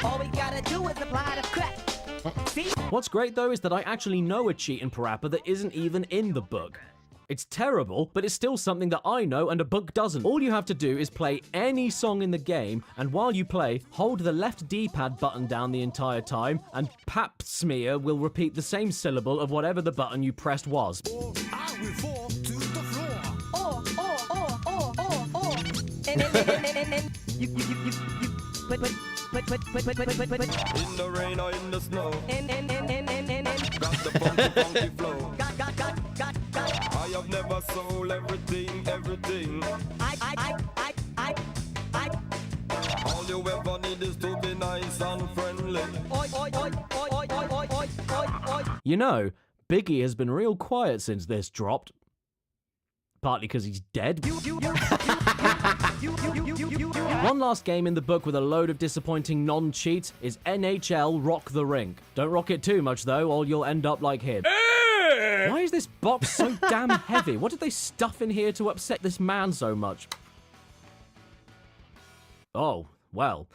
All we gotta do is apply the crack. See? What's great though is that I actually know a cheat in Parappa that isn't even in the book. It's terrible, but it's still something that I know and a book doesn't. All you have to do is play any song in the game, and while you play, hold the left D-pad button down the entire time, and Pap Smear will repeat the same syllable of whatever the button you pressed was. I will fall to the floor. Oh. You. In the rain or in the snow. In. Got the funky flow. Got. I have never sold everything. All you ever need is to be nice and friendly. You know, Biggie has been real quiet since this dropped. Partly because he's dead. One last game in the book with a load of disappointing non-cheats is NHL Rock the Rink. Don't rock it too much though, or you'll end up like him. Why is this box so damn heavy? What did they stuff in here to upset this man so much? Oh, well,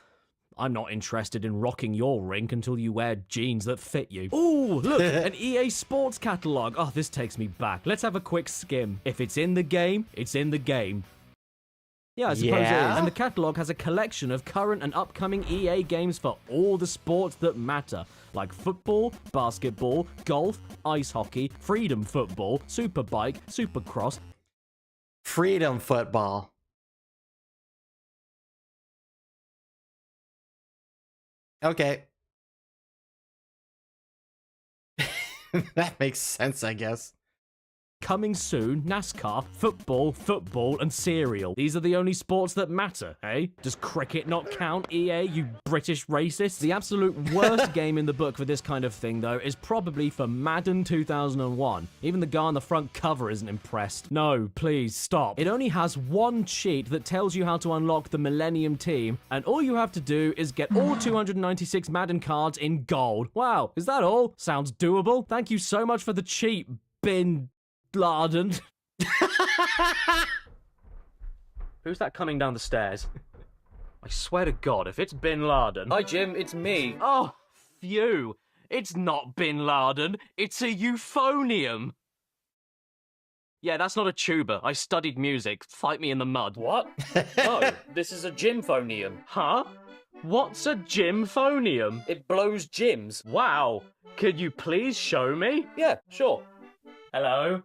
I'm not interested in rocking your rink until you wear jeans that fit you. Ooh, look, an EA Sports catalog. Oh, this takes me back. Let's have a quick skim. If it's in the game, it's in the game. Yeah, I suppose it is. And the catalog has a collection of current and upcoming EA games for all the sports that matter, like football, basketball, golf, ice hockey, freedom football, superbike, supercross. Freedom football. Okay. That makes sense, I guess. Coming soon, NASCAR, football, and cereal. These are the only sports that matter, eh? Does cricket not count, EA, you British racists? The absolute worst game in the book for this kind of thing, though, is probably for Madden 2001. Even the guy on the front cover isn't impressed. No, please, stop. It only has one cheat that tells you how to unlock the Millennium Team, and all you have to do is get all 296 Madden cards in gold. Wow, is that all? Sounds doable. Thank you so much for the cheat, Bin Laden. Who's that coming down the stairs? I swear to God, if it's Bin Laden... Hi, Jim, it's me. Oh, phew. It's not Bin Laden. It's a euphonium. Yeah, that's not a tuba. I studied music. Fight me in the mud. What? No, this is a gymphonium. Huh? What's a gymphonium? It blows gyms. Wow. Could you please show me? Yeah, sure. Hello?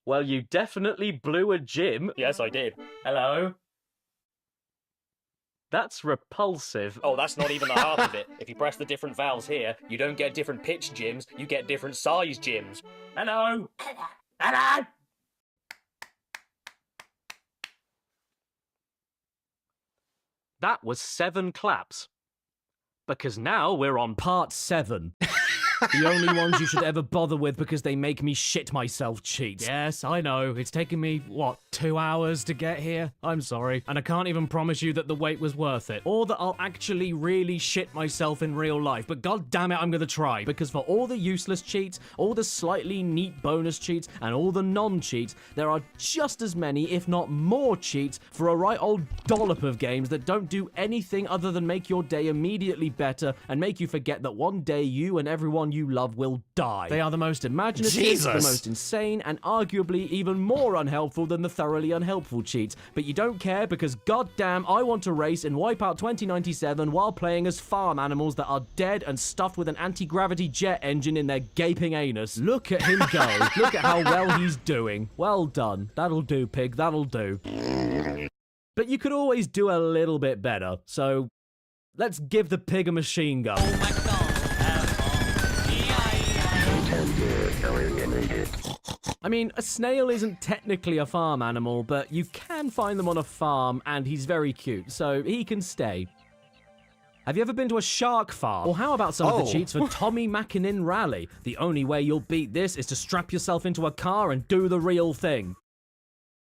Well, you definitely blew a gym. Yes, I did. Hello? That's repulsive. Oh, that's not even the half of it. If you press the different valves here, you don't get different pitch gyms, you get different size gyms. Hello? Hello? That was 7 claps. Because now we're on part 7. The only ones you should ever bother with because they make me shit myself cheats. Yes, I know. It's taken me, what, 2 hours to get here? I'm sorry. And I can't even promise you that the wait was worth it. Or that I'll actually really shit myself in real life. But god damn it, I'm gonna try. Because for all the useless cheats, all the slightly neat bonus cheats, and all the non-cheats, there are just as many, if not more cheats, for a right old dollop of games that don't do anything other than make your day immediately better and make you forget that one day you and everyone you love will die. They are the most imaginative, the most insane, and arguably even more unhelpful than the thoroughly unhelpful cheats. But you don't care because goddamn I want to race in Wipeout 2097 while playing as farm animals that are dead and stuffed with an anti-gravity jet engine in their gaping anus. Look at him go. Look at how well he's doing. Well done. That'll do, pig. That'll do. But you could always do a little bit better, so let's give the pig a machine gun. Oh my god. I mean, a snail isn't technically a farm animal, but you can find them on a farm, and he's very cute, so he can stay. Have you ever been to a shark farm? Or how about some of the cheats for Tommy Mackinnon Rally? The only way you'll beat this is to strap yourself into a car and do the real thing.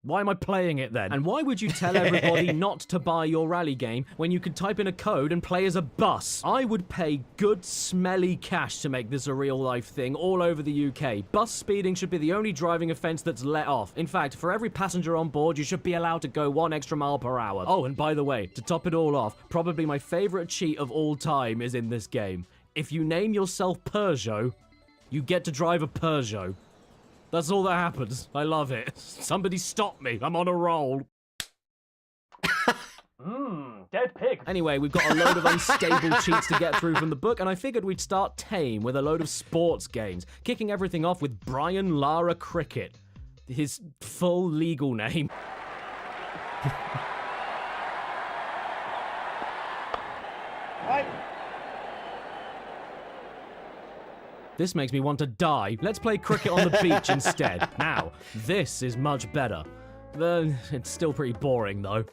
Why am I playing it then? And why would you tell everybody not to buy your rally game when you could type in a code and play as a bus? I would pay good smelly cash to make this a real life thing all over the UK. Bus speeding should be the only driving offence that's let off. In fact, for every passenger on board, you should be allowed to go 1 extra mile per hour. Oh, and by the way, to top it all off, probably my favourite cheat of all time is in this game. If you name yourself Peugeot, you get to drive a Peugeot. That's all that happens. I love it. Somebody stop me. I'm on a roll. Dead pig. Anyway, we've got a load of unstable cheats to get through from the book, and I figured we'd start tame with a load of sports games, kicking everything off with Brian Lara Cricket. His full legal name. Right. This makes me want to die. Let's play cricket on the beach instead. Now, this is much better. It's still pretty boring, though.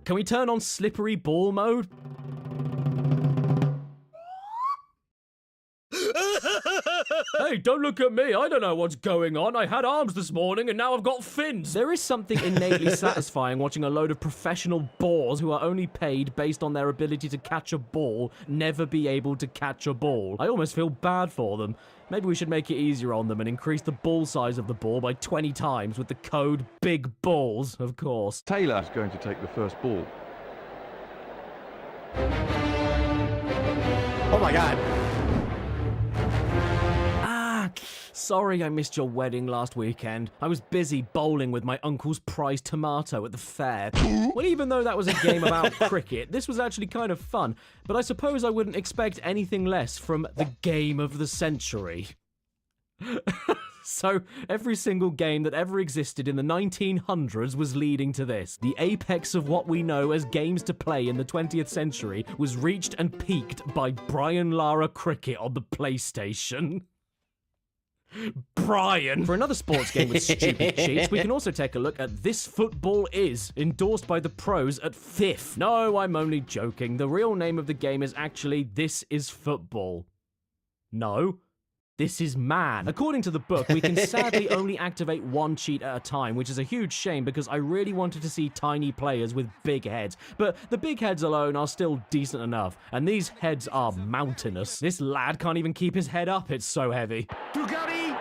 Can we turn on slippery ball mode? Hey, don't look at me. I don't know what's going on. I had arms this morning and now I've got fins. There is something innately satisfying watching a load of professional bores who are only paid based on their ability to catch a ball never be able to catch a ball. I almost feel bad for them. Maybe we should make it easier on them and increase the ball size of the ball by 20 times with the code Big Balls, of course. Taylor's going to take the first ball. Oh my god. Sorry I missed your wedding last weekend. I was busy bowling with my uncle's prize tomato at the fair. Well, even though that was a game about cricket, this was actually kind of fun, but I suppose I wouldn't expect anything less from the game of the century. So, every single game that ever existed in the 1900s was leading to this. The apex of what we know as games to play in the 20th century was reached and peaked by Brian Lara Cricket on the PlayStation. Brian! For another sports game with stupid cheats, we can also take a look at This Football Is, endorsed by the pros at FIF. No, I'm only joking. The real name of the game is actually This Is Football. No. This is man. According to the book, we can sadly only activate one cheat at a time, which is a huge shame because I really wanted to see tiny players with big heads. But the big heads alone are still decent enough, and these heads are mountainous. This lad can't even keep his head up, it's so heavy. Dugarry!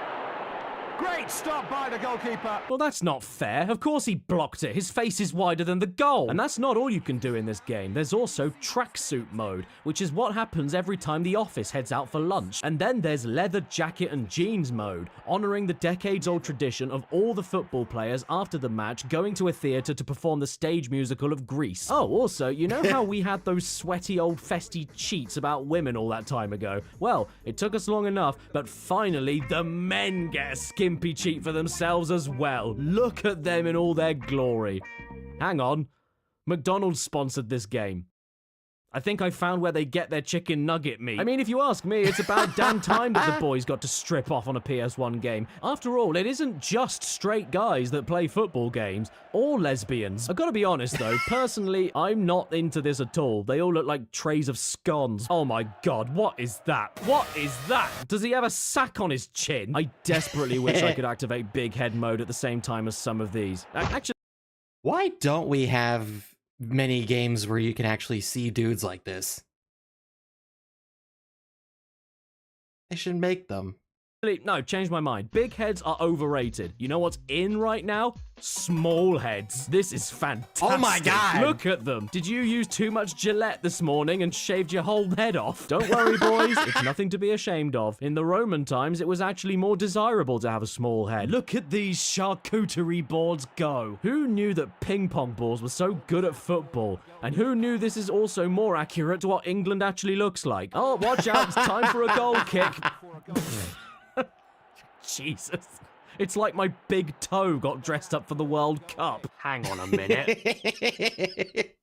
Great stop by the goalkeeper. Well, that's not fair. Of course he blocked it. His face is wider than the goal. And that's not all you can do in this game. There's also tracksuit mode, which is what happens every time the office heads out for lunch. And then there's leather jacket and jeans mode, honoring the decades-old tradition of all the football players after the match going to a theatre to perform the stage musical of Grease. Oh, also, you know how we had those sweaty old festy cheats about women all that time ago? Well, it took us long enough, but finally the men get a skimpy cheat for themselves as well. Look at them in all their glory. Hang on. McDonald's sponsored this game. I think I found where they get their chicken nugget meat. I mean, if you ask me, it's about damn time that the boys got to strip off on a PS1 game. After all, it isn't just straight guys that play football games, or lesbians. I've got to be honest though, personally, I'm not into this at all. They all look like trays of scones. Oh my god, what is that? What is that? Does he have a sack on his chin? I desperately wish I could activate big head mode at the same time as some of these. Actually, why don't we have many games where you can actually see dudes like this? They should make them. No, change my mind. Big heads are overrated. You know what's in right now? Small heads. This is fantastic. Oh my god! Look at them. Did you use too much Gillette this morning and shaved your whole head off? Don't worry, boys. It's nothing to be ashamed of. In the Roman times, it was actually more desirable to have a small head. Look at these charcuterie boards go. Who knew that ping pong balls were so good at football? And who knew this is also more accurate to what England actually looks like? Oh, watch out. It's time for a goal kick. Jesus. It's like my big toe got dressed up for the World Cup. Hang on a minute.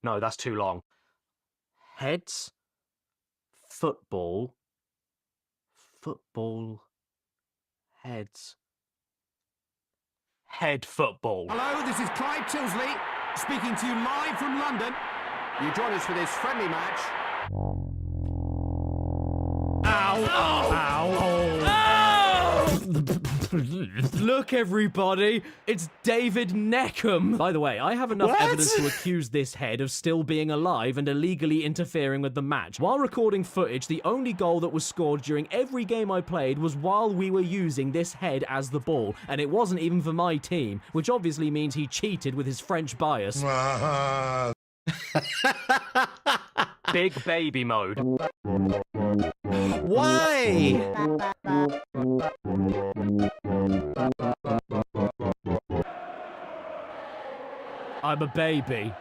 No, that's too long. Heads, football, heads, head football. Hello, this is Clive Tilsley, speaking to you live from London. You join us for this friendly match. Ow! Oh! Ow! Oh! Look, everybody, it's David Neckham. By the way, I have enough evidence to accuse this head of still being alive and illegally interfering with the match. While recording footage, the only goal that was scored during every game I played was while we were using this head as the ball, and it wasn't even for my team, which obviously means he cheated with his French bias. Big baby mode. Why? I'm a baby.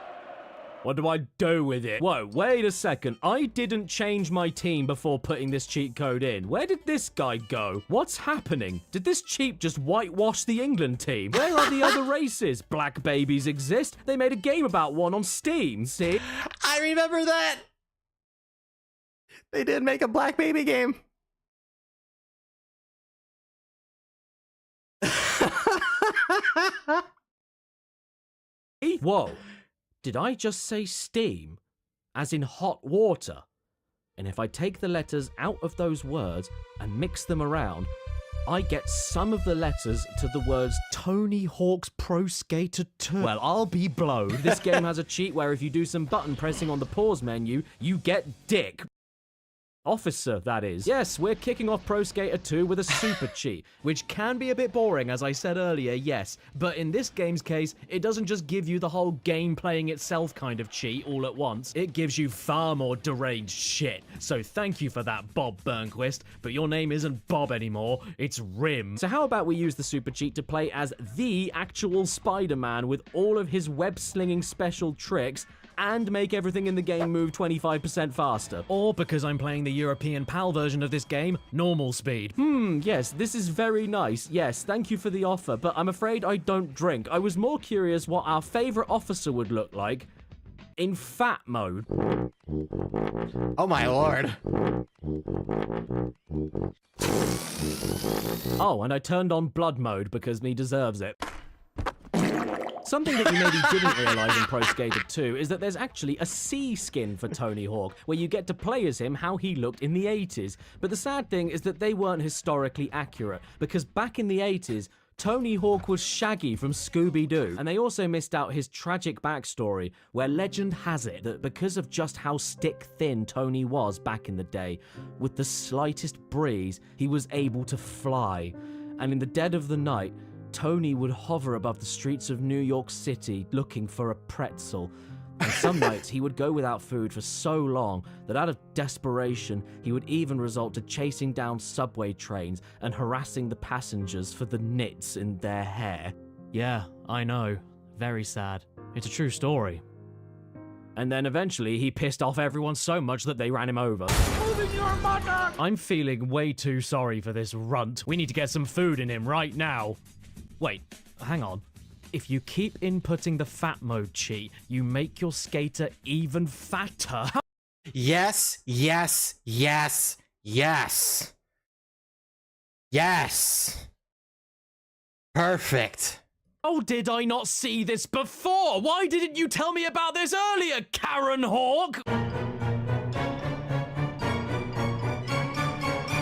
What do I do with it? Whoa, wait a second. I didn't change my team before putting this cheat code in. Where did this guy go? What's happening? Did this cheat just whitewash the England team? Where are the other races? Black babies exist. They made a game about one on Steam. See? I remember that. They did make a black baby game. Whoa. Did I just say steam? As in hot water? And if I take the letters out of those words and mix them around, I get some of the letters to the words Tony Hawk's Pro Skater 2. Well, I'll be blowed. This game has a cheat where if you do some button pressing on the pause menu, you get dick. Officer, that is. Yes, we're kicking off Pro Skater 2 with a super cheat, which can be a bit boring, as I said earlier, yes. But in this game's case, it doesn't just give you the whole game playing itself kind of cheat all at once. It gives you far more deranged shit. So thank you for that, Bob Burnquist. But your name isn't Bob anymore, it's Rim. So how about we use the super cheat to play as the actual Spider-Man with all of his web-slinging special tricks and make everything in the game move 25% faster. Or, because I'm playing the European PAL version of this game, normal speed. Yes, this is very nice. Yes, thank you for the offer, but I'm afraid I don't drink. I was more curious what our favorite officer would look like in fat mode. Oh my lord. Oh, and I turned on blood mode because he deserves it. Something that you maybe didn't realise in Pro Skater 2 is that there's actually a C skin for Tony Hawk, where you get to play as him how he looked in the 80s. But the sad thing is that they weren't historically accurate, because back in the 80s, Tony Hawk was Shaggy from Scooby-Doo. And they also missed out his tragic backstory, where legend has it that because of just how stick-thin Tony was back in the day, with the slightest breeze, he was able to fly. And in the dead of the night, Tony would hover above the streets of New York City looking for a pretzel. And some nights he would go without food for so long that out of desperation he would even resort to chasing down subway trains and harassing the passengers for the nits in their hair. Yeah, I know. Very sad. It's a true story. And then eventually he pissed off everyone so much that they ran him over. I'm feeling way too sorry for this runt. We need to get some food in him right now. Wait, hang on. If you keep inputting the fat mode cheat, you make your skater even fatter. Yes, yes, yes, yes. Yes. Perfect. Oh, did I not see this before? Why didn't you tell me about this earlier, Karen Hawk?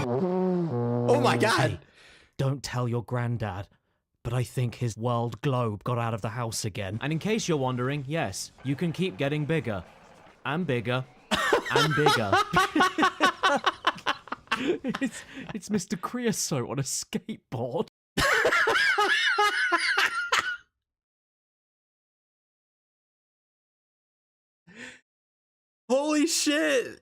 Oh my god. Hey, don't tell your granddad. But I think his world globe got out of the house again. And in case you're wondering, yes, you can keep getting bigger. And bigger. And bigger. it's Mr. Creosote on a skateboard. Holy shit.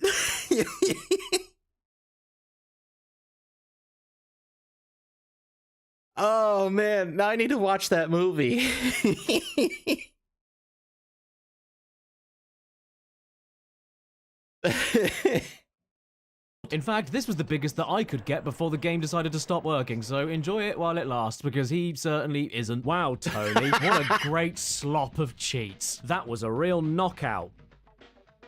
Oh man, now I need to watch that movie. In fact, this was the biggest that I could get before the game decided to stop working, so enjoy it while it lasts, because he certainly isn't. Wow, Tony, what a great slop of cheats. That was a real knockout.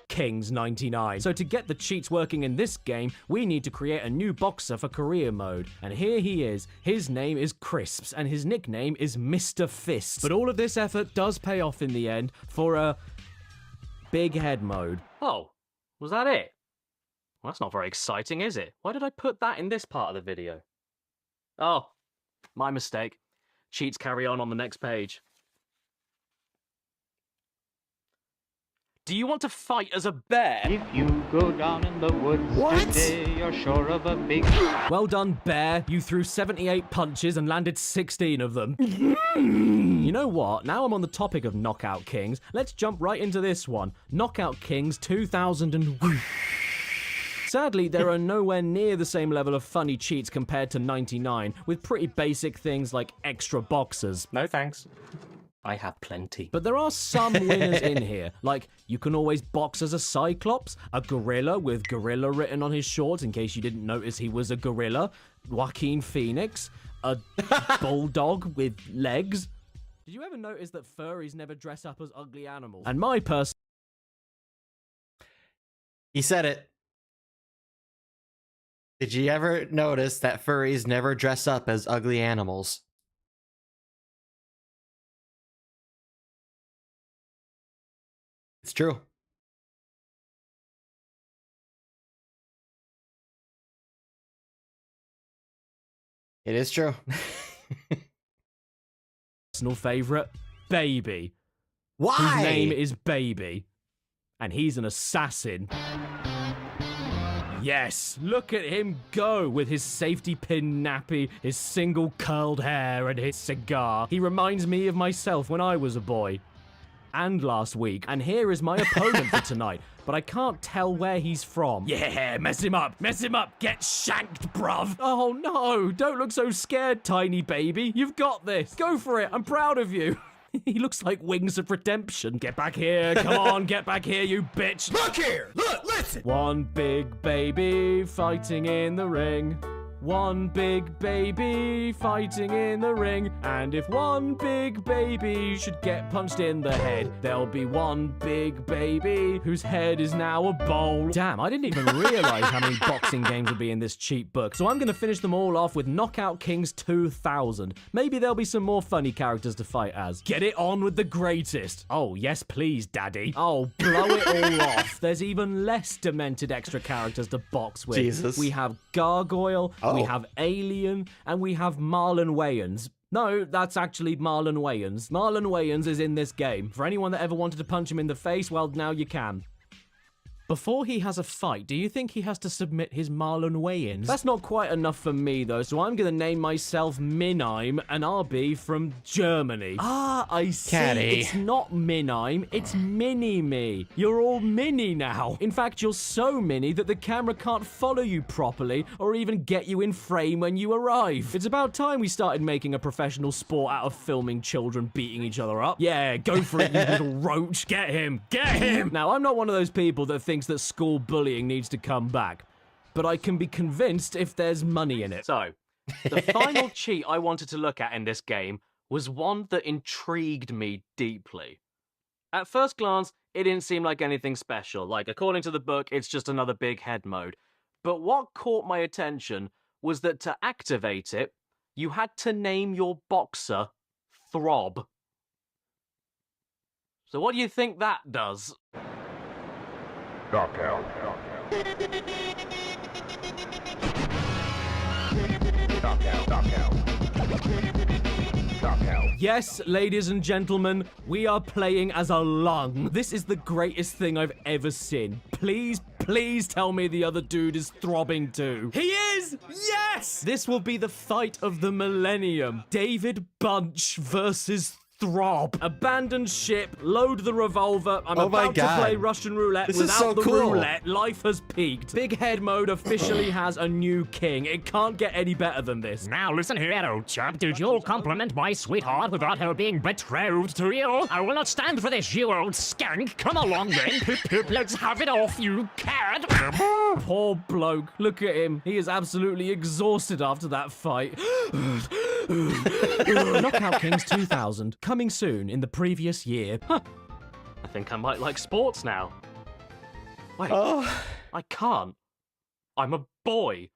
Kings 99. So to get the cheats working in this game, we need to create a new boxer for career mode. And here he is. His name is Crisps, and his nickname is Mr. Fist. But all of this effort does pay off in the end for a big head mode. Oh, was that it? Well, that's not very exciting, is it? Why did I put that in this part of the video? Oh, my mistake. Cheats carry on the next page. Do you want to fight as a bear? If you go down in the woods today, you're sure of a big... Well done, bear. You threw 78 punches and landed 16 of them. You know what? Now I'm on the topic of Knockout Kings, let's jump right into this one. Knockout Kings 2000 and... Sadly, there are nowhere near the same level of funny cheats compared to 99, with pretty basic things like extra boxers. No thanks. I have plenty. But there are some winners in here, like you can always box as a Cyclops, a gorilla with gorilla written on his shorts in case you didn't notice he was a gorilla, Joaquin Phoenix, a bulldog with legs. Did you ever notice that furries never dress up as ugly animals? And my person... He said it. Did you ever notice that furries never dress up as ugly animals? It's true. It is true. Personal favorite, Baby. Why? Whose name is Baby. And he's an assassin. Yes, look at him go with his safety pin nappy, his single curled hair, and his cigar. He reminds me of myself when I was a boy. And last week. And here is my opponent for tonight, but I can't tell where he's from. Yeah, mess him up, get shanked, bruv. Oh no, don't look so scared, tiny baby. You've got this. Go for it, I'm proud of you. He looks like Wings of Redemption. Get back here, come on, get back here, you bitch. Look here! Look, listen! One big baby fighting in the ring. One big baby fighting in the ring. And if one big baby should get punched in the head, there'll be one big baby whose head is now a bowl. Damn, I didn't even realize how many boxing games would be in this cheap book. So I'm going to finish them all off with Knockout Kings 2000. Maybe there'll be some more funny characters to fight as. Get it on with the greatest. Oh, yes please, daddy. Oh, blow it all off. There's even less demented extra characters to box with. Jesus. We have Gargoyle, we have Alien, and we have Marlon Wayans. No, that's actually Marlon Wayans. Marlon Wayans is in this game. For anyone that ever wanted to punch him in the face, well, now you can. Before he has a fight, do you think he has to submit his Marlon Wayans? That's not quite enough for me, though, so I'm gonna name myself Minheim, and I'll be from Germany. Ah, I see. Caddy. It's not Minheim, it's Mini-Me. You're all mini now. In fact, you're so mini that the camera can't follow you properly, or even get you in frame when you arrive. It's about time we started making a professional sport out of filming children beating each other up. Yeah, go for it, you little roach. Get him, get him! Now, I'm not one of those people that thinks that school bullying needs to come back, but I can be convinced if there's money in it. So, the final cheat I wanted to look at in this game was one that intrigued me deeply. At first glance, it didn't seem like anything special. Like, according to the book, it's just another big head mode. But what caught my attention was that to activate it, you had to name your boxer Throb. So what do you think that does? Knockout. Yes, ladies and gentlemen, we are playing as a lung. This is the greatest thing I've ever seen. Please, please tell me the other dude is throbbing too. He is! Yes! This will be the fight of the millennium. David Bunch versus Throb. Abandoned ship, load the revolver. I'm about to play Russian roulette. This is Without so the cool. roulette, life has peaked. Big head mode officially has a new king. It can't get any better than this. Now listen here, old chap. Did you compliment my sweetheart without her being betrothed to you? I will not stand for this, you old skank. Come along then. Poop poop, let's have it off, you cad. Poor bloke. Look at him. He is absolutely exhausted after that fight. Knockout Kings 2000. Coming soon in the previous year. Huh. I think I might like sports now. Wait, I can't. I'm a boy.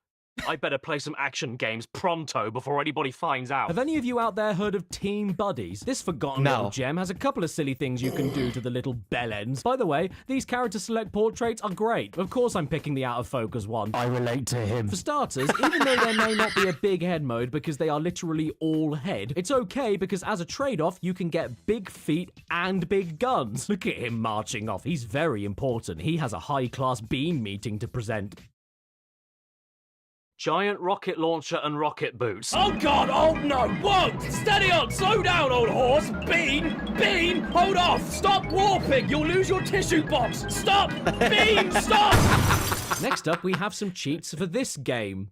I better play some action games pronto before anybody finds out. Have any of you out there heard of Team Buddies? This forgotten little gem has a couple of silly things you can do to the little bellends. By the way, these character select portraits are great. Of course I'm picking the out of focus one. I relate to him. For starters, even though there may not be a big head mode because they are literally all head, it's okay because as a trade-off, you can get big feet and big guns. Look at him marching off. He's very important. He has a high-class bean meeting to present. Giant rocket launcher and rocket boots. Oh god, oh no, whoa! Steady on, slow down, old horse! Bean, hold off! Stop warping, you'll lose your tissue box! Stop! Bean, stop! Next up, we have some cheats for this game.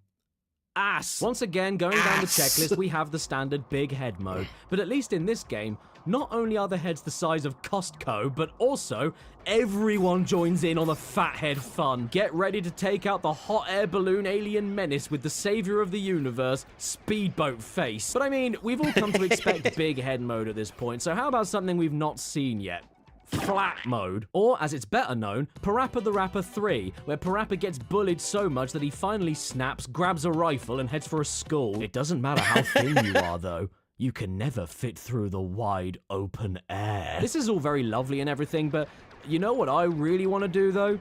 Ass. Once again, going down the checklist, we have the standard big head mode. But at least in this game, not only are the heads the size of Costco, but also everyone joins in on the fat head fun. Get ready to take out the hot air balloon alien menace with the savior of the universe, Speedboat Face. But I mean, we've all come to expect big head mode at this point, so how about something we've not seen yet? Flat mode, or as it's better known, Parappa the Rapper 3, where Parappa gets bullied so much that he finally snaps, grabs a rifle, and heads for a school. It doesn't matter how thin you are, though. You can never fit through the wide open air. This is all very lovely and everything, but you know what I really want to do, though?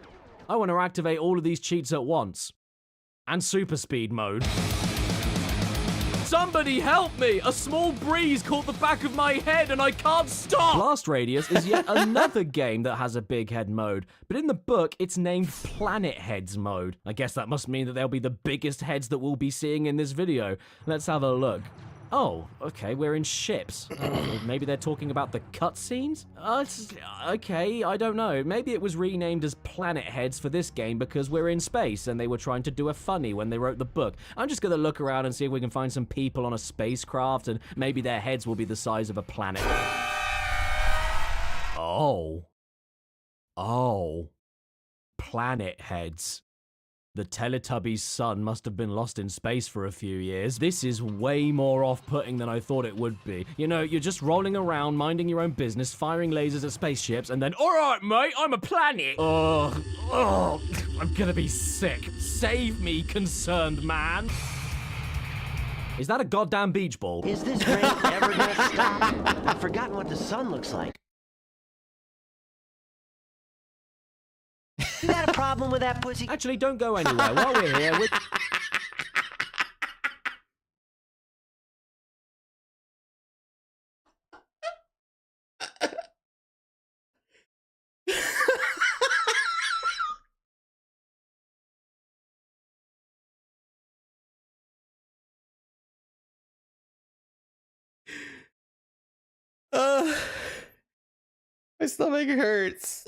I want to activate all of these cheats at once. And super speed mode. Somebody help me! A small breeze caught the back of my head and I can't stop! Blast Radius is yet another game that has a big head mode, but in the book it's named Planet Heads mode. I guess that must mean that they'll be the biggest heads that we'll be seeing in this video. Let's have a look. Oh, okay, we're in ships. Maybe they're talking about the cutscenes? Okay, I don't know. Maybe it was renamed as Planet Heads for this game because we're in space and they were trying to do a funny when they wrote the book. I'm just gonna look around and see if we can find some people on a spacecraft and maybe their heads will be the size of a planet. Oh. Planet Heads. The Teletubbies' son must have been lost in space for a few years. This is way more off-putting than I thought it would be. You know, you're just rolling around, minding your own business, firing lasers at spaceships, and then, alright mate, I'm a planet! Ugh, I'm gonna be sick. Save me, concerned man. Is that a goddamn beach ball? Is this rain ever gonna stop? I've forgotten what the sun looks like. You got a problem with that pussy? Actually, don't go anywhere. While we're here, My stomach hurts.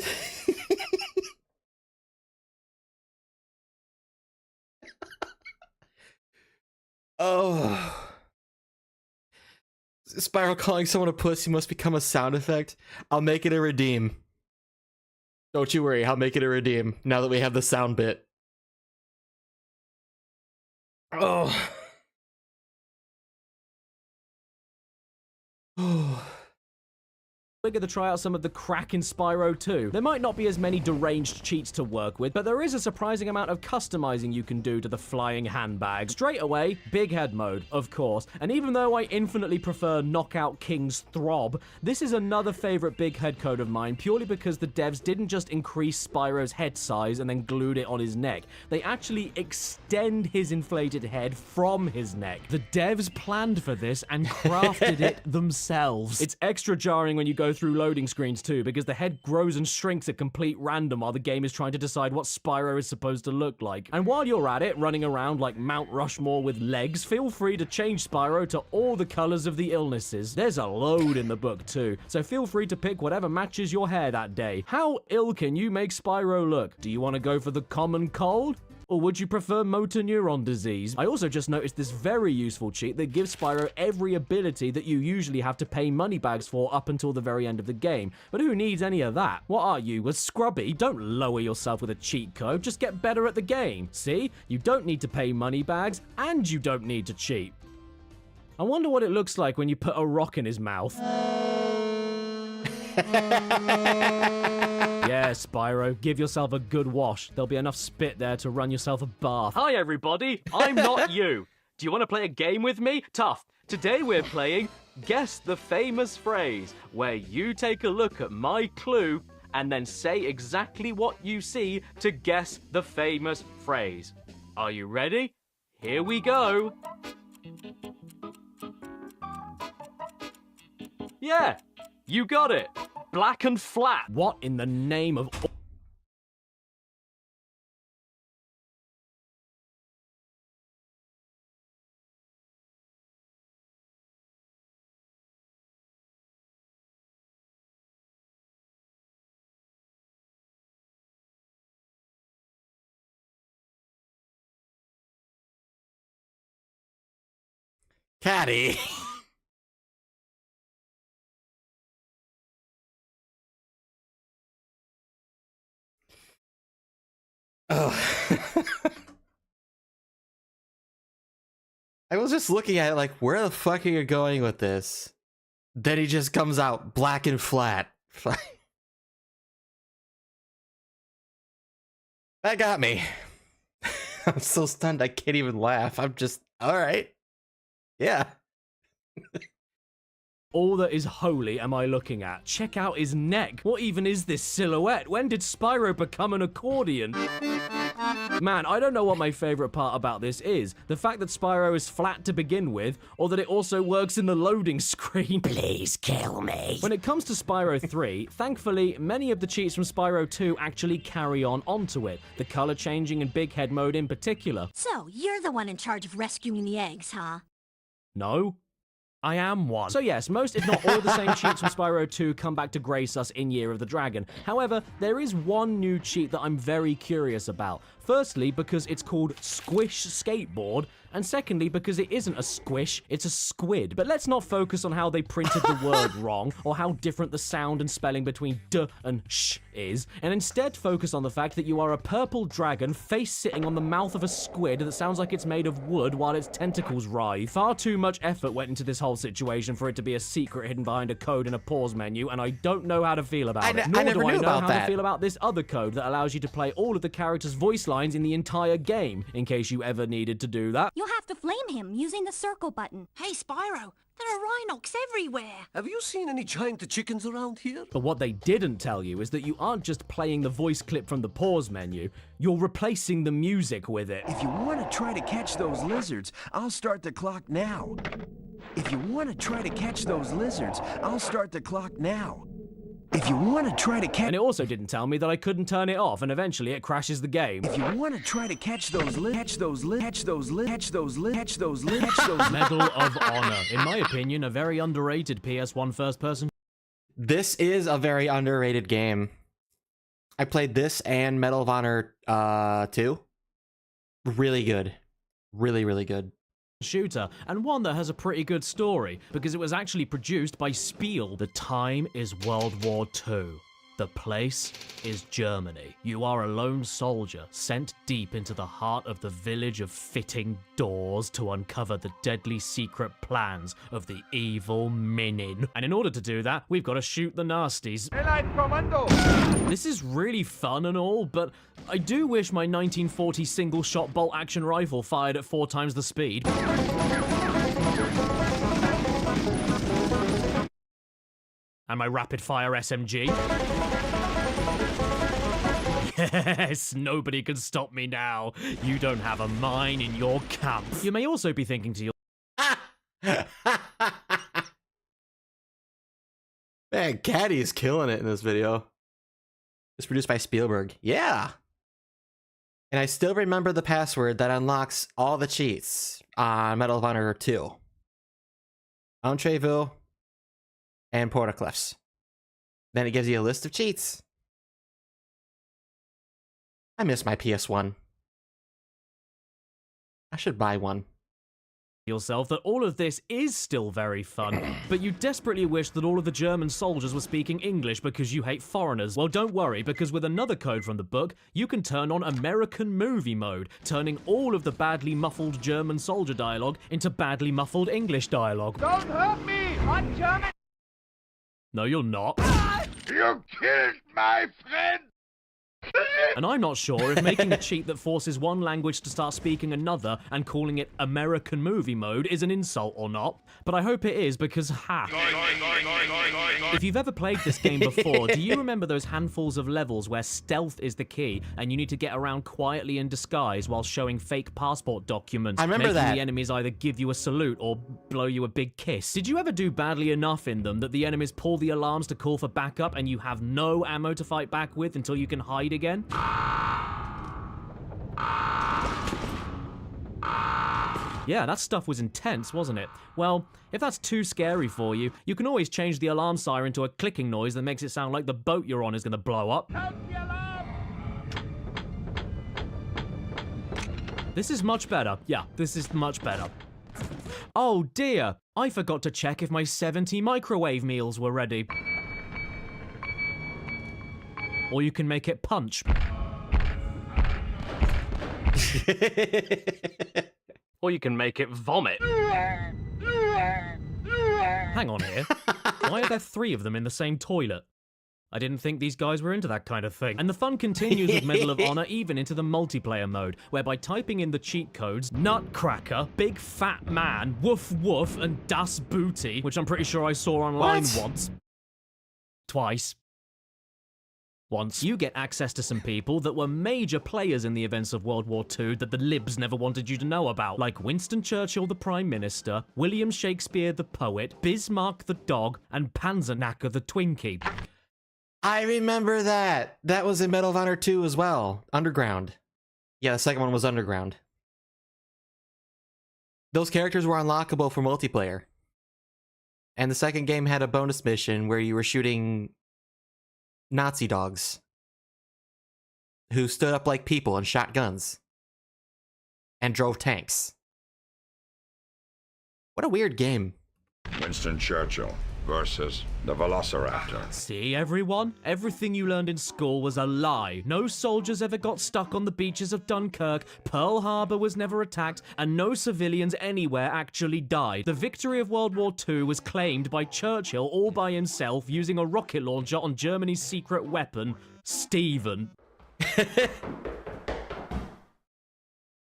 Oh. Spiral calling someone a pussy must become a sound effect. I'll make it a redeem. Don't you worry, I'll make it a redeem now that we have the sound bit. Oh. Oh. we're going to try out some of the crack in Spyro 2. There might not be as many deranged cheats to work with, but there is a surprising amount of customizing you can do to the flying handbag. Straight away, big head mode, of course. And even though I infinitely prefer Knockout King's Throb, this is another favorite big head code of mine, purely because the devs didn't just increase Spyro's head size and then glued it on his neck. They actually extend his inflated head from his neck. The devs planned for this and crafted it themselves. It's extra jarring when you go through loading screens too, because the head grows and shrinks at complete random while the game is trying to decide what Spyro is supposed to look like. And while you're at it, running around like Mount Rushmore with legs, feel free to change Spyro to all the colors of the illnesses. There's a load in the book too, so feel free to pick whatever matches your hair that day. How ill can you make Spyro look? Do you want to go for the common cold? Or would you prefer motor neuron disease? I also just noticed this very useful cheat that gives Spyro every ability that you usually have to pay moneybags for up until the very end of the game. But who needs any of that? What are you, a scrubby? Don't lower yourself with a cheat code, just get better at the game. See? You don't need to pay moneybags, and you don't need to cheat. I wonder what it looks like when you put a rock in his mouth. Yeah, Spyro, give yourself a good wash. There'll be enough spit there to run yourself a bath. Hi everybody, I'm not you. Do you want to play a game with me? Tough. Today we're playing Guess the Famous Phrase, where you take a look at my clue and then say exactly what you see to guess the famous phrase. Are you ready? Here we go. Yeah, you got it. Black and flat. What in the name of... Caddy. Oh. I was just looking at it like, where the fuck are you going with this? Then he just comes out black and flat. That got me. I'm so stunned I can't even laugh. I'm just, alright. Yeah. all that is holy am I looking at? Check out his neck. What even is this silhouette? When did Spyro become an accordion? Man, I don't know what my favorite part about this is. The fact that Spyro is flat to begin with, or that it also works in the loading screen. Please kill me. When it comes to Spyro 3, thankfully, many of the cheats from Spyro 2 actually carry on onto it. The color changing and big head mode in particular. So, you're the one in charge of rescuing the eggs, huh? No. I am one. So yes, most if not all the same cheats from Spyro 2 come back to grace us in Year of the Dragon. However, there is one new cheat that I'm very curious about. Firstly, because it's called Squish Skateboard, and secondly, because it isn't a squish, it's a squid. But let's not focus on how they printed the word wrong, or how different the sound and spelling between d and sh is, and instead focus on the fact that you are a purple dragon face-sitting on the mouth of a squid that sounds like it's made of wood while its tentacles writhe. Far too much effort went into this whole situation for it to be a secret hidden behind a code in a pause menu, and I don't know how to feel about it. Nor do I know how to feel about this other code that allows you to play all of the characters' voice lines in the entire game, in case you ever needed to do that. You'll have to flame him using the circle button. Hey, Spyro, there are rhinox everywhere. Have you seen any giant chickens around here? But what they didn't tell you is that you aren't just playing the voice clip from the pause menu, you're replacing the music with it. If you want to try to catch those lizards, I'll start the clock now. If you want to try to catch those lizards, I'll start the clock now. If you want to try to catch... And it also didn't tell me that I couldn't turn it off, and eventually it crashes the game. If you want to try to catch those Medal of Honor. In my opinion, a very underrated PS1 first-person. This is a very underrated game. I played this and Medal of Honor 2. Really good. Really, really good. Shooter, and one that has a pretty good story, because it was actually produced by Spiel. The time is World War II. The place is Germany. You are a lone soldier sent deep into the heart of the village of fitting doors to uncover the deadly secret plans of the evil Minin. And in order to do that, we've got to shoot the nasties. This is really fun and all, but I do wish my 1940 single-shot bolt-action rifle fired at 4 times the speed. And my rapid-fire SMG. Yes, nobody can stop me now. You don't have a mine in your camp. You may also be thinking to yourself, Man, Caddy is killing it in this video. It's produced by Spielberg. Yeah! And I still remember the password that unlocks all the cheats on Medal of Honor 2. Entreville and Portacliffs. Then it gives you a list of cheats. I miss my PS1. I should buy one. Yourself that all of this is still very fun, but you desperately wish that all of the German soldiers were speaking English because you hate foreigners. Well, don't worry, because with another code from the book, you can turn on American movie mode, turning all of the badly muffled German soldier dialogue into badly muffled English dialogue. Don't hurt me! I'm German! No, you're not. You killed my friend! And I'm not sure if making a cheat that forces one language to start speaking another and calling it American movie mode is an insult or not, but I hope it is because ha. If you've ever played this game before, do you remember those handfuls of levels where stealth is the key and you need to get around quietly in disguise while showing fake passport documents, I remember making that. the enemies either give you a salute or blow you a big kiss? Did you ever do badly enough in them that the enemies pull the alarms to call for backup and you have no ammo to fight back with until you can hide again? Yeah, that stuff was intense, wasn't it? Well, if that's too scary for you, you can always change the alarm siren to a clicking noise that makes it sound like the boat you're on is gonna blow up. This is much better. Yeah, this is much better. Oh dear, I forgot to check if my 70 microwave meals were ready. Or you can make it punch. Or you can make it vomit. Hang on here. Why are there 3 of them in the same toilet? I didn't think these guys were into that kind of thing. And the fun continues with Medal of Honor even into the multiplayer mode, where by typing in the cheat codes, Nutcracker, Big Fat Man, Woof Woof, and Das Booty, which I'm pretty sure I saw online once. Twice. Once. You get access to some people that were major players in the events of World War II that the libs never wanted you to know about, like Winston Churchill the Prime Minister, William Shakespeare the poet, Bismarck the dog, and Panzerknacker the Twinkie. I remember that. That was in Medal of Honor 2 as well. Underground. Yeah, the second one was Underground. Those characters were unlockable for multiplayer. And the second game had a bonus mission where you were shooting Nazi dogs who stood up like people and shot guns and drove tanks. What a weird game. Winston Churchill versus the Velociraptor. See, everyone? Everything you learned in school was a lie. No soldiers ever got stuck on the beaches of Dunkirk, Pearl Harbor was never attacked, and no civilians anywhere actually died. The victory of World War II was claimed by Churchill all by himself using a rocket launcher on Germany's secret weapon, Stephen. At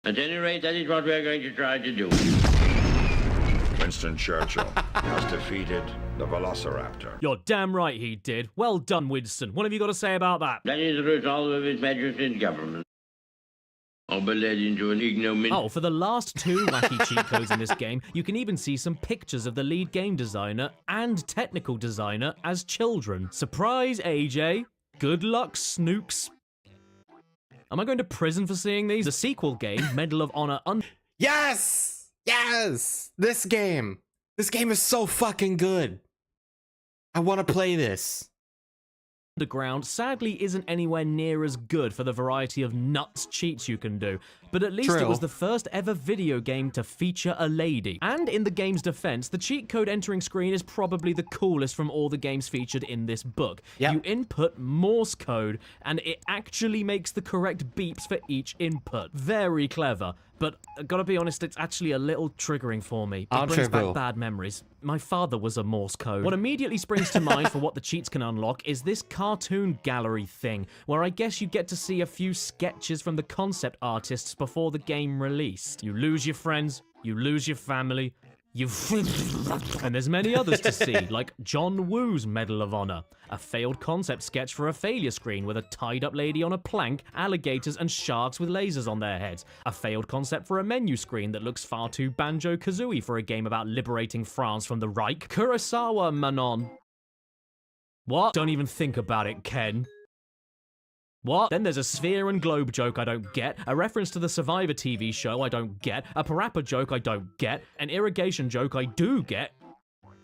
any rate, that is what we're going to try to do. Winston Churchill has defeated the Velociraptor. You're damn right he did. Well done, Winston. What have you got to say about that? That is the result of His Majesty's government. I'll be led into an ignominious... Oh, for the last two wacky cheat codes in this game, you can even see some pictures of the lead game designer and technical designer as children. Surprise, AJ. Good luck, Snooks. Am I going to prison for seeing these? The sequel game, Medal of Honor... Yes! Yes! This game is so fucking good. I want to play this. Underground sadly isn't anywhere near as good for the variety of nuts cheats you can do, but at least it was the first ever video game to feature a lady. And in the game's defense, the cheat code entering screen is probably the coolest from all the games featured in this book. Yep. You input Morse code, and it actually makes the correct beeps for each input. Very clever. But I gotta be honest, it's actually a little triggering for me. It brings back bad memories. My father was a Morse code. What immediately springs to mind for what the cheats can unlock is this cartoon gallery thing, where I guess you get to see a few sketches from the concept artists before the game released. You lose your friends, you lose your family, and there's many others to see, like John Woo's Medal of Honor, a failed concept sketch for a failure screen with a tied-up lady on a plank, alligators and sharks with lasers on their heads, a failed concept for a menu screen that looks far too Banjo-Kazooie for a game about liberating France from the Reich, Kurosawa Manon. What? Don't even think about it, Ken. What? Then there's a sphere and globe joke I don't get, a reference to the Survivor TV show I don't get, a parappa joke I don't get, an irrigation joke I do get.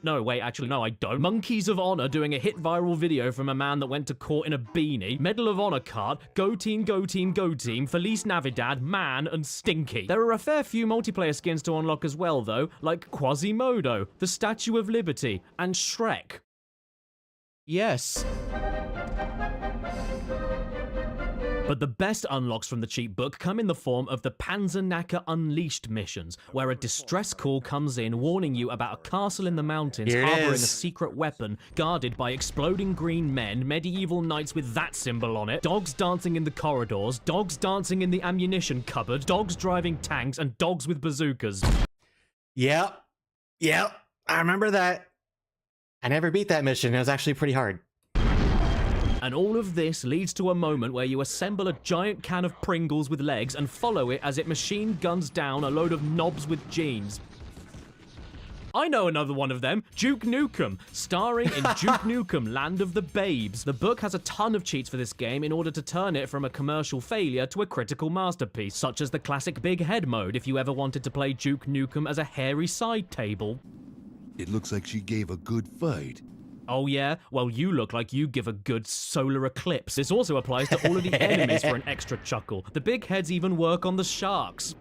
No, wait, actually, no, I don't. Monkeys of Honor doing a hit viral video from a man that went to court in a beanie, Medal of Honor card, Go Team, Go Team, Go Team, Feliz Navidad, Man, and Stinky. There are a fair few multiplayer skins to unlock as well, though, like Quasimodo, the Statue of Liberty, and Shrek. Yes. But the best unlocks from the cheat book come in the form of the Panzerknacker Unleashed missions, where a distress call comes in warning you about a castle in the mountains harboring a secret weapon guarded by exploding green men, medieval knights with that symbol on it, dogs dancing in the corridors, dogs dancing in the ammunition cupboard, dogs driving tanks, and dogs with bazookas. Yep, I remember that. I never beat that mission. It was actually pretty hard. And all of this leads to a moment where you assemble a giant can of Pringles with legs and follow it as it machine guns down a load of knobs with jeans. I know another one of them, Duke Nukem, starring in Duke Nukem Land of the Babes. The book has a ton of cheats for this game in order to turn it from a commercial failure to a critical masterpiece, such as the classic big head mode if you ever wanted to play Duke Nukem as a hairy side table. It looks like she gave a good fight. Oh yeah? Well, you look like you give a good solar eclipse. This also applies to all of the enemies for an extra chuckle. The big heads even work on the sharks.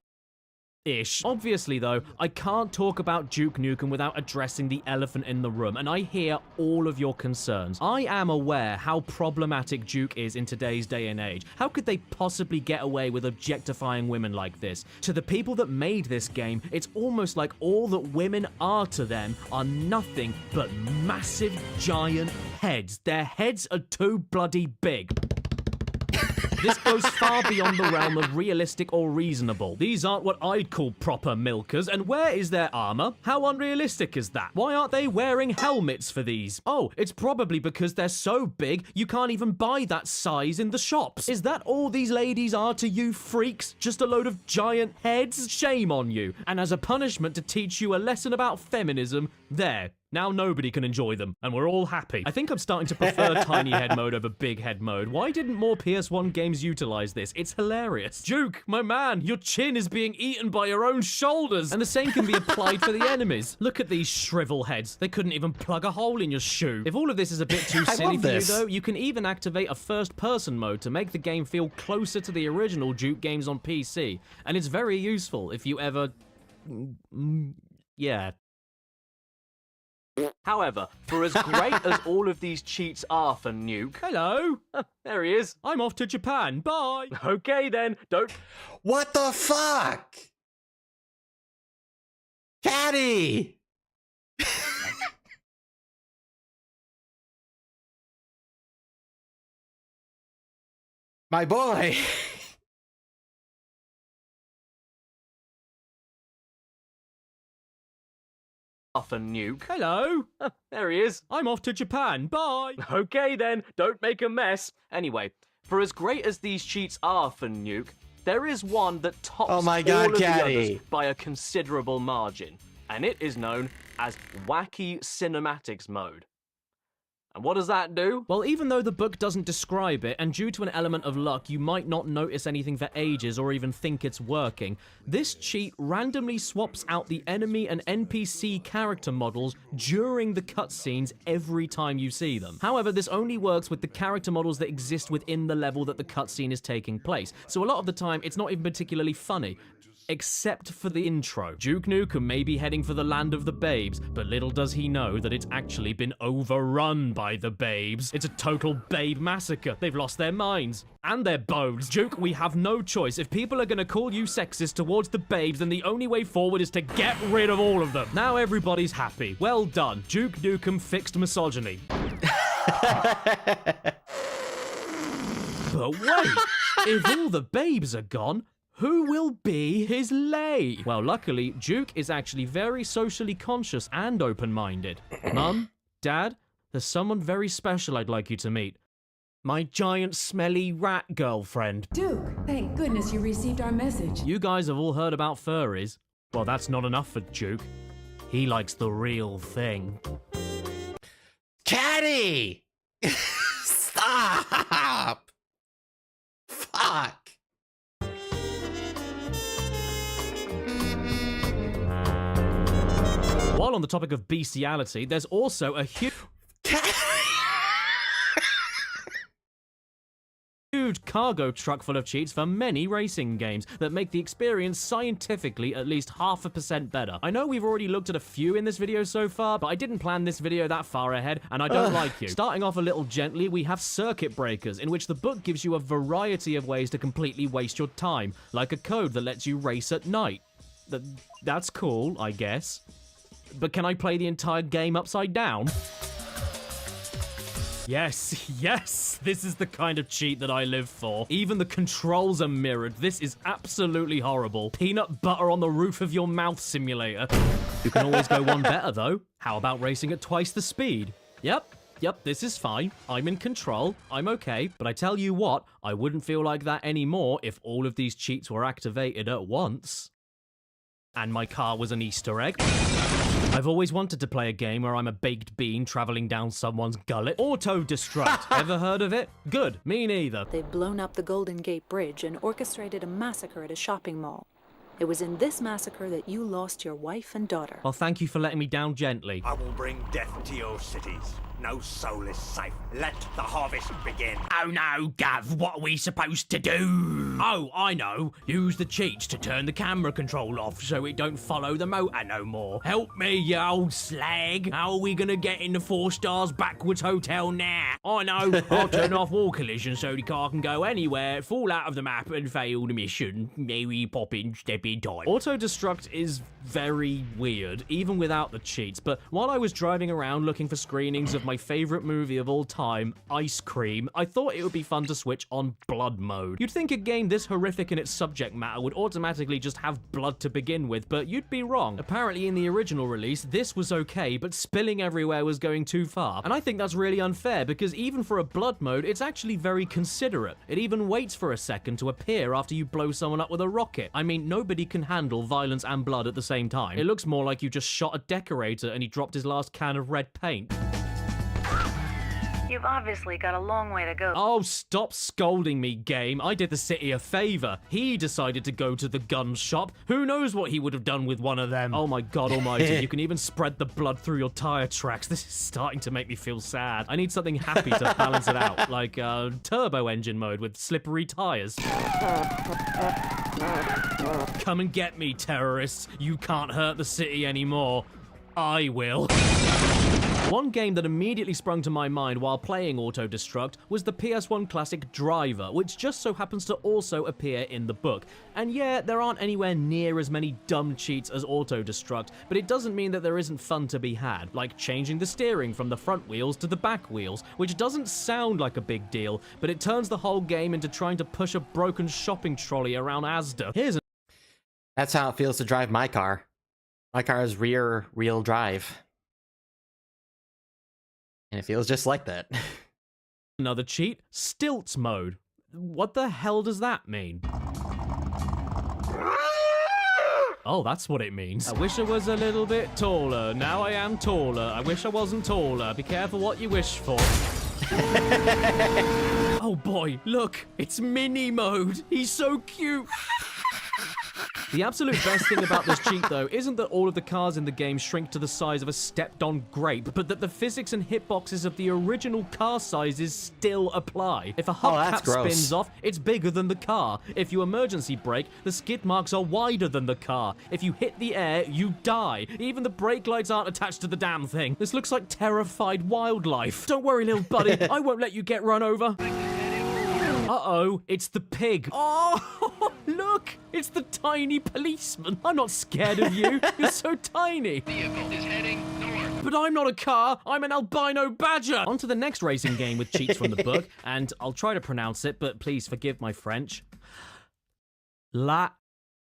Ish. Obviously, though, I can't talk about Duke Nukem without addressing the elephant in the room, and I hear all of your concerns. I am aware how problematic Duke is in today's day and age. How could they possibly get away with objectifying women like this? To the people that made this game, it's almost like all that women are to them are nothing but massive, giant heads. Their heads are too bloody big. This goes far beyond the realm of realistic or reasonable. These aren't what I'd call proper milkers, and where is their armor? How unrealistic is that? Why aren't they wearing helmets for these? Oh, it's probably because they're so big you can't even buy that size in the shops. Is that all these ladies are to you freaks? Just a load of giant heads? Shame on you. And as a punishment to teach you a lesson about feminism, there. Now nobody can enjoy them, and we're all happy. I think I'm starting to prefer tiny head mode over big head mode. Why didn't more PS1 games utilize this? It's hilarious. Duke, my man, your chin is being eaten by your own shoulders. And the same can be applied for the enemies. Look at these shrivel heads. They couldn't even plug a hole in your shoe. If all of this is a bit too silly for you, though, you can even activate a first-person mode to make the game feel closer to the original Duke games on PC. And it's very useful if you ever... yeah. However, for as great as all of these cheats are for Nuke... Hello! There he is. I'm off to Japan. Bye! Okay then, don't... What the fuck? Caddy! My boy! Off a Nuke. Hello! There he is. I'm off to Japan. Bye! Okay then, don't make a mess. Anyway, for as great as these cheats are for Nuke, there is one that tops Oh my God, all of Caddy. the others by a considerable margin, and it is known as Wacky Cinematics Mode. And what does that do? Well, even though the book doesn't describe it, and due to an element of luck, you might not notice anything for ages or even think it's working, this cheat randomly swaps out the enemy and NPC character models during the cutscenes every time you see them. However, this only works with the character models that exist within the level that the cutscene is taking place, so a lot of the time it's not even particularly funny. Except for the intro. Duke Nukem may be heading for the land of the babes, but little does he know that it's actually been overrun by the babes. It's a total babe massacre. They've lost their minds. And their bones. Duke, we have no choice. If people are gonna call you sexist towards the babes, then the only way forward is to get rid of all of them. Now everybody's happy. Well done. Duke Nukem fixed misogyny. But wait, if all the babes are gone, who will be his lay? Well, luckily, Duke is actually very socially conscious and open-minded. Mum, Dad, there's someone very special I'd like you to meet. My giant smelly rat girlfriend. Duke, thank goodness you received our message. You guys have all heard about furries. Well, that's not enough for Duke. He likes the real thing. Caddy! Stop! Fuck! While on the topic of bestiality, there's also a huge cargo truck full of cheats for many racing games that make the experience scientifically at least 0.5% better. I know we've already looked at a few in this video so far, but I didn't plan this video that far ahead, and I don't like you. Starting off a little gently, we have circuit breakers, in which the book gives you a variety of ways to completely waste your time, like a code that lets you race at night. That's cool, I guess. But can I play the entire game upside down? Yes, yes, this is the kind of cheat that I live for. Even the controls are mirrored. This is absolutely horrible. Peanut butter on the roof of your mouth simulator. You can always go one better, though. How about racing at twice the speed? Yep, this is fine. I'm in control. I'm okay. But I tell you what, I wouldn't feel like that anymore if all of these cheats were activated at once. And my car was an Easter egg. I've always wanted to play a game where I'm a baked bean traveling down someone's gullet. Auto-destruct. Ever heard of it? Good. Me neither. They've blown up the Golden Gate Bridge and orchestrated a massacre at a shopping mall. It was in this massacre that you lost your wife and daughter. Well, thank you for letting me down gently. I will bring death to your cities. No soul is safe. Let the harvest begin. Oh no, Gav, what are we supposed to do? Oh, I know. Use the cheats to turn the camera control off so it don't follow the motor no more. Help me, you old slag. How are we gonna get in the 4 stars backwards hotel now? I know. I'll turn off wall collision so the car can go anywhere, fall out of the map and fail the mission. Maybe pop in, step in time. Auto-destruct is very weird, even without the cheats, but while I was driving around looking for screenings of my favorite movie of all time, Ice Cream, I thought it would be fun to switch on blood mode. You'd think a game this horrific in its subject matter would automatically just have blood to begin with, but you'd be wrong. Apparently in the original release, this was okay, but spilling everywhere was going too far. And I think that's really unfair, because even for a blood mode, it's actually very considerate. It even waits for a second to appear after you blow someone up with a rocket. I mean, nobody can handle violence and blood at the same time. It looks more like you just shot a decorator and he dropped his last can of red paint. You've obviously got a long way to go. Oh, stop scolding me, game. I did the city a favor. He decided to go to the gun shop. Who knows what he would have done with one of them? Oh my god almighty, you can even spread the blood through your tire tracks. This is starting to make me feel sad. I need something happy to balance it out, like turbo engine mode with slippery tires. Come and get me, terrorists. You can't hurt the city anymore. I will. One game that immediately sprung to my mind while playing Auto-Destruct was the PS1 classic Driver, which just so happens to also appear in the book. And yeah, there aren't anywhere near as many dumb cheats as Auto-Destruct, but it doesn't mean that there isn't fun to be had, like changing the steering from the front wheels to the back wheels, which doesn't sound like a big deal, but it turns the whole game into trying to push a broken shopping trolley around Asda. That's how it feels to drive my car. My car is rear-wheel drive. And it feels just like that. Another cheat, stilts mode. What the hell does that mean? Oh, that's what it means. I wish I was a little bit taller. Now I am taller. I wish I wasn't taller. Be careful what you wish for. Oh boy, look, it's mini mode. He's so cute. The absolute best thing about this cheat, though, isn't that all of the cars in the game shrink to the size of a stepped-on grape, but that the physics and hitboxes of the original car sizes still apply. If a hubcap spins off, it's bigger than the car. If you emergency brake, the skid marks are wider than the car. If you hit the air, you die. Even the brake lights aren't attached to the damn thing. This looks like terrified wildlife. Don't worry, little buddy. I won't let you get run over. Uh-oh, it's the pig. Oh, look, it's the tiny policeman. I'm not scared of you. You're so tiny. Vehicle is heading north. But I'm not a car. I'm an albino badger. On to the next racing game with cheats from the book, and I'll try to pronounce it, but please forgive my French.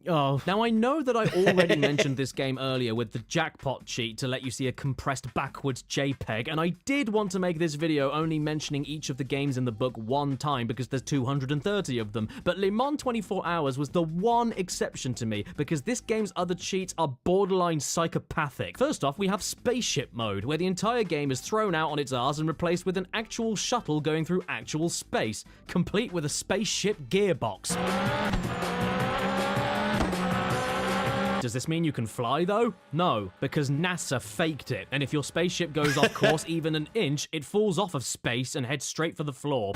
Oh, now I know that I already mentioned this game earlier with the jackpot cheat to let you see a compressed backwards JPEG, and I did want to make this video only mentioning each of the games in the book one time because there's 230 of them, but Le Mans 24 Hours was the one exception to me because this game's other cheats are borderline psychopathic. First off, we have spaceship mode, where the entire game is thrown out on its arse and replaced with an actual shuttle going through actual space, complete with a spaceship gearbox. Does this mean you can fly, though? No, because NASA faked it, and if your spaceship goes off course even an inch, it falls off of space and heads straight for the floor.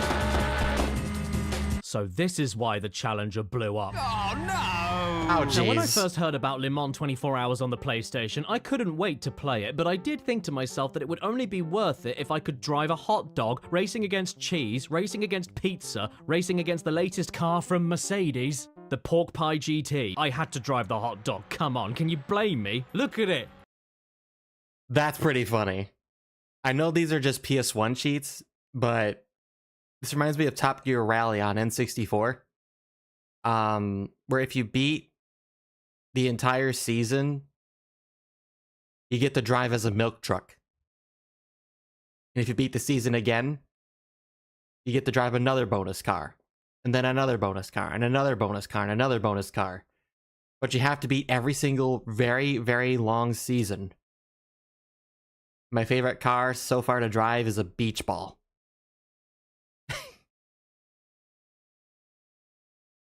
So this is why the Challenger blew up. Oh, no! Oh, jeez. Now, when I first heard about Le Mans 24 Hours on the PlayStation, I couldn't wait to play it, but I did think to myself that it would only be worth it if I could drive a hot dog, racing against cheese, racing against pizza, racing against the latest car from Mercedes, the Pork Pie GT. I had to drive the hot dog. Come on, can you blame me? Look at it. That's pretty funny. I know these are just PS1 cheats, but this reminds me of Top Gear Rally on N64. Where if you beat the entire season, you get to drive as a milk truck. And if you beat the season again, you get to drive another bonus car. And then another bonus car, and another bonus car, and another bonus car. But you have to beat every single very, very long season. My favorite car so far to drive is a beach ball.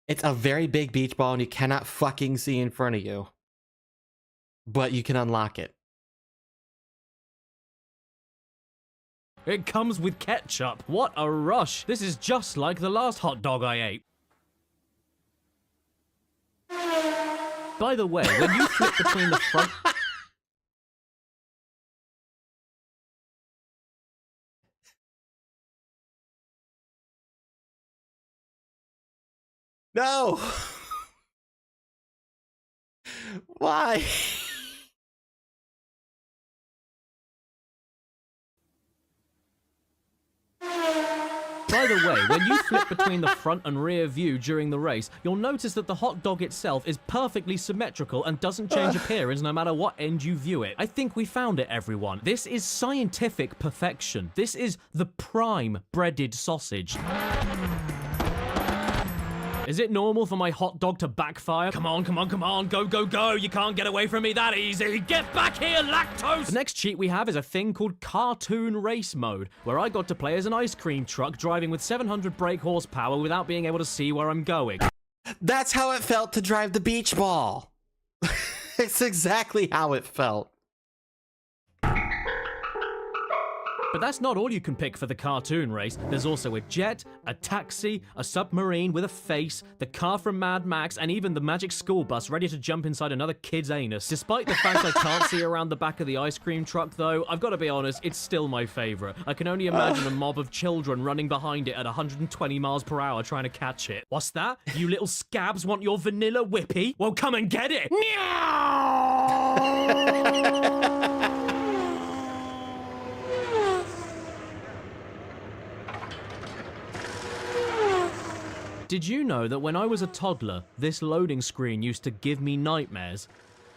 It's a very big beach ball and you cannot fucking see in front of you. But you can unlock it. It comes with ketchup. What a rush. This is just like the last hot dog I ate. By the way, when you flip between the front... No! Why? By the way, when you flip between the front and rear view during the race, you'll notice that the hot dog itself is perfectly symmetrical and doesn't change appearance no matter what end you view it. I think we found it, everyone. This is scientific perfection. This is the prime breaded sausage. Is it normal for my hot dog to backfire? Come on, come on, come on, go, go, go. You can't get away from me that easy. Get back here, lactose! The next cheat we have is a thing called cartoon race mode, where I got to play as an ice cream truck driving with 700 brake horsepower without being able to see where I'm going. That's how it felt to drive the beach ball. It's exactly how it felt. But that's not all you can pick for the cartoon race. There's also a jet, a taxi, a submarine with a face, the car from Mad Max, and even the magic school bus ready to jump inside another kid's anus. Despite the fact I can't see around the back of the ice cream truck, though, I've got to be honest, it's still my favorite. I can only imagine a mob of children running behind it at 120 miles per hour trying to catch it. What's that? You little scabs want your vanilla whippy? Well, come and get it! Did you know that when I was a toddler, this loading screen used to give me nightmares?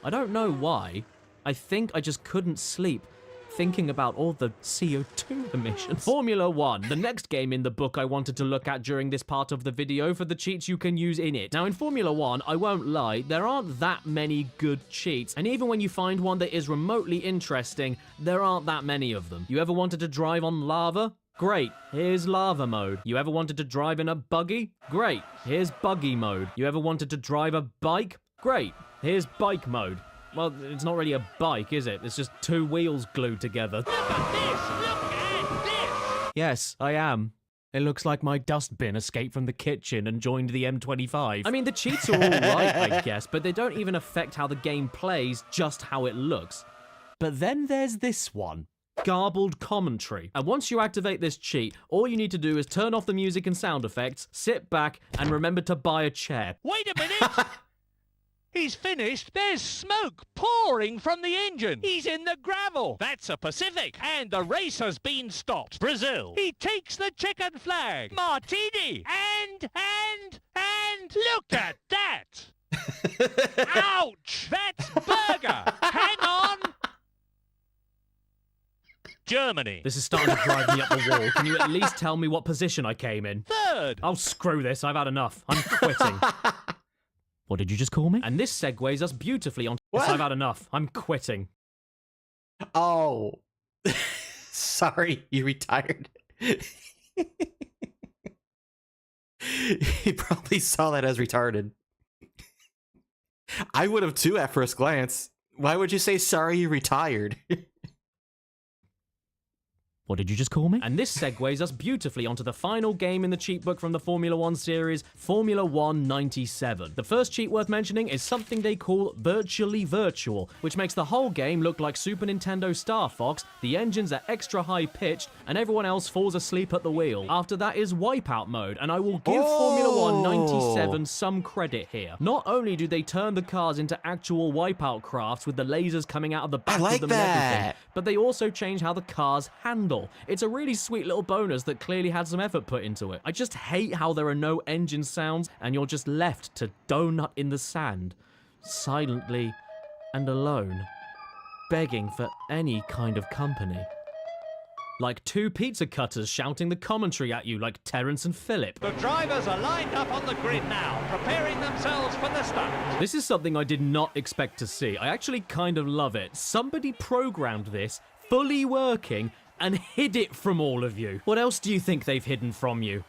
I don't know why. I think I just couldn't sleep thinking about all the CO2 emissions. Formula 1, the next game in the book I wanted to look at during this part of the video for the cheats you can use in it. Now in Formula 1, I won't lie, there aren't that many good cheats, and even when you find one that is remotely interesting, there aren't that many of them. You ever wanted to drive on lava? Great, here's lava mode. You ever wanted to drive in a buggy? Great, here's buggy mode. You ever wanted to drive a bike? Great, here's bike mode. Well, it's not really a bike, is it? It's just two wheels glued together. Look at this! Look at this! Yes, I am. It looks like my dustbin escaped from the kitchen and joined the M25. I mean, the cheats are all right, I guess, but they don't even affect how the game plays, just how it looks. But then there's this one. Garbled commentary. And once you activate this cheat, all you need to do is turn off the music and sound effects, sit back, and remember to buy a chair. Wait a minute! He's finished. There's smoke pouring from the engine. He's in the gravel. That's a Pacific. And the race has been stopped. Brazil. He takes the checkered flag. Martini. And look at that. Ouch. That's burger. Hang on. Germany. This is starting to drive me up the wall. Can you at least tell me what position I came in? Third. Oh, screw this. I've had enough. I'm quitting. What did you just call me? And this segues us beautifully on... What? I've had enough. I'm quitting. Oh. Sorry, you retired. He probably saw that as retarded. I would have too at first glance. Why would you say sorry you retired? What did you just call me? And this segues us beautifully onto the final game in the cheat book from the Formula 1 series, Formula 1 97. The first cheat worth mentioning is something they call Virtually Virtual, which makes the whole game look like Super Nintendo Star Fox, the engines are extra high-pitched, and everyone else falls asleep at the wheel. After that is Wipeout mode, and I will give Formula 1 97 some credit here. Not only do they turn the cars into actual Wipeout crafts with the lasers coming out of the back of them and everything, but they also change how the cars handle. It's a really sweet little bonus that clearly had some effort put into it. I just hate how there are no engine sounds and you're just left to donut in the sand, silently and alone, begging for any kind of company. Like two pizza cutters shouting the commentary at you like Terence and Philip. The drivers are lined up on the grid now, preparing themselves for the start. This is something I did not expect to see. I actually kind of love it. Somebody programmed this, fully working, and hid it from all of you. What else do you think they've hidden from you?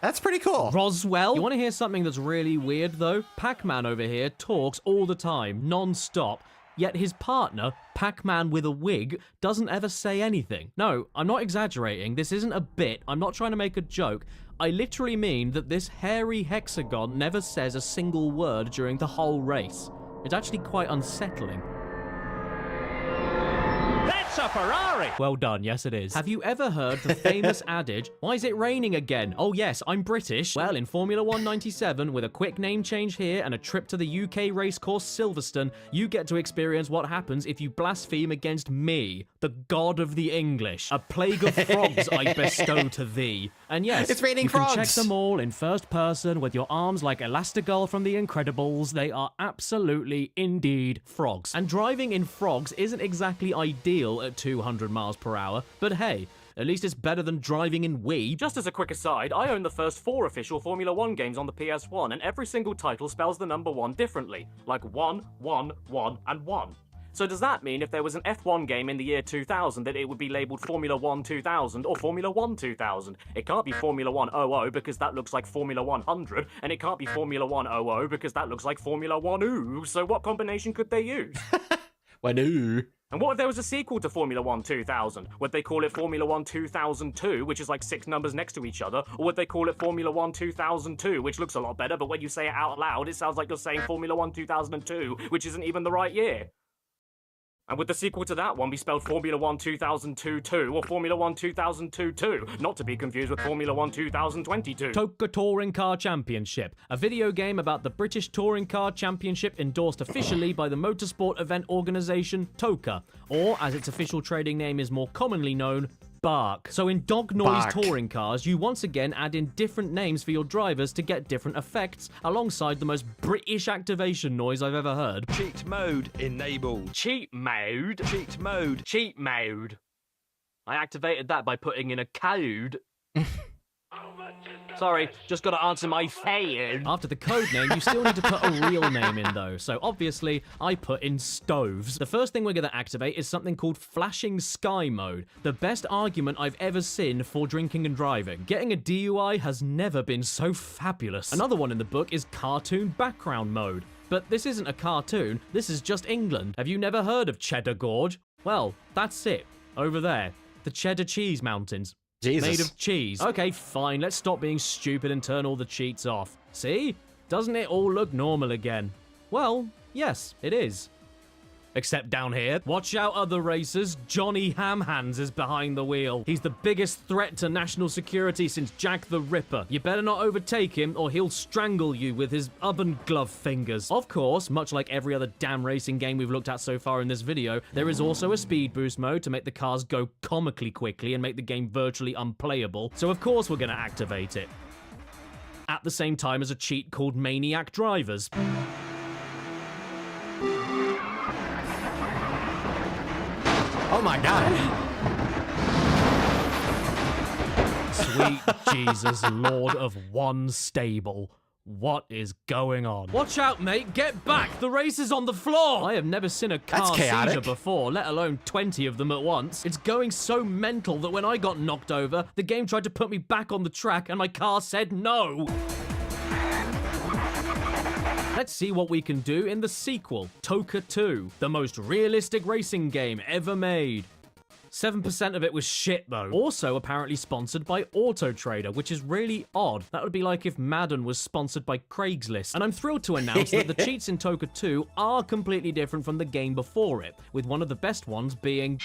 That's pretty cool. Roswell? You want to hear something that's really weird, though? Pac-Man over here talks all the time, non-stop. Yet his partner, Pac-Man with a wig, doesn't ever say anything. No, I'm not exaggerating. This isn't a bit. I'm not trying to make a joke. I literally mean that this hairy hexagon never says a single word during the whole race. It's actually quite unsettling. That's a Ferrari! Well done, yes it is. Have you ever heard the famous adage, why is it raining again? Oh yes, I'm British. Well, in Formula 1 97, with a quick name change here and a trip to the UK racecourse Silverstone, you get to experience what happens if you blaspheme against me, the god of the English. A plague of frogs I bestow to thee. And yes, it's raining you frogs. Can check them all in first person with your arms like Elastigirl from The Incredibles. They are absolutely, indeed, frogs. And driving in frogs isn't exactly ideal at 200 miles per hour, but hey, at least it's better than driving in Wii. Just as a quick aside, I own the first 4 official Formula 1 games on the PS1, and every single title spells the number 1 differently, like 1, 1, 1, and 1. So does that mean if there was an F1 game in the year 2000 that it would be labelled Formula 1 2000 or Formula 1 2000? It can't be Formula 1 00 because that looks like Formula 100, and it can't be Formula 1 00 because that looks like Formula 1 ooh. So what combination could they use? Wanu. And what if there was a sequel to Formula 1 2000? Would they call it Formula 1 2002, which is like 6 numbers next to each other? Or would they call it Formula 1 2002, which looks a lot better, but when you say it out loud, it sounds like you're saying Formula 1 2002, which isn't even the right year? And would the sequel to that one be spelled Formula 1 2002-2 or Formula 1 2002-2? Not to be confused with Formula 1 2022. TOCA Touring Car Championship, a video game about the British Touring Car Championship endorsed officially by the motorsport event organisation TOCA, or as its official trading name is more commonly known, Bark. So in Dog Noise Bark. touring cars, you once again add in different names for your drivers to get different effects, alongside the most British activation noise I've ever heard. Cheat mode enabled. Cheat mode? Cheat mode. Cheat mode. I activated that by putting in a code. Sorry, just gotta answer my phone. After the code name, you still need to put a real name in though, so obviously I put in stoves. The first thing we're gonna activate is something called flashing sky mode, the best argument I've ever seen for drinking and driving. Getting a DUI has never been so fabulous. Another one in the book is cartoon background mode. But this isn't a cartoon, this is just England. Have you never heard of Cheddar Gorge? Well, that's it, over there. The Cheddar Cheese Mountains. Jesus. Made of cheese. Okay, fine, let's stop being stupid and turn all the cheats off. See? Doesn't it all look normal again? Well, yes, it is. Except down here. Watch out, other racers. Johnny Hamhands is behind the wheel. He's the biggest threat to national security since Jack the Ripper. You better not overtake him or he'll strangle you with his oven glove fingers. Of course, much like every other damn racing game we've looked at so far in this video, there is also a speed boost mode to make the cars go comically quickly and make the game virtually unplayable. So of course we're gonna activate it. At the same time as a cheat called Maniac Drivers. Oh my god. Sweet Jesus, Lord of one stable. What is going on? Watch out, mate. Get back. The race is on the floor. I have never seen a car seizure before, let alone 20 of them at once. It's going so mental that when I got knocked over, the game tried to put me back on the track and my car said no. Let's see what we can do in the sequel, TOCA 2, the most realistic racing game ever made. 7% of it was shit though. Also apparently sponsored by Auto Trader, which is really odd. That would be like if Madden was sponsored by Craigslist. And I'm thrilled to announce that the cheats in TOCA 2 are completely different from the game before it, with one of the best ones being...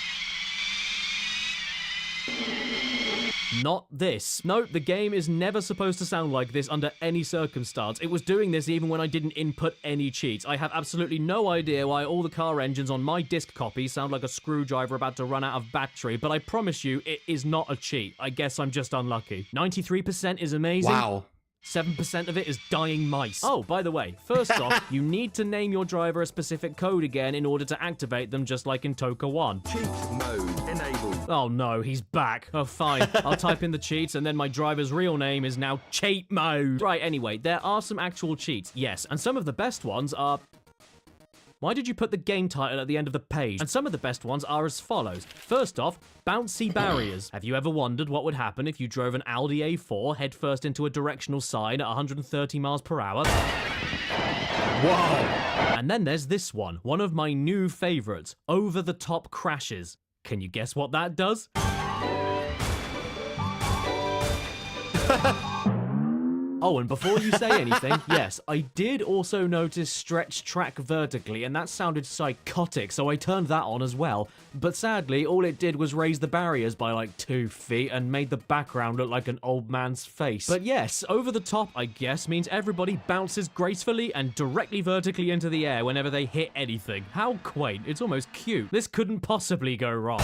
not this. Note, the game is never supposed to sound like this under any circumstance. It was doing this even when I didn't input any cheats. I have absolutely no idea why all the car engines on my disc copy sound like a screwdriver about to run out of battery, but I promise you, it is not a cheat. I guess I'm just unlucky. 93% is amazing. Wow. 7% of it is dying mice. Oh, by the way, first off, you need to name your driver a specific code again in order to activate them, just like in TOCA 1. Cheat mode enabled. Oh no, he's back. Oh fine, I'll type in the cheats and then my driver's real name is now cheat mode. Right, anyway, there are some actual cheats, yes, and some of the best ones are... Why did you put the game title at the end of the page? And some of the best ones are as follows. First off, bouncy barriers. Have you ever wondered what would happen if you drove an Audi A4 headfirst into a directional sign at 130 miles per hour? Whoa! And then there's this one of my new favorites, over-the-top crashes. Can you guess what that does? Oh, and before you say anything, yes, I did also notice stretch track vertically, and that sounded psychotic, so I turned that on as well. But sadly, all it did was raise the barriers by like 2 feet and made the background look like an old man's face. But yes, over the top, I guess, means everybody bounces gracefully and directly vertically into the air whenever they hit anything. How quaint, it's almost cute. This couldn't possibly go wrong.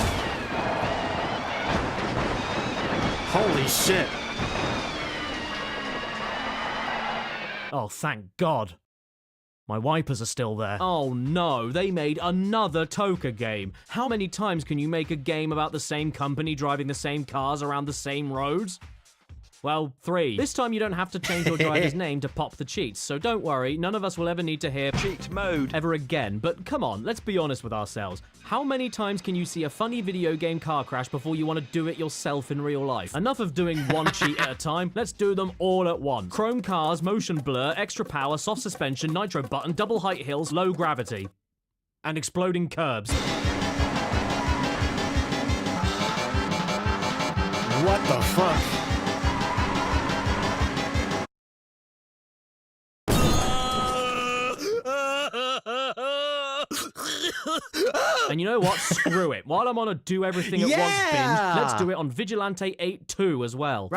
Holy shit. Oh, thank God. My wipers are still there. Oh no, they made another Toka game. How many times can you make a game about the same company driving the same cars around the same roads? Well, 3. This time you don't have to change your driver's name to pop the cheats, so don't worry, none of us will ever need to hear cheat mode ever again. But come on, let's be honest with ourselves. How many times can you see a funny video game car crash before you want to do it yourself in real life? Enough of doing one cheat at a time, let's do them all at once. Chrome cars, motion blur, extra power, soft suspension, nitro button, double height hills, low gravity. And exploding curbs. What the fuck? And you know what? Screw it. While I'm on a do everything at once binge, let's do it on Vigilante 8 2 as well.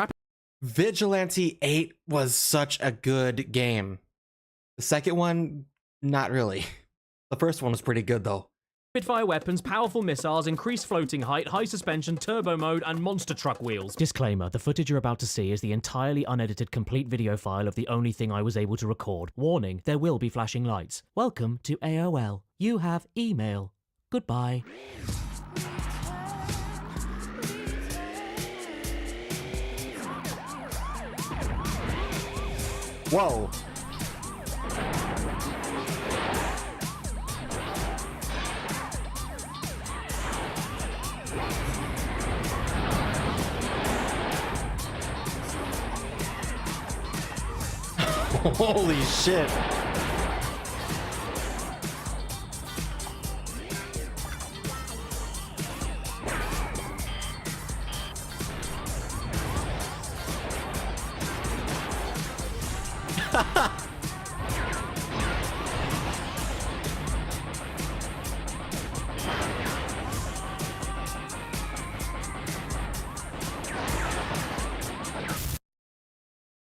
Vigilante 8 was such a good game. The second one, not really. The first one was pretty good though. Rapid-fire weapons, powerful missiles, increased floating height, high suspension, turbo mode, and monster truck wheels. Disclaimer, the footage you're about to see is the entirely unedited complete video file of the only thing I was able to record. Warning, there will be flashing lights. Welcome to AOL. You have email. Goodbye. Whoa. Holy shit.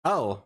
Oh.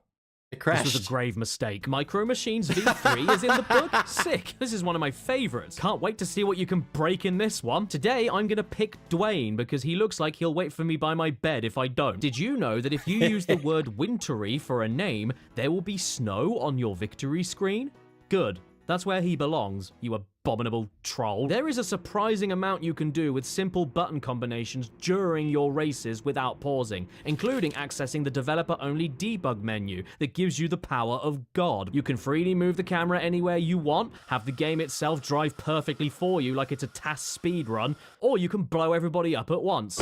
It crashed. This was a grave mistake. Micro Machines V3 is in the book? Sick. This is one of my favorites. Can't wait to see what you can break in this one. Today, I'm gonna pick Dwayne because he looks like he'll wait for me by my bed if I don't. Did you know that if you use the word wintry for a name, there will be snow on your victory screen? Good. That's where he belongs, you abominable troll. There is a surprising amount you can do with simple button combinations during your races without pausing, including accessing the developer-only debug menu that gives you the power of God. You can freely move the camera anywhere you want, have the game itself drive perfectly for you like it's a TAS speedrun, or you can blow everybody up at once.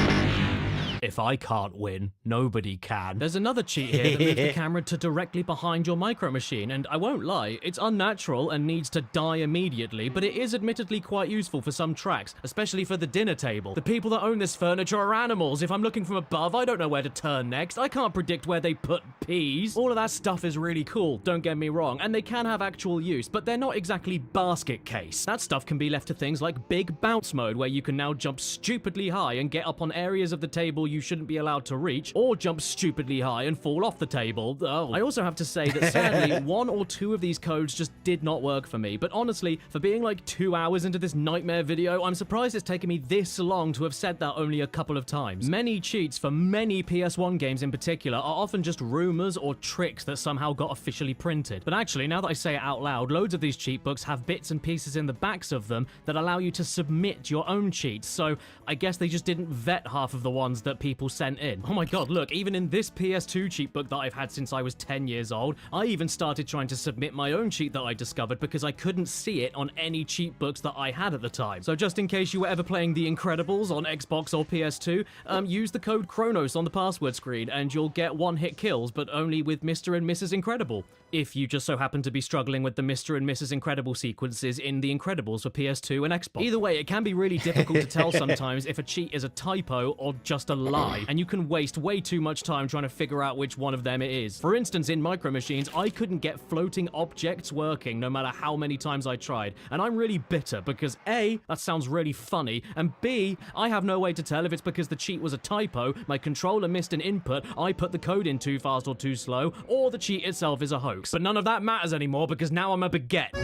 If I can't win, nobody can. There's another cheat here that moves the camera to directly behind your Micro Machine, and I won't lie, it's unnatural and needs to die immediately, but it is admittedly quite useful for some tracks, especially for the dinner table. The people that own this furniture are animals. If I'm looking from above, I don't know where to turn next. I can't predict where they put peas. All of that stuff is really cool, don't get me wrong, and they can have actual use, but they're not exactly basket case. That stuff can be left to things like Big Bounce Mode, where you can now jump stupidly high and get up on areas of the table you shouldn't be allowed to reach, or jump stupidly high and fall off the table. Oh. I also have to say that sadly, 1 or 2 of these codes just did not work for me, but honestly, for being like 2 hours into this nightmare video, I'm surprised it's taken me this long to have said that only a couple of times. Many cheats for many PS1 games in particular are often just rumors or tricks that somehow got officially printed. But actually, now that I say it out loud, loads of these cheat books have bits and pieces in the backs of them that allow you to submit your own cheats, so I guess they just didn't vet half of the ones that people sent in. Oh my god, look, even in this PS2 cheat book that I've had since I was 10 years old, I even started trying to submit my own cheat that I discovered because I couldn't see it on any cheat books that I had at the time. So just in case you were ever playing The Incredibles on Xbox or PS2, use the code Chronos on the password screen and you'll get one-hit kills, but only with Mr. and Mrs. Incredible. If you just so happen to be struggling with the Mr. and Mrs. Incredible sequences in The Incredibles for PS2 and Xbox. Either way, it can be really difficult to tell sometimes if a cheat is a typo or just a lie, and you can waste way too much time trying to figure out which one of them it is. For instance, in Micro Machines, I couldn't get floating objects working no matter how many times I tried, and I'm really bitter because A, that sounds really funny, and B, I have no way to tell if it's because the cheat was a typo, my controller missed an input, I put the code in too fast or too slow, or the cheat itself is a hoax. But none of that matters anymore because now I'm a baguette.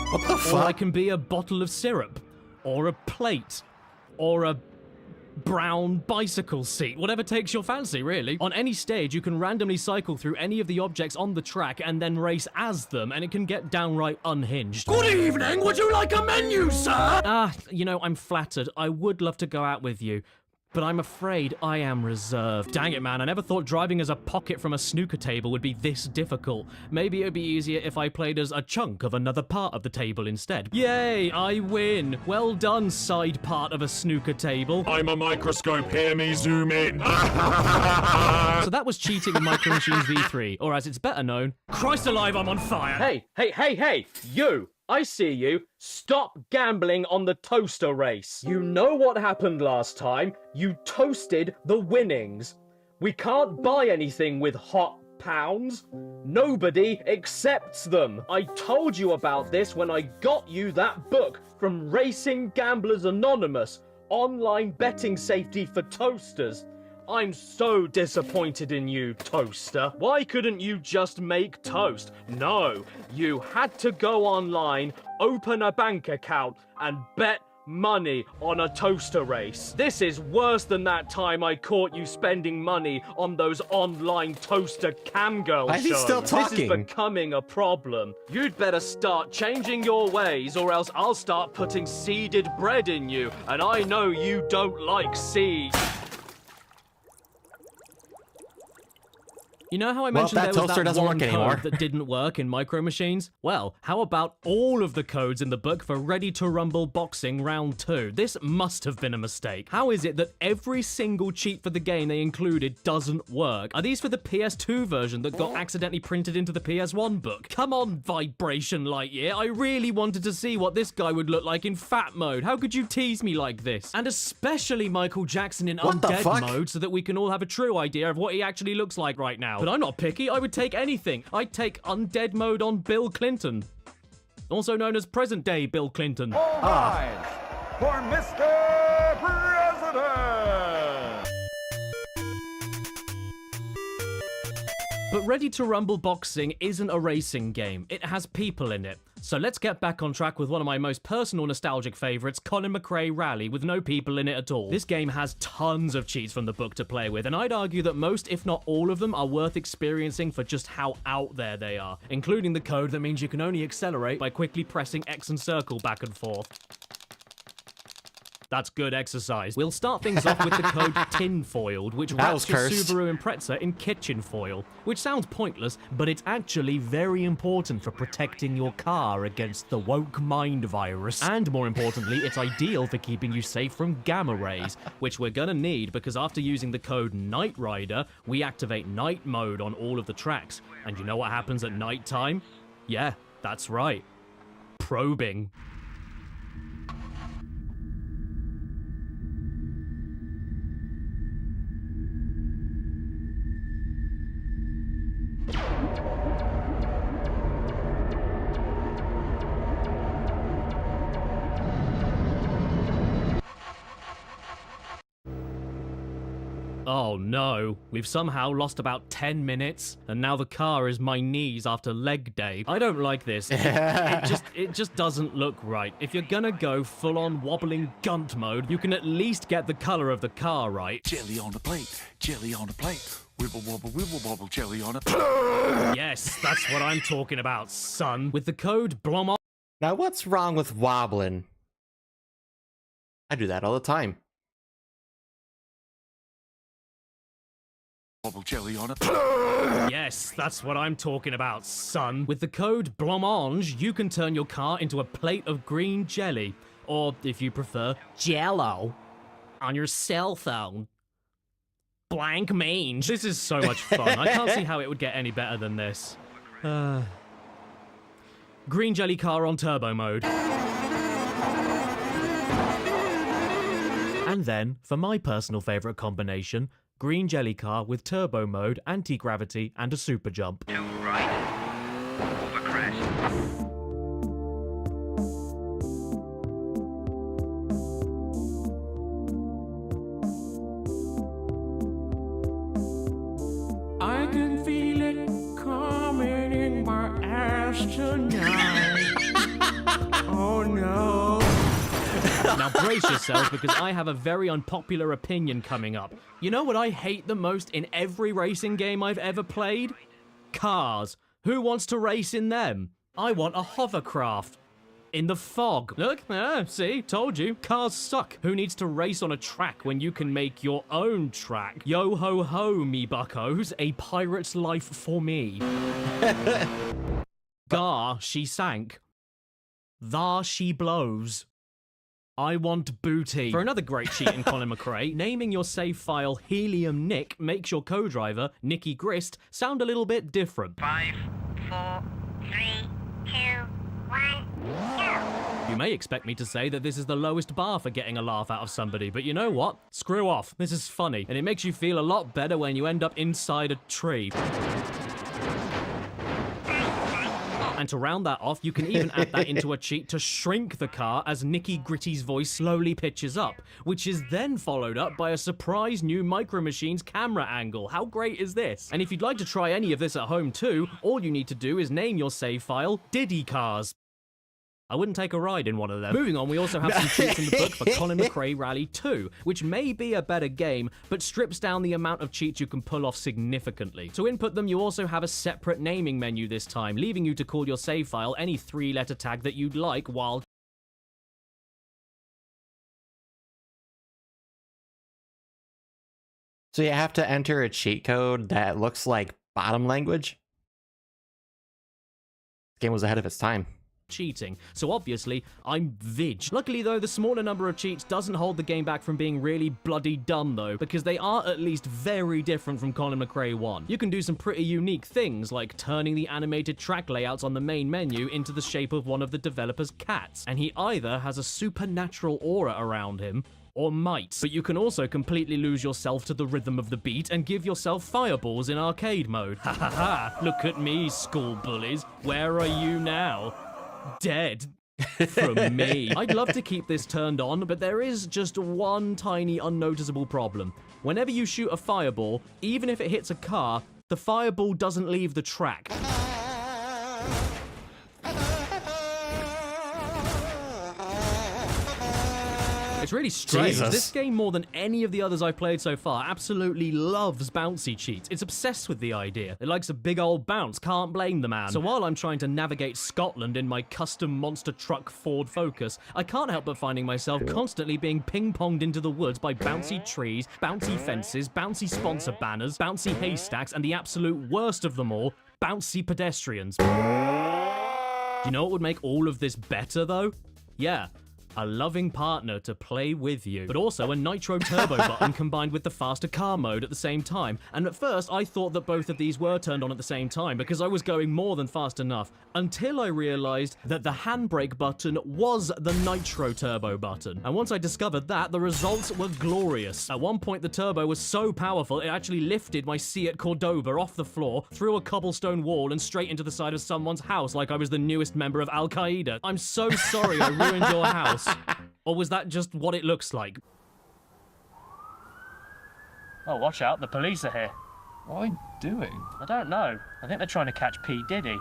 What the fuck? Or I can be a bottle of syrup, or a plate, or a brown bicycle seat, whatever takes your fancy, really. On any stage, you can randomly cycle through any of the objects on the track and then race as them, and it can get downright unhinged. Good evening, would you like a menu, sir? You know, I'm flattered. I would love to go out with you, but I'm afraid I am reserved. Dang it, man, I never thought driving as a pocket from a snooker table would be this difficult. Maybe it would be easier if I played as a chunk of another part of the table instead. Yay, I win. Well done, side part of a snooker table. I'm a microscope, hear me zoom in. So that was cheating in Micro Machines V3, or as it's better known, Christ alive, I'm on fire. Hey, you! I see you. Stop gambling on the toaster race. You know what happened last time. You toasted the winnings. We can't buy anything with hot pounds. Nobody accepts them. I told you about this when I got you that book from Racing Gamblers Anonymous, Online Betting Safety for Toasters. I'm so disappointed in you, Toaster. Why couldn't you just make toast? No, you had to go online, open a bank account, and bet money on a toaster race. This is worse than that time I caught you spending money on those online toaster camgirl shows. Why is he still talking? This is becoming a problem. You'd better start changing your ways or else I'll start putting seeded bread in you, and I know you don't like seeds. You know how I mentioned there was toaster that doesn't one work code anymore. that didn't work in Micro Machines? Well, how about all of the codes in the book for Ready to Rumble Boxing Round 2? This must have been a mistake. How is it that every single cheat for the game they included doesn't work? Are these for the PS2 version that got accidentally printed into the PS1 book? Come on, Vibration Lightyear, I really wanted to see what this guy would look like in fat mode. How could you tease me like this? And especially Michael Jackson in undead mode so that we can all have a true idea of what he actually looks like right now. But I'm not picky, I would take anything. I'd take undead mode on Bill Clinton. Also known as present-day Bill Clinton. All rise for Mr. President! But Ready to Rumble Boxing isn't a racing game. It has people in it. So let's get back on track with one of my most personal nostalgic favourites, Colin McRae Rally, with no people in it at all. This game has tons of cheats from the book to play with, and I'd argue that most, if not all of them, are worth experiencing for just how out there they are, including the code that means you can only accelerate by quickly pressing X and circle back and forth. That's good exercise. We'll start things off with the code tinfoiled, which wraps your Subaru Impreza in kitchen foil, which sounds pointless, but it's actually very important for protecting your car against the woke mind virus. And more importantly, it's ideal for keeping you safe from gamma rays, which we're gonna need because after using the code Night Rider, we activate night mode on all of the tracks. And you know what happens at night time? Yeah, that's right. Probing. Oh no, we've somehow lost about 10 minutes, and now the car is my knees after leg day. I don't like this. It just doesn't look right. If you're gonna go full-on wobbling gunt mode, you can at least get the color of the car right. Jelly on the plate, jelly on the plate. Wibble wobble, jelly on a Yes, that's what I'm talking about, son. With the code BLOMO. Now what's wrong with wobbling? I do that all the time. wobble jelly on a... Yes, that's what I'm talking about, son. With the code BLANCMANGE, you can turn your car into a plate of green jelly. Or, if you prefer, Jello. On your cell phone. Blank mange. This is so much fun. I can't see how it would get any better than this. Green jelly car on turbo mode. And then, for my personal favourite combination, green jelly car with turbo mode, anti-gravity, and a super jump. To right. Over crash. I can feel it coming in my ass tonight. Oh no. Now brace yourselves, because I have a very unpopular opinion coming up. You know what I hate the most in every racing game I've ever played? Cars. Who wants to race in them? I want a hovercraft. In the fog. Look, see, told you. Cars suck. Who needs to race on a track when you can make your own track? Yo ho ho, me buckos. A pirate's life for me. Gar, she sank. Thar she blows. I want booty. For another great cheat in Colin McRae, naming your save file Helium Nick makes your co-driver, Nicky Grist, sound a little bit different. 5, 4, 3, 2, 1, go! You may expect me to say that this is the lowest bar for getting a laugh out of somebody, but you know what? Screw off. This is funny, and it makes you feel a lot better when you end up inside a tree. And to round that off, you can even add that into a cheat to shrink the car as Nicky Gritty's voice slowly pitches up, which is then followed up by a surprise new Micro Machines camera angle. How great is this? And if you'd like to try any of this at home too, all you need to do is name your save file Diddy Cars. I wouldn't take a ride in one of them. Moving on, we also have some cheats in the book for Colin McRae Rally 2, which may be a better game, but strips down the amount of cheats you can pull off significantly. To input them, you also have a separate naming menu this time, leaving you to call your save file any 3-letter tag that you'd like while... So you have to enter a cheat code that looks like bottom language? This game was ahead of its time. Cheating, so obviously I'm Vig. Luckily though, the smaller number of cheats doesn't hold the game back from being really bloody dumb though, because they are at least very different from Colin McRae 1. You can do some pretty unique things, like turning the animated track layouts on the main menu into the shape of one of the developer's cats, and he either has a supernatural aura around him, or might. But you can also completely lose yourself to the rhythm of the beat and give yourself fireballs in arcade mode. Ha ha ha, look at me, school bullies. Where are you now? Dead from me. I'd love to keep this turned on, but there is just one tiny unnoticeable problem. Whenever you shoot a fireball, even if it hits a car, the fireball doesn't leave the track. It's really strange. Jesus. This game, more than any of the others I've played so far, absolutely loves bouncy cheats. It's obsessed with the idea. It likes a big old bounce, can't blame the man. So while I'm trying to navigate Scotland in my custom monster truck Ford Focus, I can't help but finding myself constantly being ping-ponged into the woods by bouncy trees, bouncy fences, bouncy sponsor banners, bouncy haystacks, and the absolute worst of them all, bouncy pedestrians. Do you know what would make all of this better, though? Yeah. A loving partner to play with you, but also a nitro turbo button combined with the faster car mode at the same time. And at first I thought that both of these were turned on at the same time because I was going more than fast enough, until I realized that the handbrake button was the nitro turbo button. And once I discovered that, the results were glorious. At one point the turbo was so powerful it actually lifted my Seat Cordoba off the floor, through a cobblestone wall and straight into the side of someone's house like I was the newest member of Al Qaeda. I'm so sorry I ruined your house. Or was that just what it looks like? Oh, watch out, the police are here. What are they doing? I don't know. I think they're trying to catch P. Diddy.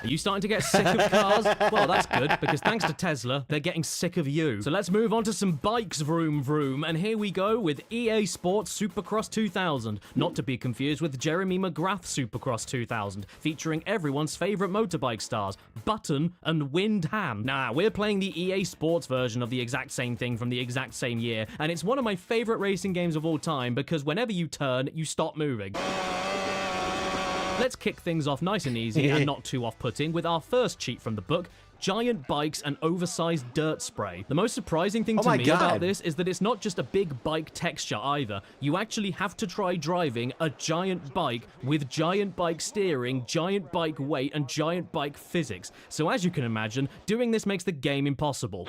Are you starting to get sick of cars? Well, that's good, because thanks to Tesla, they're getting sick of you. So let's move on to some bikes, vroom vroom. And here we go with EA Sports Supercross 2000. Not to be confused with Jeremy McGrath Supercross 2000, featuring everyone's favourite motorbike stars, Button and Windham. Nah, we're playing the EA Sports version of the exact same thing from the exact same year, and it's one of my favourite racing games of all time because whenever you turn, you stop moving. Let's kick things off nice and easy and not too off-putting with our first cheat from the book, giant bikes and oversized dirt spray. The most surprising thing to me about this is that it's not just a big bike texture either. You actually have to try driving a giant bike with giant bike steering, giant bike weight, and giant bike physics. So as you can imagine, doing this makes the game impossible.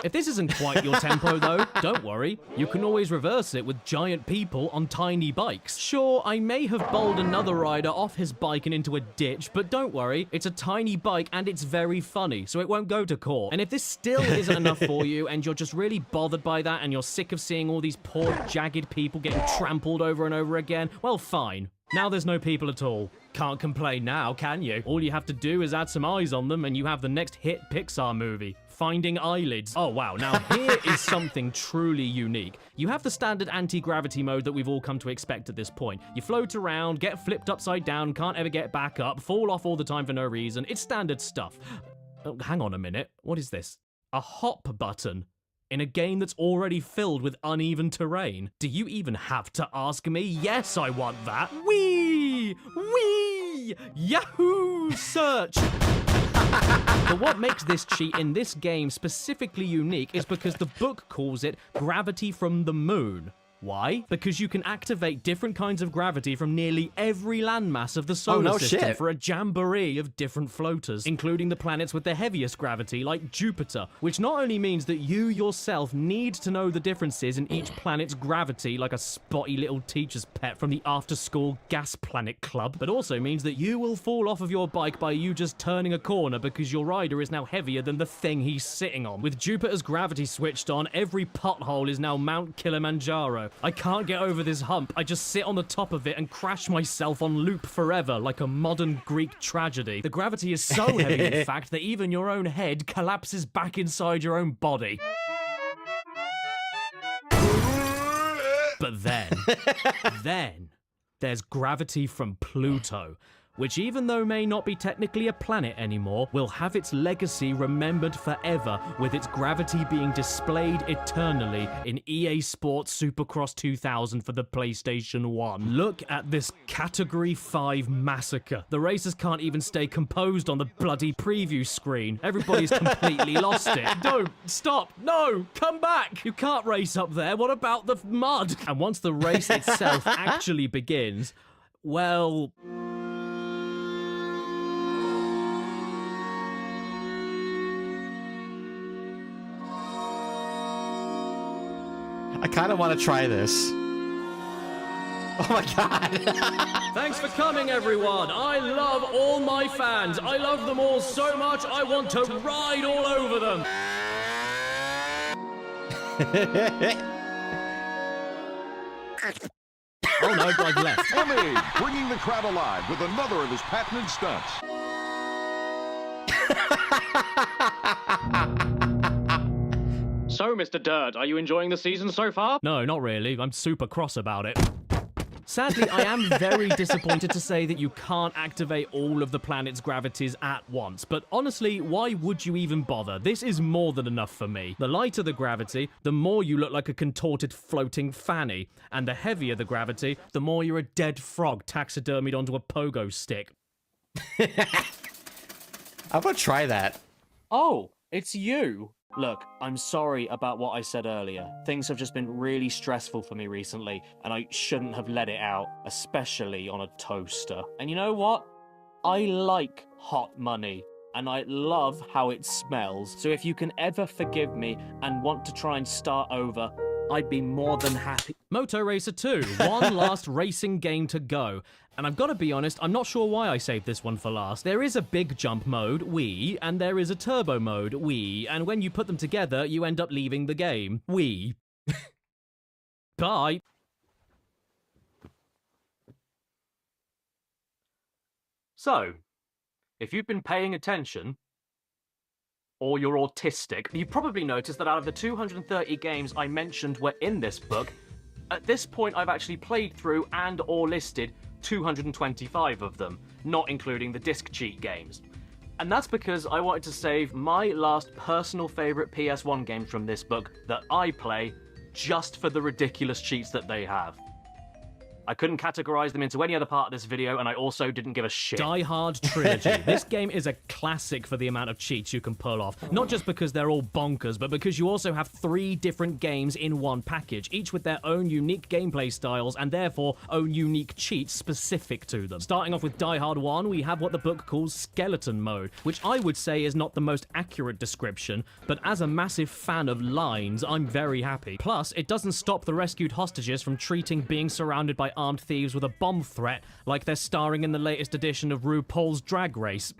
If this isn't quite your tempo though, don't worry. You can always reverse it with giant people on tiny bikes. Sure, I may have bowled another rider off his bike and into a ditch, but don't worry, it's a tiny bike and it's very funny, so it won't go to court. And if this still isn't enough for you and you're just really bothered by that and you're sick of seeing all these poor jagged people getting trampled over and over again, well fine. Now there's no people at all. Can't complain now, can you? All you have to do is add some eyes on them and you have the next hit Pixar movie. Finding Eyelids. Oh wow, now here is something truly unique. You have the standard anti-gravity mode that we've all come to expect at this point. You float around, get flipped upside down, can't ever get back up, fall off all the time for no reason. It's standard stuff. Oh, hang on a minute, what is this? A hop button? In a game that's already filled with uneven terrain? Do you even have to ask me? Yes, I want that. Whee! Whee! Yahoo! Search! But what makes this cheat in this game specifically unique is because the book calls it gravity from the moon. Why? Because you can activate different kinds of gravity from nearly every landmass of the solar system for a jamboree of different floaters, including the planets with the heaviest gravity, like Jupiter, which not only means that you yourself need to know the differences in each planet's gravity, like a spotty little teacher's pet from the after-school Gas Planet Club, but also means that you will fall off of your bike by you just turning a corner because your rider is now heavier than the thing he's sitting on. With Jupiter's gravity switched on, every pothole is now Mount Kilimanjaro. I can't get over this hump. I just sit on the top of it and crash myself on loop forever, like a modern Greek tragedy. The gravity is so heavy, in fact, that even your own head collapses back inside your own body. But then, there's gravity from Pluto, which even though may not be technically a planet anymore, will have its legacy remembered forever, with its gravity being displayed eternally in EA Sports Supercross 2000 for the PlayStation 1. Look at this Category 5 massacre. The racers can't even stay composed on the bloody preview screen. Everybody's completely lost it. Don't, stop, no, come back. You can't race up there, what about the mud? And once the race itself actually begins, well... I kind of want to try this. Oh my god. Thanks for coming, everyone. I love all my fans. I love them all so much, I want to ride all over them. Oh no, I've left. Emmy, bringing the crowd alive with another of his patented stunts. So, Mr. Dirt, are you enjoying the season so far? No, not really. I'm super cross about it. Sadly, I am very disappointed to say that you can't activate all of the planet's gravities at once, but honestly, why would you even bother? This is more than enough for me. The lighter the gravity, the more you look like a contorted floating fanny, and the heavier the gravity, the more you're a dead frog taxidermied onto a pogo stick. I'm gonna try that. Oh, it's you. Look, I'm sorry about what I said earlier. Things have just been really stressful for me recently, and I shouldn't have let it out, especially on a toaster. And you know what? I like hot money, and I love how it smells. So if you can ever forgive me and want to try and start over, I'd be more than happy. Moto Racer 2, one last racing game to go. And I've got to be honest, I'm not sure why I saved this one for last. There is a big jump mode, Wii, and there is a turbo mode, Wii, and when you put them together, you end up leaving the game. Wii. Bye. So, If you've been paying attention, or you're autistic, you probably noticed that out of the 230 games I mentioned were in this book, at this point I've actually played through and or listed 225 of them, not including the disc cheat games. And that's because I wanted to save my last personal favourite PS1 games from this book that I play just for the ridiculous cheats that they have. I couldn't categorize them into any other part of this video, and I also didn't give a shit. Die Hard Trilogy. This game is a classic for the amount of cheats you can pull off. Not just because they're all bonkers, but because you also have 3 different games in one package, each with their own unique gameplay styles and therefore own unique cheats specific to them. Starting off with Die Hard 1, we have what the book calls Skeleton Mode, which I would say is not the most accurate description, but as a massive fan of lines, I'm very happy. Plus, it doesn't stop the rescued hostages from treating being surrounded by armed thieves with a bomb threat like they're starring in the latest edition of RuPaul's Drag Race.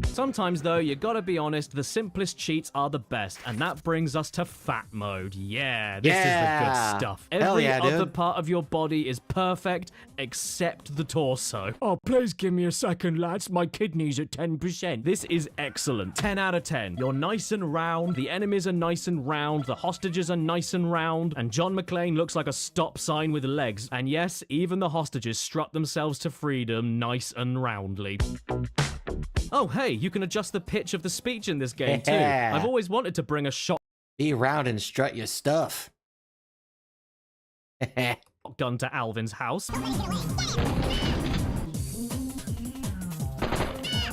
Sometimes, though, you gotta be honest, the simplest cheats are the best, and that brings us to Fat Mode. Yeah, this is the good stuff. Every other part of your body is perfect, except the torso. Oh, please give me a second, lads. My kidney's at 10%. This is excellent. 10 out of 10. You're nice and round, the enemies are nice and round, the hostages are nice and round, and John McClane looks like a stop sign with legs. And yes, even the hostages strut themselves to freedom nice and roundly. Oh, hey, you can adjust the pitch of the speech in this game, too. I've always wanted to bring a Be round and strut your stuff. shotgun to Alvin's house.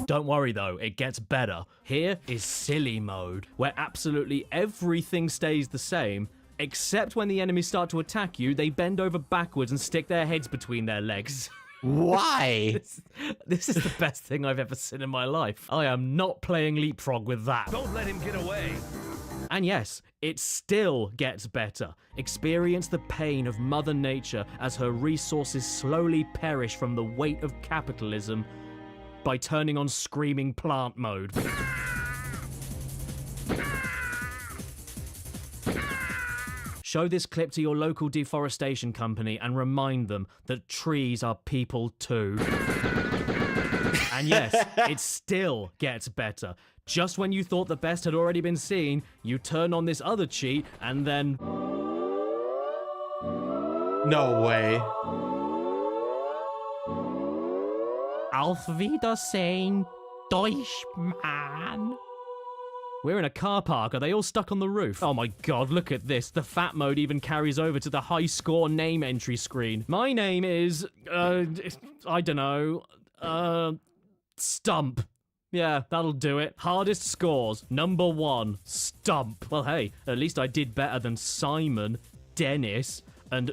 Don't worry, though, it gets better. Here is Silly Mode, where absolutely everything stays the same, except when the enemies start to attack you, they bend over backwards and stick their heads between their legs. Why? This is the best thing I've ever seen in my life. I am not playing Leapfrog with that. Don't let him get away. And yes, it still gets better. Experience the pain of Mother Nature as her resources slowly perish from the weight of capitalism by turning on Screaming Plant Mode. Show this clip to your local deforestation company and remind them that trees are people too. And yes, it still gets better. Just when you thought the best had already been seen, you turn on this other cheat and then... No way. Auf Wiedersehen, Deutschmann. We're in a car park. Are they all stuck on the roof? Oh my god, look at this. The Fat Mode even carries over to the high score name entry screen. My name is, I don't know, Stump. Yeah, that'll do it. Hardest scores. Number 1, Stump. Well, hey, at least I did better than Simon, Dennis, and...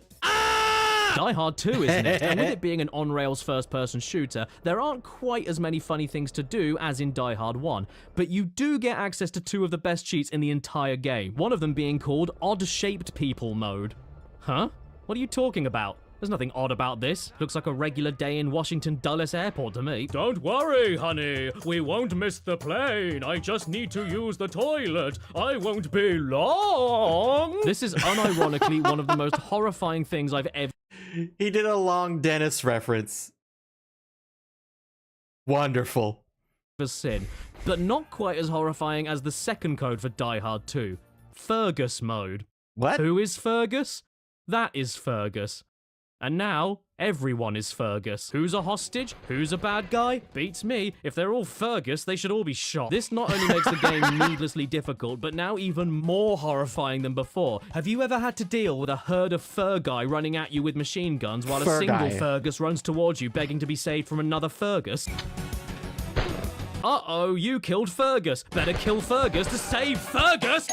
Die Hard 2, isn't it? And with it being an on-rails first-person shooter, there aren't quite as many funny things to do as in Die Hard 1, but you do get access to 2 of the best cheats in the entire game, one of them being called Odd-Shaped People Mode. Huh? What are you talking about? There's nothing odd about this. Looks like a regular day in Washington Dulles Airport to me. Don't worry, honey. We won't miss the plane. I just need to use the toilet. I won't be long. This is unironically one of the most horrifying things I've ever... He did a long Dennis reference. Wonderful. ...seen, but not quite as horrifying as the second code for Die Hard 2. Fergus Mode. What? Who is Fergus? That is Fergus. And now, everyone is Fergus. Who's a hostage? Who's a bad guy? Beats me. If they're all Fergus, they should all be shot. This not only makes the game needlessly difficult, but now even more horrifying than before. Have you ever had to deal with a herd of fur guy running at you with machine guns while a single Fergus runs towards you begging to be saved from another Fergus? Uh-oh, you killed Fergus. Better kill Fergus to save Fergus!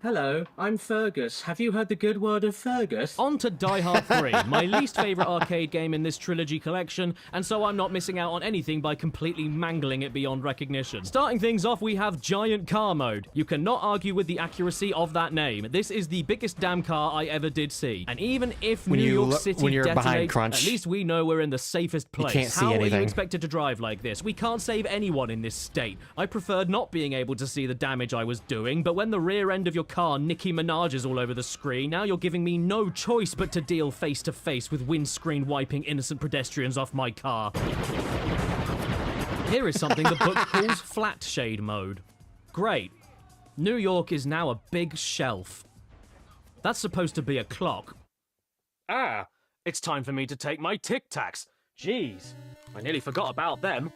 Hello, I'm Fergus. Have you heard the good word of Fergus? On to Die Hard 3, my least favourite arcade game in this trilogy collection, and so I'm not missing out on anything by completely mangling it beyond recognition. Starting things off, we have Giant Car Mode. You cannot argue with the accuracy of that name. This is the biggest damn car I ever did see. And even if New York City detonates, at least we know we're in the safest place. You can't see How anything. are you expected to drive like this? We can't save anyone in this state. I preferred not being able to see the damage I was doing, but when the rear end of your car Nicki Minaj's all over the screen, now you're giving me no choice but to deal face to face with windscreen wiping innocent pedestrians off my car. Here is something the book calls flat shade mode. Great. New York is now a big shelf. That's supposed to be a clock. Ah, it's time for me to take my Tic Tacs. Jeez, I nearly forgot about them.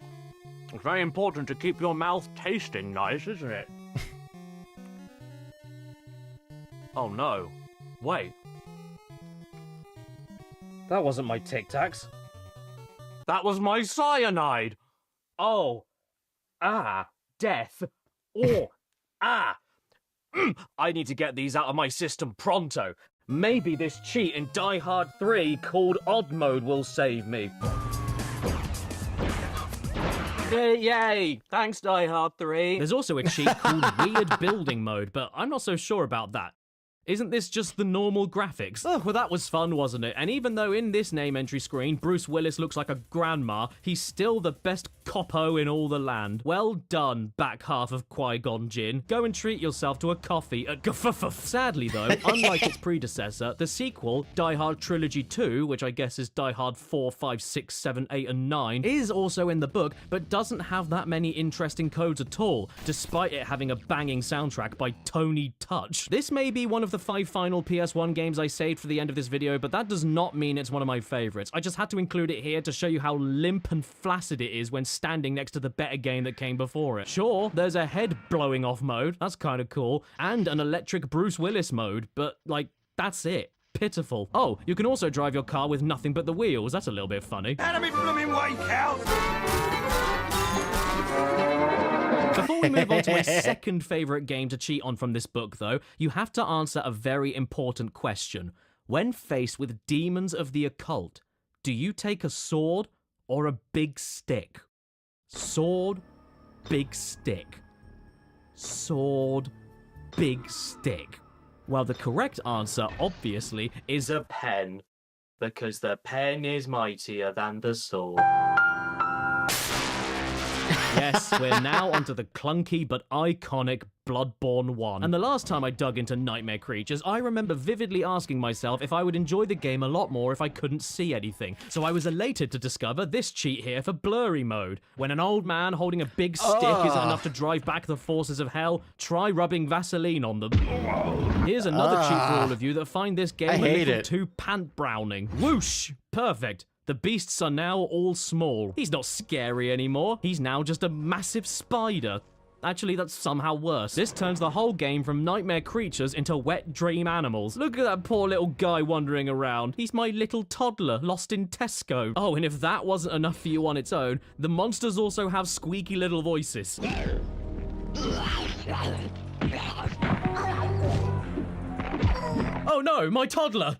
It's very important to keep your mouth tasting nice, isn't it? Oh no. Wait. That wasn't my Tic Tacs. That was my cyanide. Oh. Ah. Death. Oh. Ah. I need to get these out of my system pronto. Maybe this cheat in Die Hard 3 called Odd Mode will save me. Yay! Thanks, Die Hard 3. There's also a cheat called Weird Building Mode, but I'm not so sure about that. Isn't this just the normal graphics? Oh, well, that was fun, wasn't it? And even though in this name entry screen, Bruce Willis looks like a grandma, he's still the best coppo in all the land. Well done, back half of Qui-Gon Jinn. Go and treat yourself to a coffee at Gfuffff. Sadly, though, unlike its predecessor, the sequel, Die Hard Trilogy 2, which I guess is Die Hard 4, 5, 6, 7, 8, and 9, is also in the book, but doesn't have that many interesting codes at all, despite it having a banging soundtrack by Tony Touch. This may be one of the 5 final PS1 games I saved for the end of this video, but that does not mean it's one of my favorites. I just had to include it here to show you how limp and flaccid it is when standing next to the better game that came before it. Sure, there's a head blowing off mode, that's kind of cool, and an electric Bruce Willis mode, but like, that's it. Pitiful. Oh, you can also drive your car with nothing but the wheels, that's a little bit funny. Enemy blooming way, cows! Before we move on to my second favourite game to cheat on from this book, though, you have to answer a very important question. When faced with demons of the occult, do you take a sword or a big stick? Sword, big stick. Sword, big stick. Well, the correct answer, obviously, is a pen. Because the pen is mightier than the sword. Yes, we're now onto the clunky but iconic Bloodborne 1. And the last time I dug into Nightmare Creatures, I remember vividly asking myself if I would enjoy the game a lot more if I couldn't see anything. So I was elated to discover this cheat here for blurry mode. When an old man holding a big stick isn't enough to drive back the forces of hell, try rubbing Vaseline on them. Here's another cheat for all of you that find this game a little too pant-browning. Whoosh! Perfect. The beasts are now all small. He's not scary anymore. He's now just a massive spider. Actually, that's somehow worse. This turns the whole game from nightmare creatures into wet dream animals. Look at that poor little guy wandering around. He's my little toddler lost in Tesco. Oh, and if that wasn't enough for you on its own, the monsters also have squeaky little voices. Oh no, my toddler!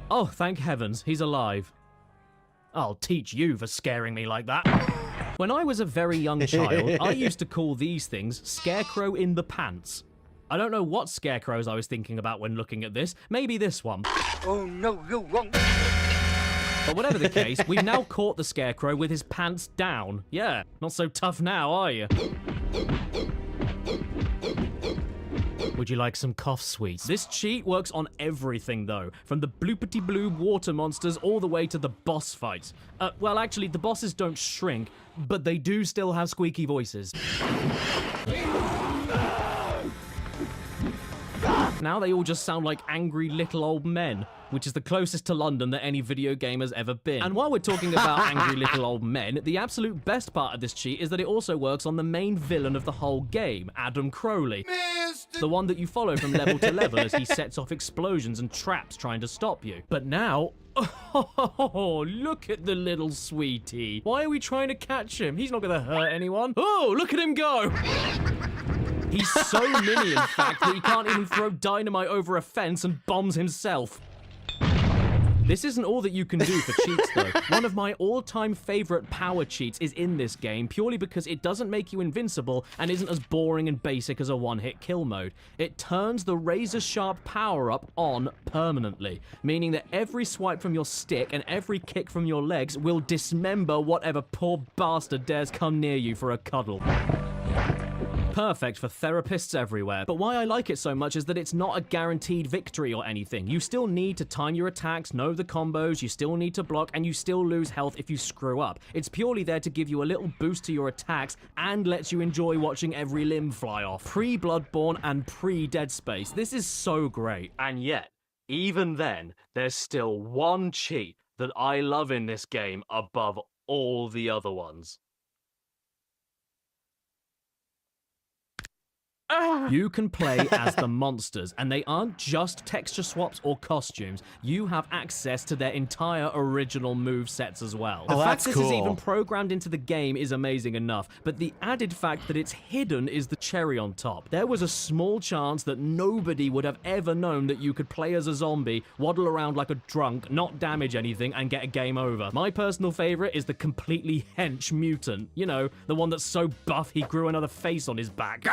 Oh, thank heavens, he's alive. I'll teach you for scaring me like that. When I was a very young child, I used to call these things scarecrow in the pants. I don't know what scarecrows I was thinking about when looking at this. Maybe this one. Oh no, you won't. But whatever the case, we've now caught the scarecrow with his pants down. Yeah, not so tough now, are you? Would you like some cough sweets? This cheat works on everything, though. From the bloopity-bloob water monsters all the way to the boss fights. Well, actually, the bosses don't shrink, but they do still have squeaky voices. Now they all just sound like angry little old men, which is the closest to London that any video game has ever been. And while we're talking about angry little old men, the absolute best part of this cheat is that it also works on the main villain of the whole game, Adam Crowley. The one that you follow from level to level as he sets off explosions and traps trying to stop you. But now, oh, look at the little sweetie. Why are we trying to catch him? He's not gonna hurt anyone. Oh, look at him go! He's so mini, in fact, that he can't even throw dynamite over a fence and bombs himself. This isn't all that you can do for cheats, though. One of my all-time favorite power cheats is in this game, purely because it doesn't make you invincible and isn't as boring and basic as a one-hit kill mode. It turns the razor-sharp power-up on permanently, meaning that every swipe from your stick and every kick from your legs will dismember whatever poor bastard dares come near you for a cuddle. perfect for therapists everywhere. But why I like it so much is that it's not a guaranteed victory or anything. You still need to time your attacks, know the combos, you still need to block, and you still lose health if you screw up. It's purely there to give you a little boost to your attacks and lets you enjoy watching every limb fly off. Pre-Bloodborne and pre-Dead Space. This is so great. And yet, even then, there's still one cheat that I love in this game above all the other ones. You can play as the monsters, and they aren't just texture swaps or costumes. You have access to their entire original move sets as well. The fact this is even programmed into the game is amazing enough, but the added fact that it's hidden is the cherry on top. There was a small chance that nobody would have ever known that you could play as a zombie, waddle around like a drunk, not damage anything, and get a game over. My personal favorite is the completely hench mutant. You know, the one that's so buff he grew another face on his back.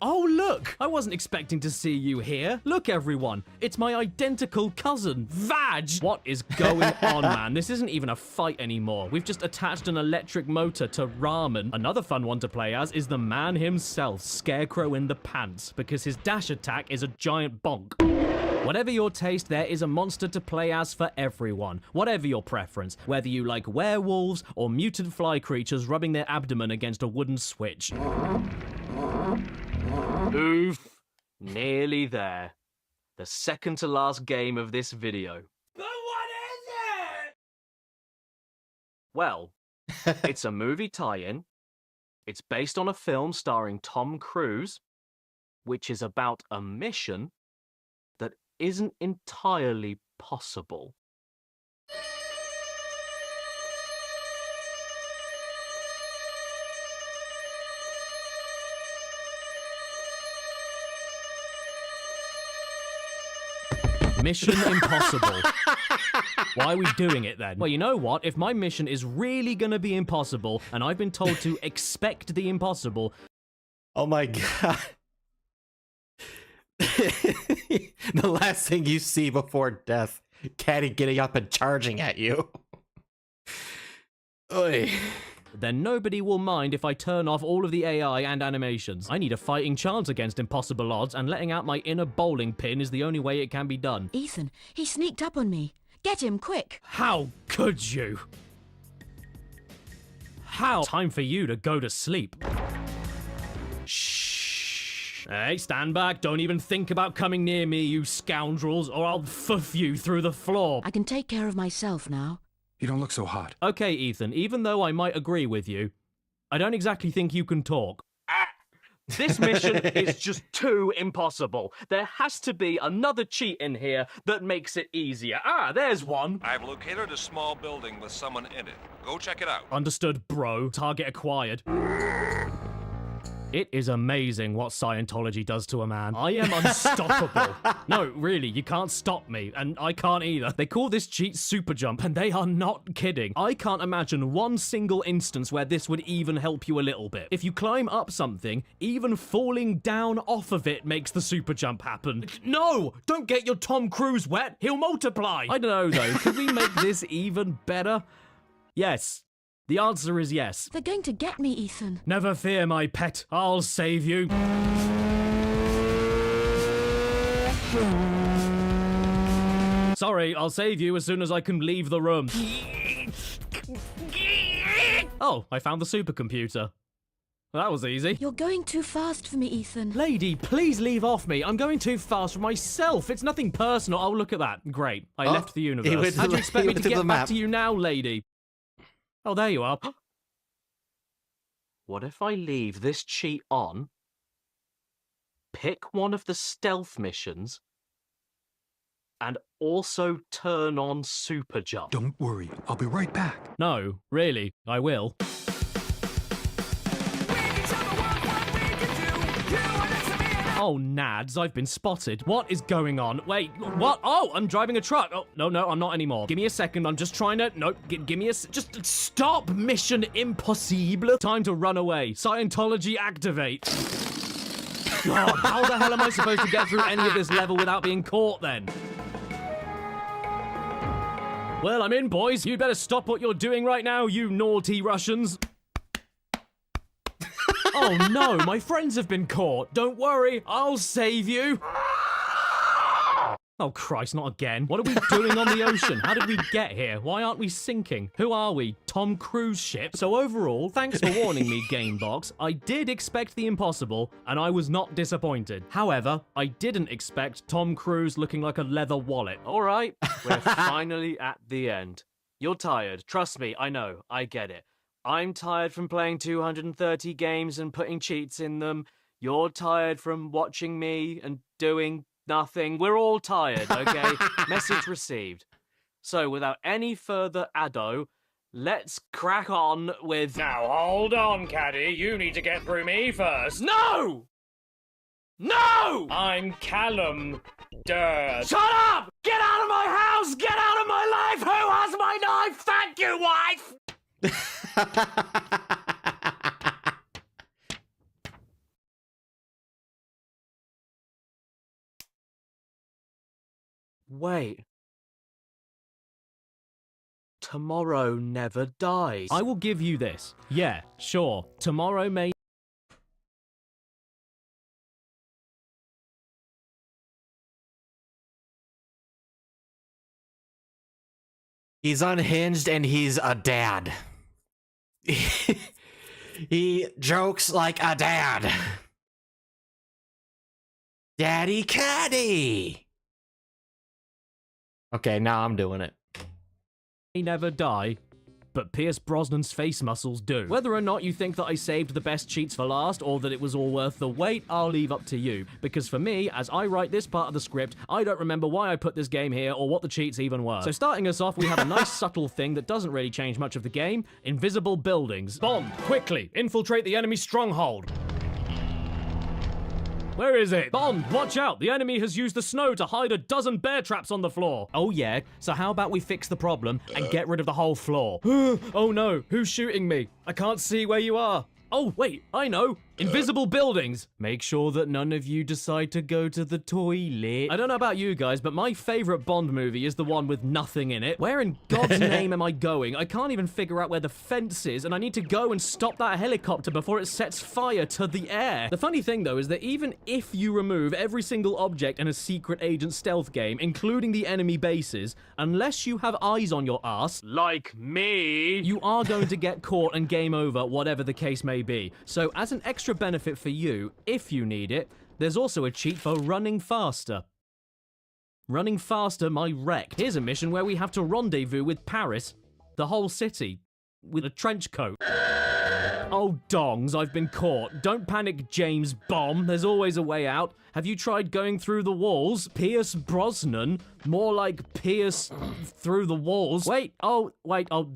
Oh, look! I wasn't expecting to see you here. Look, everyone. It's my identical cousin, Vaj! What is going on, man? This isn't even a fight anymore. We've just attached an electric motor to Ramen. Another fun one to play as is the man himself, Scarecrow in the Pants, because his dash attack is a giant bonk. Whatever your taste, there is a monster to play as for everyone. Whatever your preference, whether you like werewolves or mutant fly creatures rubbing their abdomen against a wooden switch. Oof. Nearly there. The second to last game of this video. But what is it? Well, it's a movie tie-in. It's based on a film starring Tom Cruise, which is about a mission that isn't entirely possible. Mission Impossible. Why are we doing it then? Well, you know what? If my mission is really gonna be impossible, and I've been told to expect the impossible... Oh my god. The last thing you see before death, Caddy getting up and charging at you. Oy. Then nobody will mind if I turn off all of the AI and animations. I need a fighting chance against impossible odds, and letting out my inner bowling pin is the only way it can be done. Ethan, he sneaked up on me. Get him, quick. How could you? How? Time for you to go to sleep. Shh. Hey, stand back. Don't even think about coming near me, you scoundrels, or I'll fuff you through the floor. I can take care of myself now. You don't look so hot. Okay, Ethan, even though I might agree with you, I don't exactly think you can talk. This mission is just too impossible. There has to be another cheat in here that makes it easier. Ah, there's one. I've located a small building with someone in it. Go check it out. Understood, bro. Target acquired. It is amazing what Scientology does to a man. I am unstoppable. No, really, you can't stop me, and I can't either. They call this cheat super jump, and they are not kidding. I can't imagine one single instance where this would even help you a little bit. If you climb up something, even falling down off of it makes the super jump happen. No! Don't get your Tom Cruise wet. He'll multiply. I don't know, though. Could we make this even better? Yes. The answer is yes. They're going to get me, Ethan. Never fear, my pet. I'll save you. Sorry, I'll save you as soon as I can leave the room. Oh, I found the supercomputer. That was easy. You're going too fast for me, Ethan. Lady, please leave off me. I'm going too fast for myself. It's nothing personal. Oh, look at that. Great. I left the universe. How do you expect me to get back to you now, lady? Oh, there you are. What if I leave this cheat on, pick one of the stealth missions, and also turn on super jump? Don't worry, I'll be right back. No, really, I will. Oh, nads, I've been spotted. What is going on? Wait, what? Oh, I'm driving a truck. Oh, no, I'm not anymore. Give me a second. I'm just trying to... No, give me a... Just stop. Mission impossible. Time to run away. Scientology activate. God, how the hell am I supposed to get through any of this level without being caught then? Well, I'm in, boys. You better stop what you're doing right now, you naughty Russians. Oh no, my friends have been caught. Don't worry, I'll save you. Oh Christ, not again. What are we doing on the ocean? How did we get here? Why aren't we sinking? Who are we? Tom Cruise ship? So overall, thanks for warning me, Gamebox. I did expect the impossible, and I was not disappointed. However, I didn't expect Tom Cruise looking like a leather wallet. All right, we're finally at the end. You're tired. Trust me, I know. I get it. I'm tired from playing 230 games and putting cheats in them. You're tired from watching me and doing nothing. We're all tired, okay? Message received. So, without any further ado, let's crack on with... Now hold on, Caddy. You need to get through me first. No! No! I'm Callum Dirt. Shut up! Get out of my house! Get out of my life! Who has my knife? Thank you, wife! Wait. Tomorrow never dies. I will give you this. Yeah, sure. Tomorrow may... He's unhinged and he's a dad. He jokes like a dad. Daddy Caddy. Okay, now I'm doing it. May never die, but Pierce Brosnan's face muscles do. Whether or not you think that I saved the best cheats for last or that it was all worth the wait, I'll leave up to you. Because for me, as I write this part of the script, I don't remember why I put this game here or what the cheats even were. So starting us off, we have a nice subtle thing that doesn't really change much of the game. Invisible buildings. Bond, quickly, infiltrate the enemy stronghold. Where is it? Bond, watch out! The enemy has used the snow to hide a dozen bear traps on the floor. Oh yeah? So how about we fix the problem and get rid of the whole floor? Oh no, who's shooting me? I can't see where you are. Oh wait, I know. Invisible buildings. Make sure that none of you decide to go to the toilet. I don't know about you guys, but my favorite Bond movie is the one with nothing in it. Where in God's name am I going? I can't even figure out where the fence is, and I need to go and stop that helicopter before it sets fire to the air. The funny thing, though, is that even if you remove every single object in a secret agent stealth game, including the enemy bases, unless you have eyes on your ass, like me, you are going to get caught and game over, whatever the case may be. So, as an extra benefit for you, if you need it, there's also a cheat for running faster. Running faster, my wreck. Here's a mission where we have to rendezvous with Paris, the whole city, with a trench coat. Oh, dongs, I've been caught. Don't panic, James Bomb. There's always a way out. Have you tried going through the walls? Pierce Brosnan? More like Pierce through the walls. Wait, oh,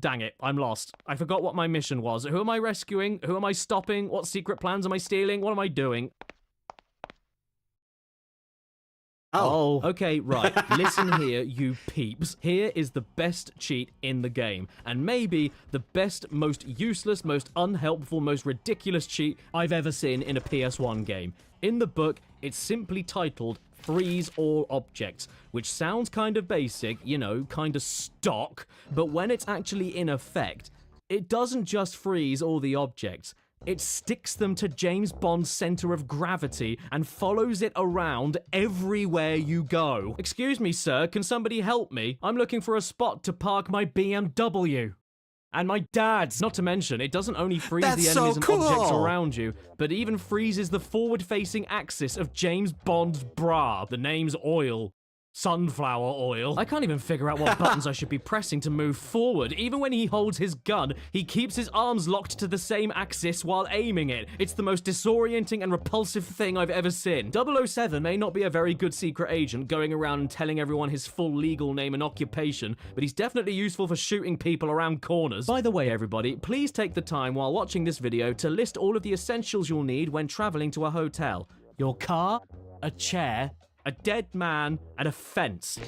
dang it. I'm lost. I forgot what my mission was. Who am I rescuing? Who am I stopping? What secret plans am I stealing? What am I doing? Oh, okay, right. Listen here, you peeps. Here is the best cheat in the game, and maybe the best, most useless, most unhelpful, most ridiculous cheat I've ever seen in a PS1 game. In the book, it's simply titled Freeze All Objects, which sounds kind of basic, you know, kind of stock, but when it's actually in effect, it doesn't just freeze all the objects. It sticks them to James Bond's center of gravity and follows it around everywhere you go. Excuse me, sir, can somebody help me? I'm looking for a spot to park my BMW. And my dad's. Not to mention, it doesn't only freeze the enemies and objects around you, but even freezes the forward-facing axis of James Bond's bra. The name's oil. Sunflower oil. I can't even figure out what buttons I should be pressing to move forward. Even when he holds his gun, he keeps his arms locked to the same axis while aiming it. It's the most disorienting and repulsive thing I've ever seen. 007 may not be a very good secret agent going around and telling everyone his full legal name and occupation, but he's definitely useful for shooting people around corners. By the way, everybody, please take the time while watching this video to list all of the essentials you'll need when traveling to a hotel. Your car, a chair, a dead man, and a fence.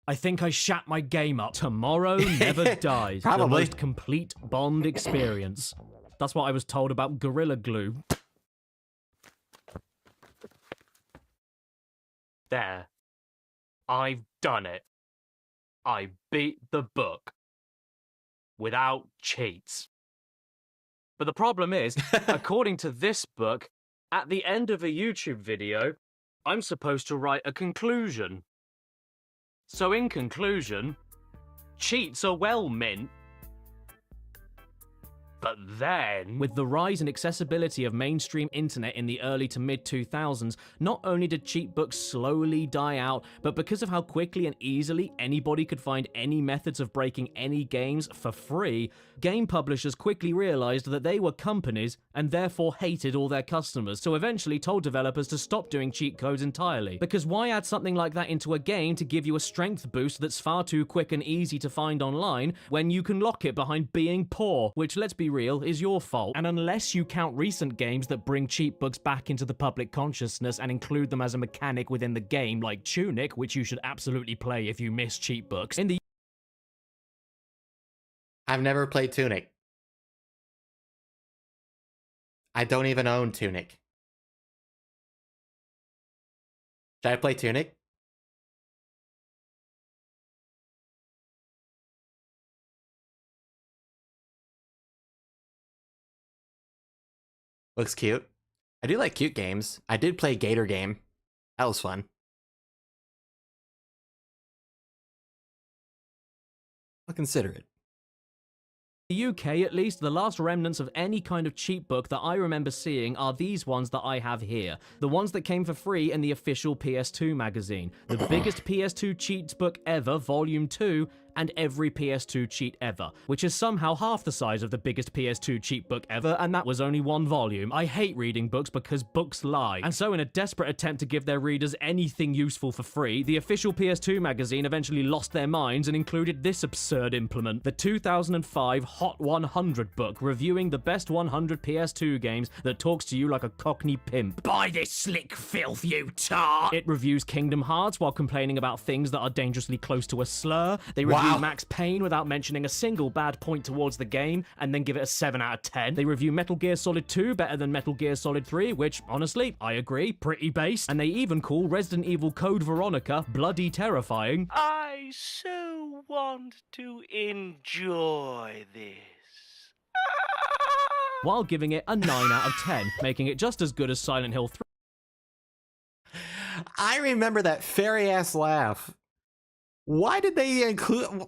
I think I shat my game up. Tomorrow never dies. Probably. The most complete Bond experience. That's what I was told about Gorilla Glue. There. I've done it. I beat the book. Without cheats. But the problem is, according to this book, at the end of a YouTube video, I'm supposed to write a conclusion. So in conclusion, cheats are well meant. But then... With the rise in accessibility of mainstream internet in the early to mid-2000s, not only did cheat books slowly die out, but because of how quickly and easily anybody could find any methods of breaking any games for free, game publishers quickly realized that they were companies and therefore hated all their customers, so eventually told developers to stop doing cheat codes entirely. Because why add something like that into a game to give you a strength boost that's far too quick and easy to find online, when you can lock it behind being poor, which, let's be real, is your fault. And unless you count recent games that bring cheat books back into the public consciousness and include them as a mechanic within the game, like Tunic, which you should absolutely play if you miss cheat books. I've never played Tunic. I don't even own Tunic. Should I play Tunic? Looks cute. I do like cute games. I did play Gator Game. That was fun. I'll consider it. The UK, at least, the last remnants of any kind of cheat book that I remember seeing are these ones that I have here. The ones that came for free in the official PS2 magazine. The biggest PS2 cheats book ever, Volume 2, and every PS2 cheat ever, which is somehow half the size of the biggest PS2 cheat book ever, and that was only one volume. I hate reading books because books lie. And so in a desperate attempt to give their readers anything useful for free, the official PS2 magazine eventually lost their minds and included this absurd implement, the 2005 Hot 100 book, reviewing the best 100 PS2 games that talks to you like a Cockney pimp. Buy this slick filth, you tart! It reviews Kingdom Hearts while complaining about things that are dangerously close to a slur. They review Max Payne without mentioning a single bad point towards the game, and then give it a 7 out of 10. They review Metal Gear Solid 2 better than Metal Gear Solid 3, which, honestly, I agree, pretty base. And they even call Resident Evil Code Veronica bloody terrifying. I so want to enjoy this. While giving it a 9 out of 10, making it just as good as Silent Hill 3. I remember that fairy-ass laugh. Why did they include...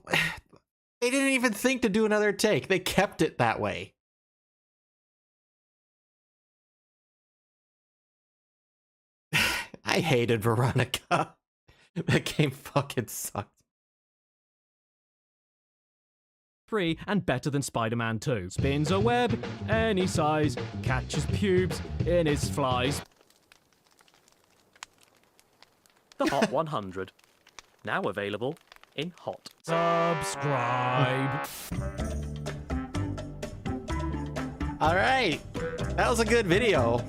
They didn't even think to do another take. They kept it that way. I hated Veronica. That game fucking sucked. 3 and better than Spider-Man 2. Spins a web, any size, catches pubes in his flies. The Hot 100. Now available in Hot. Subscribe. Alright. That was a good video.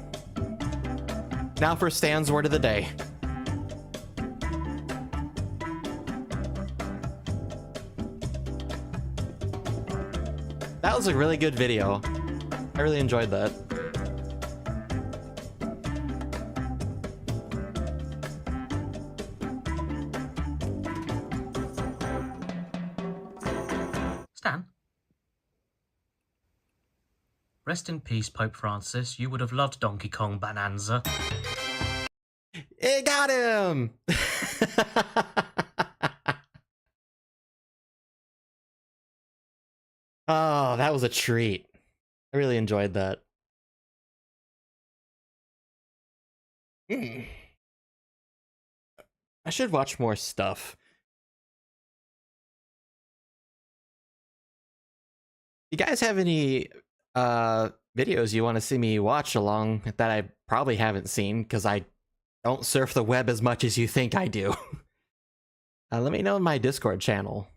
Now for Stan's word of the day. That was a really good video. I really enjoyed that. Stan? Rest in peace, Pope Francis. You would have loved Donkey Kong Bonanza. It got him! Oh, that was a treat. I really enjoyed that. I should watch more stuff. You guys have any videos you want to see me watch along that I probably haven't seen, because I don't surf the web as much as you think I do? Let me know in my Discord channel.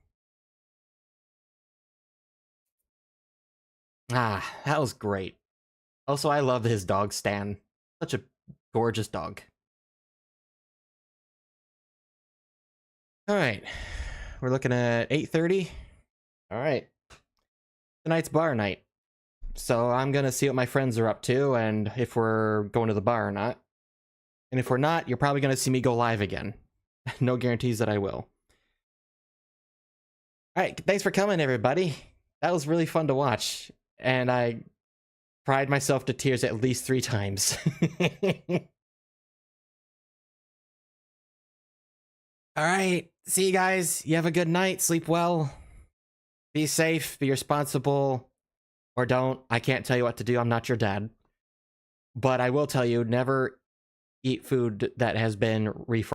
Ah, that was great. Also, I love his dog, Stan. Such a gorgeous dog. Alright. We're looking at 8:30. Alright. Tonight's bar night. So I'm gonna see what my friends are up to and if we're going to the bar or not. And if we're not, you're probably going to see me go live again. No guarantees that I will. Alright, thanks for coming, everybody. That was really fun to watch. And I cried myself to tears at least 3 times. Alright, see you guys. You have a good night. Sleep well. Be safe. Be responsible. Or don't. I can't tell you what to do. I'm not your dad. But I will tell you, never eat food that has been refried.